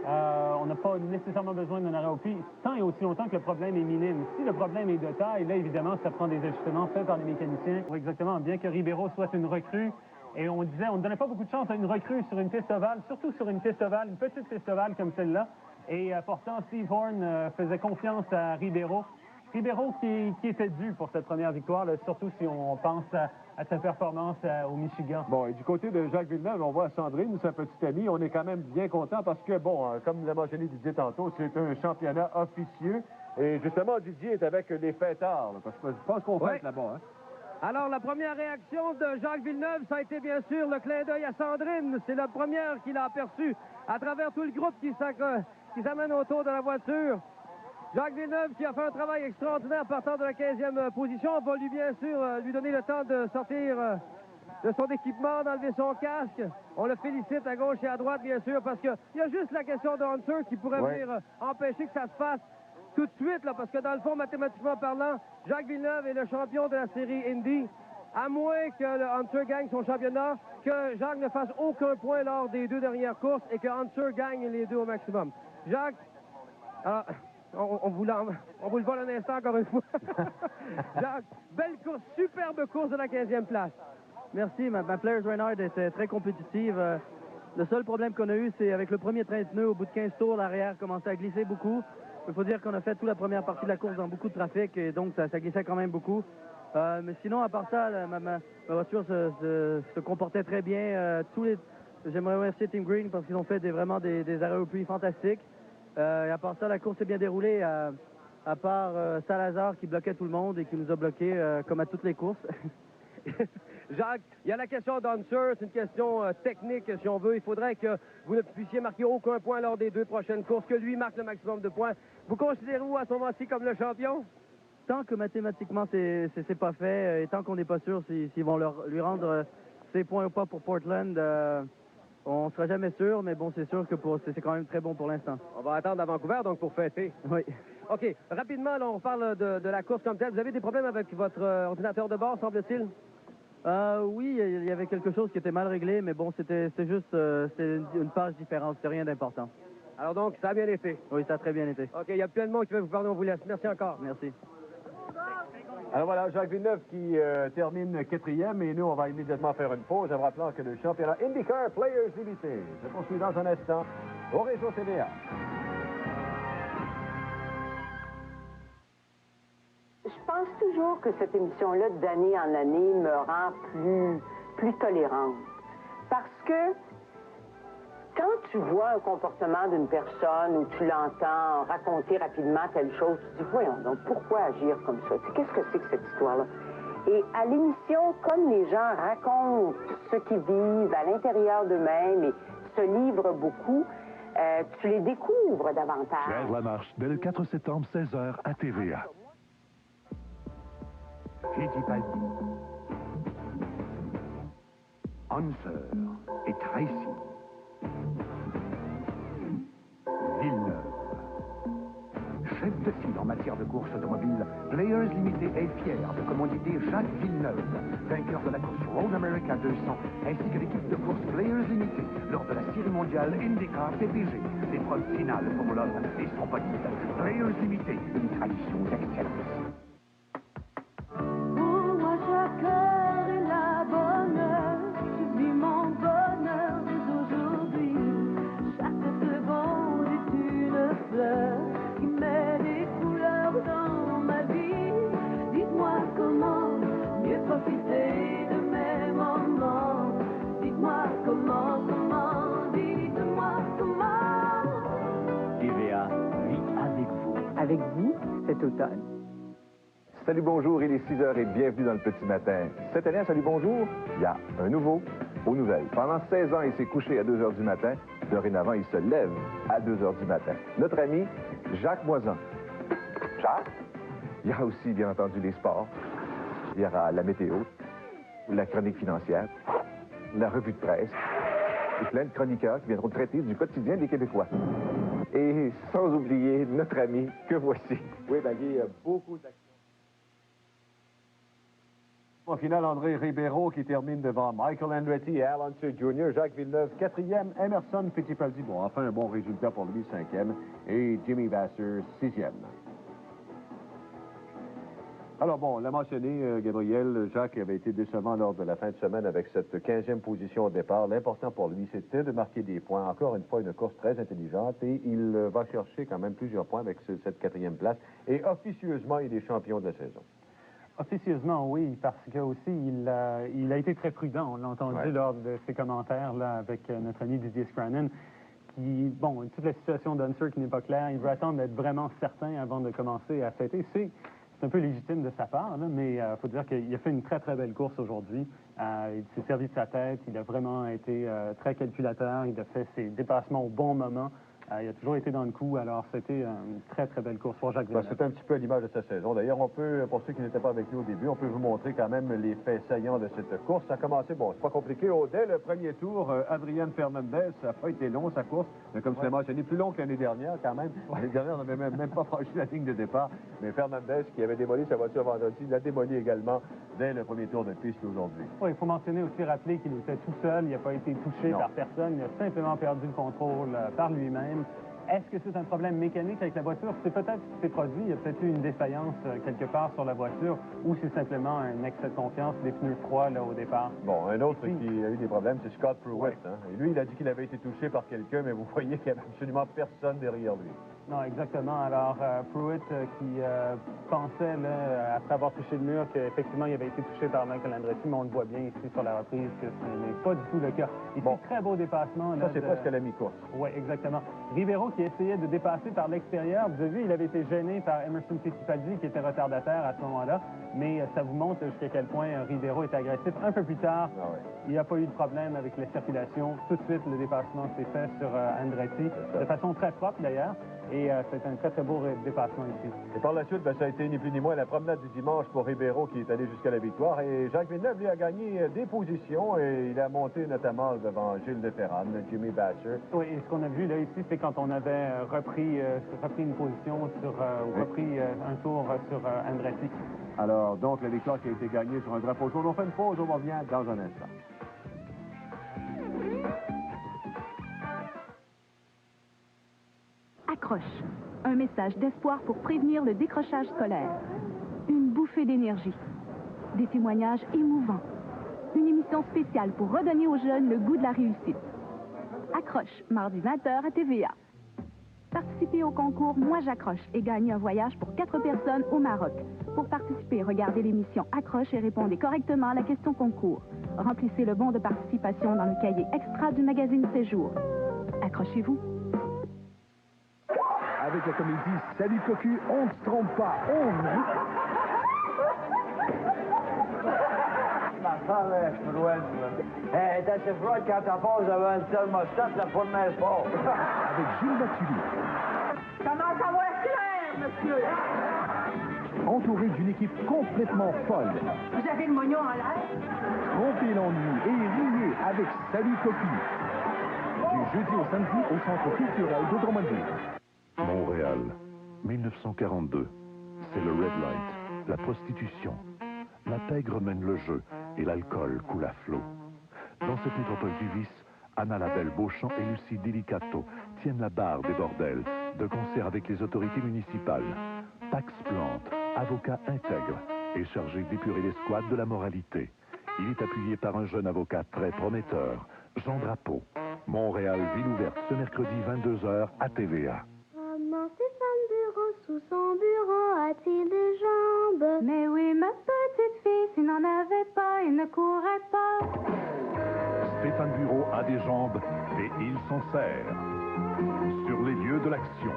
On n'a pas nécessairement besoin d'un arrêt au puits, tant et aussi longtemps que le problème est minime. Si le problème est de taille, là, évidemment, ça prend des ajustements faits par les mécaniciens. Exactement, bien que Ribeiro soit une recrue, et on disait, on ne donnait pas beaucoup de chance à une recrue sur une piste ovale, surtout sur une piste ovale, une petite piste ovale comme celle-là. Et pourtant, Steve Horn faisait confiance à Ribeiro. Ribeiro qui était dû pour cette première victoire, là, surtout si on pense à sa performance au Michigan. Bon, et du côté de Jacques Villeneuve, on voit Sandrine, sa petite amie. On est quand même bien content parce que, bon, comme l'a mentionné Didier tantôt, c'est un championnat officieux. Et justement, Didier est avec les fêtards, là, parce que je pense qu'on fête là-bas. Hein? Alors, la première réaction de Jacques Villeneuve, ça a été bien sûr le clin d'œil à Sandrine. C'est la première qu'il a aperçue à travers tout le groupe qui s'amène autour de la voiture. Jacques Villeneuve qui a fait un travail extraordinaire partant de la 15e position. On va lui, bien sûr, lui donner le temps de sortir de son équipement, d'enlever son casque. On le félicite à gauche et à droite, bien sûr, parce qu'il y a juste la question de Hunter qui pourrait venir empêcher que ça se fasse tout de suite, là, parce que dans le fond, mathématiquement parlant, Jacques Villeneuve est le champion de la série Indy. À moins que le Hunter gagne son championnat, que Jacques ne fasse aucun point lors des 2 dernières courses et que Hunter gagne les 2 au maximum. Jacques, alors, on vous le vole un instant encore une fois. Jacques, belle course, superbe course de la 15e place. Merci, ma Players Reynard était très compétitive. Le seul problème qu'on a eu, c'est avec le premier train de pneus, au bout de 15 tours, l'arrière commençait à glisser beaucoup. Il faut dire qu'on a fait toute la première partie de la course dans beaucoup de trafic et donc ça glissait quand même beaucoup. Mais sinon, à part ça, ma voiture se comportait très bien. J'aimerais remercier Team Green parce qu'ils ont fait vraiment des arrêts au puits fantastiques. Et à part ça, la course s'est bien déroulée. à part Salazar qui bloquait tout le monde et qui nous a bloqués comme à toutes les courses. Jacques, il y a la question d'Unser, c'est une question technique, si on veut. Il faudrait que vous ne puissiez marquer aucun point lors des 2 prochaines courses, que lui marque le maximum de points. Vous considérez-vous à ce moment-ci comme le champion? Tant que mathématiquement c'est pas fait, et tant qu'on n'est pas sûr s'ils vont lui rendre ses points ou pas pour Portland, on ne sera jamais sûr, mais bon, c'est sûr que c'est quand même très bon pour l'instant. On va attendre à Vancouver, donc, pour fêter. Oui. OK. Rapidement, là, on parle de la course comme telle. Vous avez des problèmes avec votre ordinateur de bord, semble-t-il? Oui, il y avait quelque chose qui était mal réglé, mais bon, c'était juste c'était une page différente, c'était rien d'important. Alors donc, ça a bien été? Oui, ça a très bien été. OK, il y a plein de monde qui veut vous parler, on vous laisse. Merci encore. Merci. Alors voilà, Jacques Villeneuve qui termine 4e et nous, on va immédiatement faire une pause en rappelant que le championnat IndyCar Players Limité se poursuit dans un instant au réseau TVA. Je pense toujours que cette émission-là, d'année en année, me rend plus tolérante. Parce que quand tu vois un comportement d'une personne ou tu l'entends raconter rapidement telle chose, tu te dis, voyons donc, pourquoi agir comme ça? Qu'est-ce que c'est que cette histoire-là? Et à l'émission, comme les gens racontent ce qu'ils vivent à l'intérieur d'eux-mêmes et se livrent beaucoup, tu les découvres davantage. Pierre Lamarche, dès le 4 septembre, 16h à TVA. Fittipaldi, Unser et Tracy, Villeneuve. Chef de file en matière de course automobile, Players Limité est fier de commanditer Jacques Villeneuve, vainqueur de la course Road America 200, ainsi que l'équipe de course Players Limité lors de la série mondiale IndyCar PPG, l'épreuve finale pour l'homme et son bolide. Players Limité, une tradition d'excellence. Pour moi, chaque heure est la bonne heure. Je vis mon bonheur dès aujourd'hui. Chaque seconde est une fleur qui met des couleurs dans ma vie. Dites-moi comment mieux profiter de mes moments. Dites-moi comment, dites-moi comment. TVA vit avec vous. Avec vous, cet automne. Salut, bonjour, il est 6h et bienvenue dans le Petit Matin. Cette année, à Salut, bonjour, il y a un nouveau aux nouvelles. Pendant 16 ans, il s'est couché à 2h du matin. Dorénavant, il se lève à 2h du matin. Notre ami Jacques Moisan. Jacques? Il y aura aussi, bien entendu, les sports. Il y aura la météo, la chronique financière, la revue de presse et plein de chroniqueurs qui viendront traiter du quotidien des Québécois. Et sans oublier notre ami que voici. Oui, ben, il y a beaucoup d'actions. Au final, André Ribeiro qui termine devant Michael Andretti et Al Unser Jr., Jacques Villeneuve 4e, Emerson Fittipaldi, bon, enfin un bon résultat pour lui, 5e, et Jimmy Vasser 6e. Alors bon, on l'a mentionné, Gabriel, Jacques avait été décevant lors de la fin de semaine avec cette 15e position au départ. L'important pour lui, c'était de marquer des points. Encore une fois, une course très intelligente et il va chercher quand même plusieurs points avec cette 4e place. Et officieusement, il est champion de la saison. Officieusement, oui, parce que aussi, il a été très prudent. On l'a entendu lors de ses commentaires là, avec notre ami Didier Scrannon, qui, bon, toute la situation d'Unser qui n'est pas claire, il veut attendre d'être vraiment certain avant de commencer à fêter. C'est un peu légitime de sa part, là, mais il faut dire qu'il a fait une très, très belle course aujourd'hui. Il s'est servi de sa tête, il a vraiment été très calculateur, il a fait ses dépassements au bon moment. Il a toujours été dans le coup, alors c'était une très, très belle course pour Jacques Villeneuve. C'est un petit peu à l'image de sa saison. D'ailleurs, on peut, pour ceux qui n'étaient pas avec nous au début, on peut vous montrer quand même les faits saillants de cette course. Ça a commencé, bon, c'est pas compliqué. Dès le premier tour, Adrian Fernandez, ça n'a pas été long, sa course. Mais comme tu l'as mentionné, plus long que l'année dernière quand même. L'année dernière, on n'avait même pas franchi la ligne de départ. Mais Fernandez, qui avait démoli sa voiture vendredi, l'a démoli également dès le premier tour de piste aujourd'hui. Oui, il faut mentionner aussi, rappeler qu'il était tout seul, il n'a pas été touché par personne, il a simplement perdu le contrôle par lui-même. Est-ce que c'est un problème mécanique avec la voiture? C'est peut-être ce qui s'est produit. Il y a peut-être eu une défaillance quelque part sur la voiture ou c'est simplement un excès de confiance, des pneus froids là, au départ. Bon, un autre qui a eu des problèmes, c'est Scott Pruitt. Hein? Et lui, il a dit qu'il avait été touché par quelqu'un, mais vous voyez qu'il n'y avait absolument personne derrière lui. Non, exactement. Alors, Pruitt qui pensait, là, après avoir touché le mur, qu'effectivement, il avait été touché par Michael Andretti, mais on le voit bien ici sur la reprise que ce n'est pas du tout le cas. Ici, très beau dépassement. Ça, c'est presque la mi-course. Oui, exactement. Ribeiro qui essayait de dépasser par l'extérieur. Vous avez vu, il avait été gêné par Emerson Fittipaldi, qui était retardataire à ce moment-là. Mais ça vous montre jusqu'à quel point Ribeiro est agressif. Un peu plus tard, il n'y a pas eu de problème avec la circulation. Tout de suite, le dépassement s'est fait sur Andretti, de façon très propre d'ailleurs. Et c'est un très, très beau dépassement ici. Et par la suite, ça a été ni plus ni moins la promenade du dimanche pour Ribeiro qui est allé jusqu'à la victoire. Et Jacques Villeneuve, lui, a gagné des positions et il a monté notamment devant Gilles de Ferran, Jimmy Basher. Oui, et ce qu'on a vu là ici, c'est quand on avait repris une position sur, ou repris un tour sur Andretti. Alors, donc, la victoire qui a été gagnée sur un drapeau jaune. On fait une pause, on revient dans un instant. Accroche. Un message d'espoir pour prévenir le décrochage scolaire. Une bouffée d'énergie. Des témoignages émouvants. Une émission spéciale pour redonner aux jeunes le goût de la réussite. Accroche, mardi 20h à TVA. Participez au concours Moi j'accroche et gagnez un voyage pour 4 personnes au Maroc. Pour participer, regardez l'émission Accroche et répondez correctement à la question concours. Remplissez le bon de participation dans le cahier extra du magazine Séjour. Accrochez-vous. Avec la comédie Salut Cocu, on ne se trompe pas, on rit. Ma femme est frouette, elle est assez froide quand elle passe devant le thermostat, la première fois. Avec Gilles Batuli. Comment ça va être clair, monsieur? Entouré d'une équipe complètement folle. Vous avez le moignon en l'air? Trompez l'ennui et riez avec Salut Cocu. Du jeudi au samedi au Centre culturel de Drummondville. Montréal, 1942. C'est le Red Light, la prostitution. La pègre mène le jeu et l'alcool coule à flot. Dans cette métropole du vice, Anna Labelle Beauchamp et Lucie Delicato tiennent la barre des bordels, de concert avec les autorités municipales. Pax Plante, avocat intègre, est chargé d'épurer les squats de la moralité. Il est appuyé par un jeune avocat très prometteur, Jean Drapeau. Montréal, ville ouverte ce mercredi 22h à TVA. Maman, Stéphane Bureau, sous son bureau, a-t-il des jambes? Mais oui, ma petite fille, s'il n'en avait pas, il ne courrait pas. Stéphane Bureau a des jambes et il s'en sert. Sur les lieux de l'action,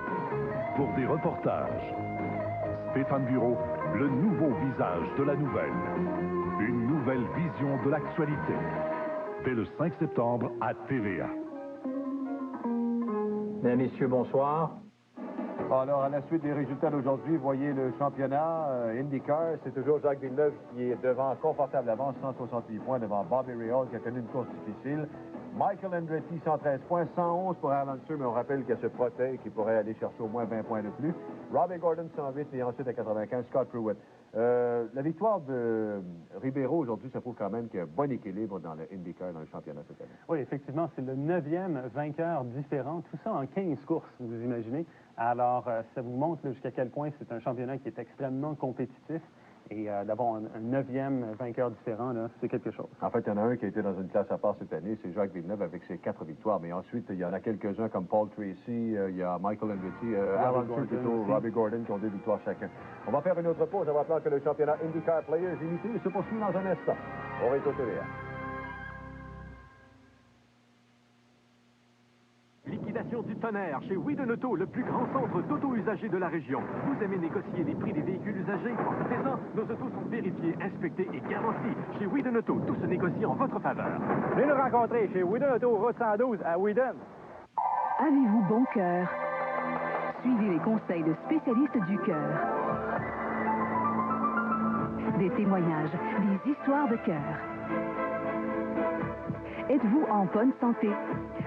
pour des reportages. Stéphane Bureau, le nouveau visage de la nouvelle. Une nouvelle vision de l'actualité. Dès le 5 septembre à TVA. Mesdames, Messieurs, bonsoir. Alors, à la suite des résultats d'aujourd'hui, voyez le championnat IndyCar. C'est toujours Jacques Villeneuve qui est devant, confortable avance, 168 points devant Bobby Rahal qui a connu une course difficile. Michael Andretti, 113 points, 111 pour Alan Sur, mais on rappelle qu'il y a ce protège qui pourrait aller chercher au moins 20 points de plus. Robbie Gordon, 108 et ensuite à 95, Scott Pruitt. La victoire de Ribeiro aujourd'hui, ça prouve quand même qu'il y a un bon équilibre dans le IndyCar, dans le championnat cette année. Oui, effectivement, c'est le 9e vainqueur différent, tout ça en 15 courses, vous imaginez. Alors, ça vous montre jusqu'à quel point c'est un championnat qui est extrêmement compétitif. Et d'avoir un 9e vainqueur différent, c'est quelque chose. En fait, il y en a un qui a été dans une classe à part cette année, c'est Jacques Villeneuve avec ses 4 victoires. Mais ensuite, il y en a quelques-uns comme Paul Tracy, il y a Michael Andretti, Robbie Gordon qui ont 2 victoires chacun. On va faire une autre pause avant que le championnat IndyCar Players Unity se poursuive dans un instant. On est au TVA. Liquidation du tonnerre chez Whedon Auto, le plus grand centre d'auto-usagers de la région. Vous aimez négocier les prix des véhicules usagés? Profitez-en, nos autos sont vérifiés, inspectés et garantis. Chez Whedon Auto, tout se négocie en votre faveur. Venez nous rencontrer chez Whedon Auto, route 112 à Whedon. Avez-vous bon cœur? Suivez les conseils de spécialistes du cœur. Des témoignages, des histoires de cœur. Êtes-vous en bonne santé?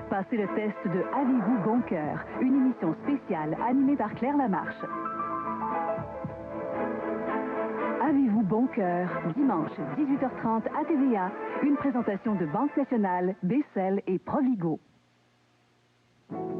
Passez le test de Avez-vous bon cœur? Une émission spéciale animée par Claire Lamarche. Avez-vous bon cœur? Dimanche, 18h30 à TVA. Une présentation de Banque Nationale, Bessel et Provigo.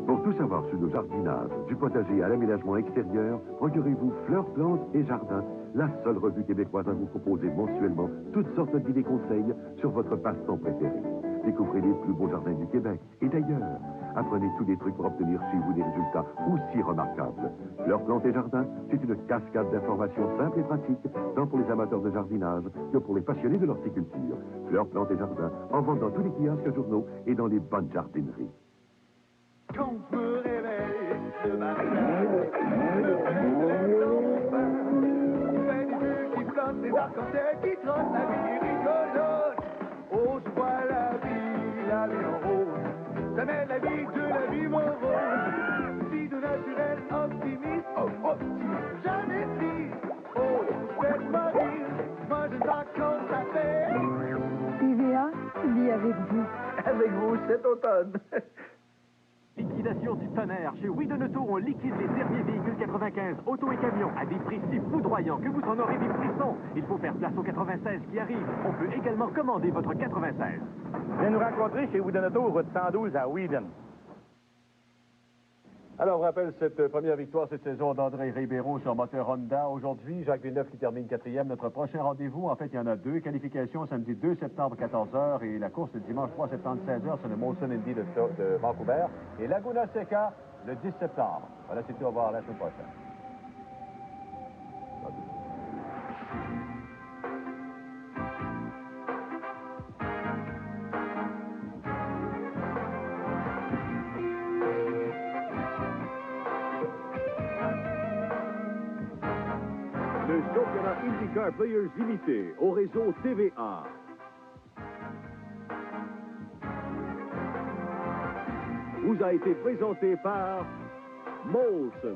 Pour tout savoir sur le jardinage, du potager à l'aménagement extérieur, procurez-vous Fleurs, Plantes et Jardins, la seule revue québécoise à vous proposer mensuellement toutes sortes d'idées conseils sur votre passe-temps préféré. Découvrez les plus beaux jardins du Québec. Et d'ailleurs, apprenez tous les trucs pour obtenir chez vous des résultats aussi remarquables. Fleurs, plantes et jardins, c'est une cascade d'informations simples et pratiques, tant pour les amateurs de jardinage que pour les passionnés de l'horticulture. Fleurs, plantes et jardins, en vente dans tous les kiosques journaux et dans les bonnes jardineries. Quand je me réveille ce matin, le fait des yeux qui flottent, les arcs-en-ciel qui trottent, la vie est rigolote. Oh, je vois la vie en rose. Ça met la vie de la vie morose. Vie de naturel, optimiste, optimiste, jamais triste. Oh, faites-moi rire, moi je sais quand ça fait. TVA vit avec vous. Avec vous cet automne. Liquidation du tonnerre. Chez Oui de Auto, on liquide les derniers véhicules 95, auto et camions, à des prix si foudroyants que vous en aurez des frissons. Il faut faire place au 96 qui arrive. On peut également commander votre 96. Venez nous rencontrer chez Oui de Auto, route 112 à Whedon. Alors, on rappelle cette première victoire cette saison d'André Ribeiro sur moteur Honda. Aujourd'hui, Jacques Villeneuve qui termine 4e. Notre prochain rendez-vous, en fait, il y en a deux. Qualification samedi 2 septembre, 14h. Et la course le dimanche 3 septembre, 16h sur le Molson Indy de Vancouver. Et Laguna Seca le 10 septembre. Voilà, c'est tout. Au revoir la semaine prochaine. Le championnat IndyCar Players Limité au réseau TVA. Vous a été présenté par Molson.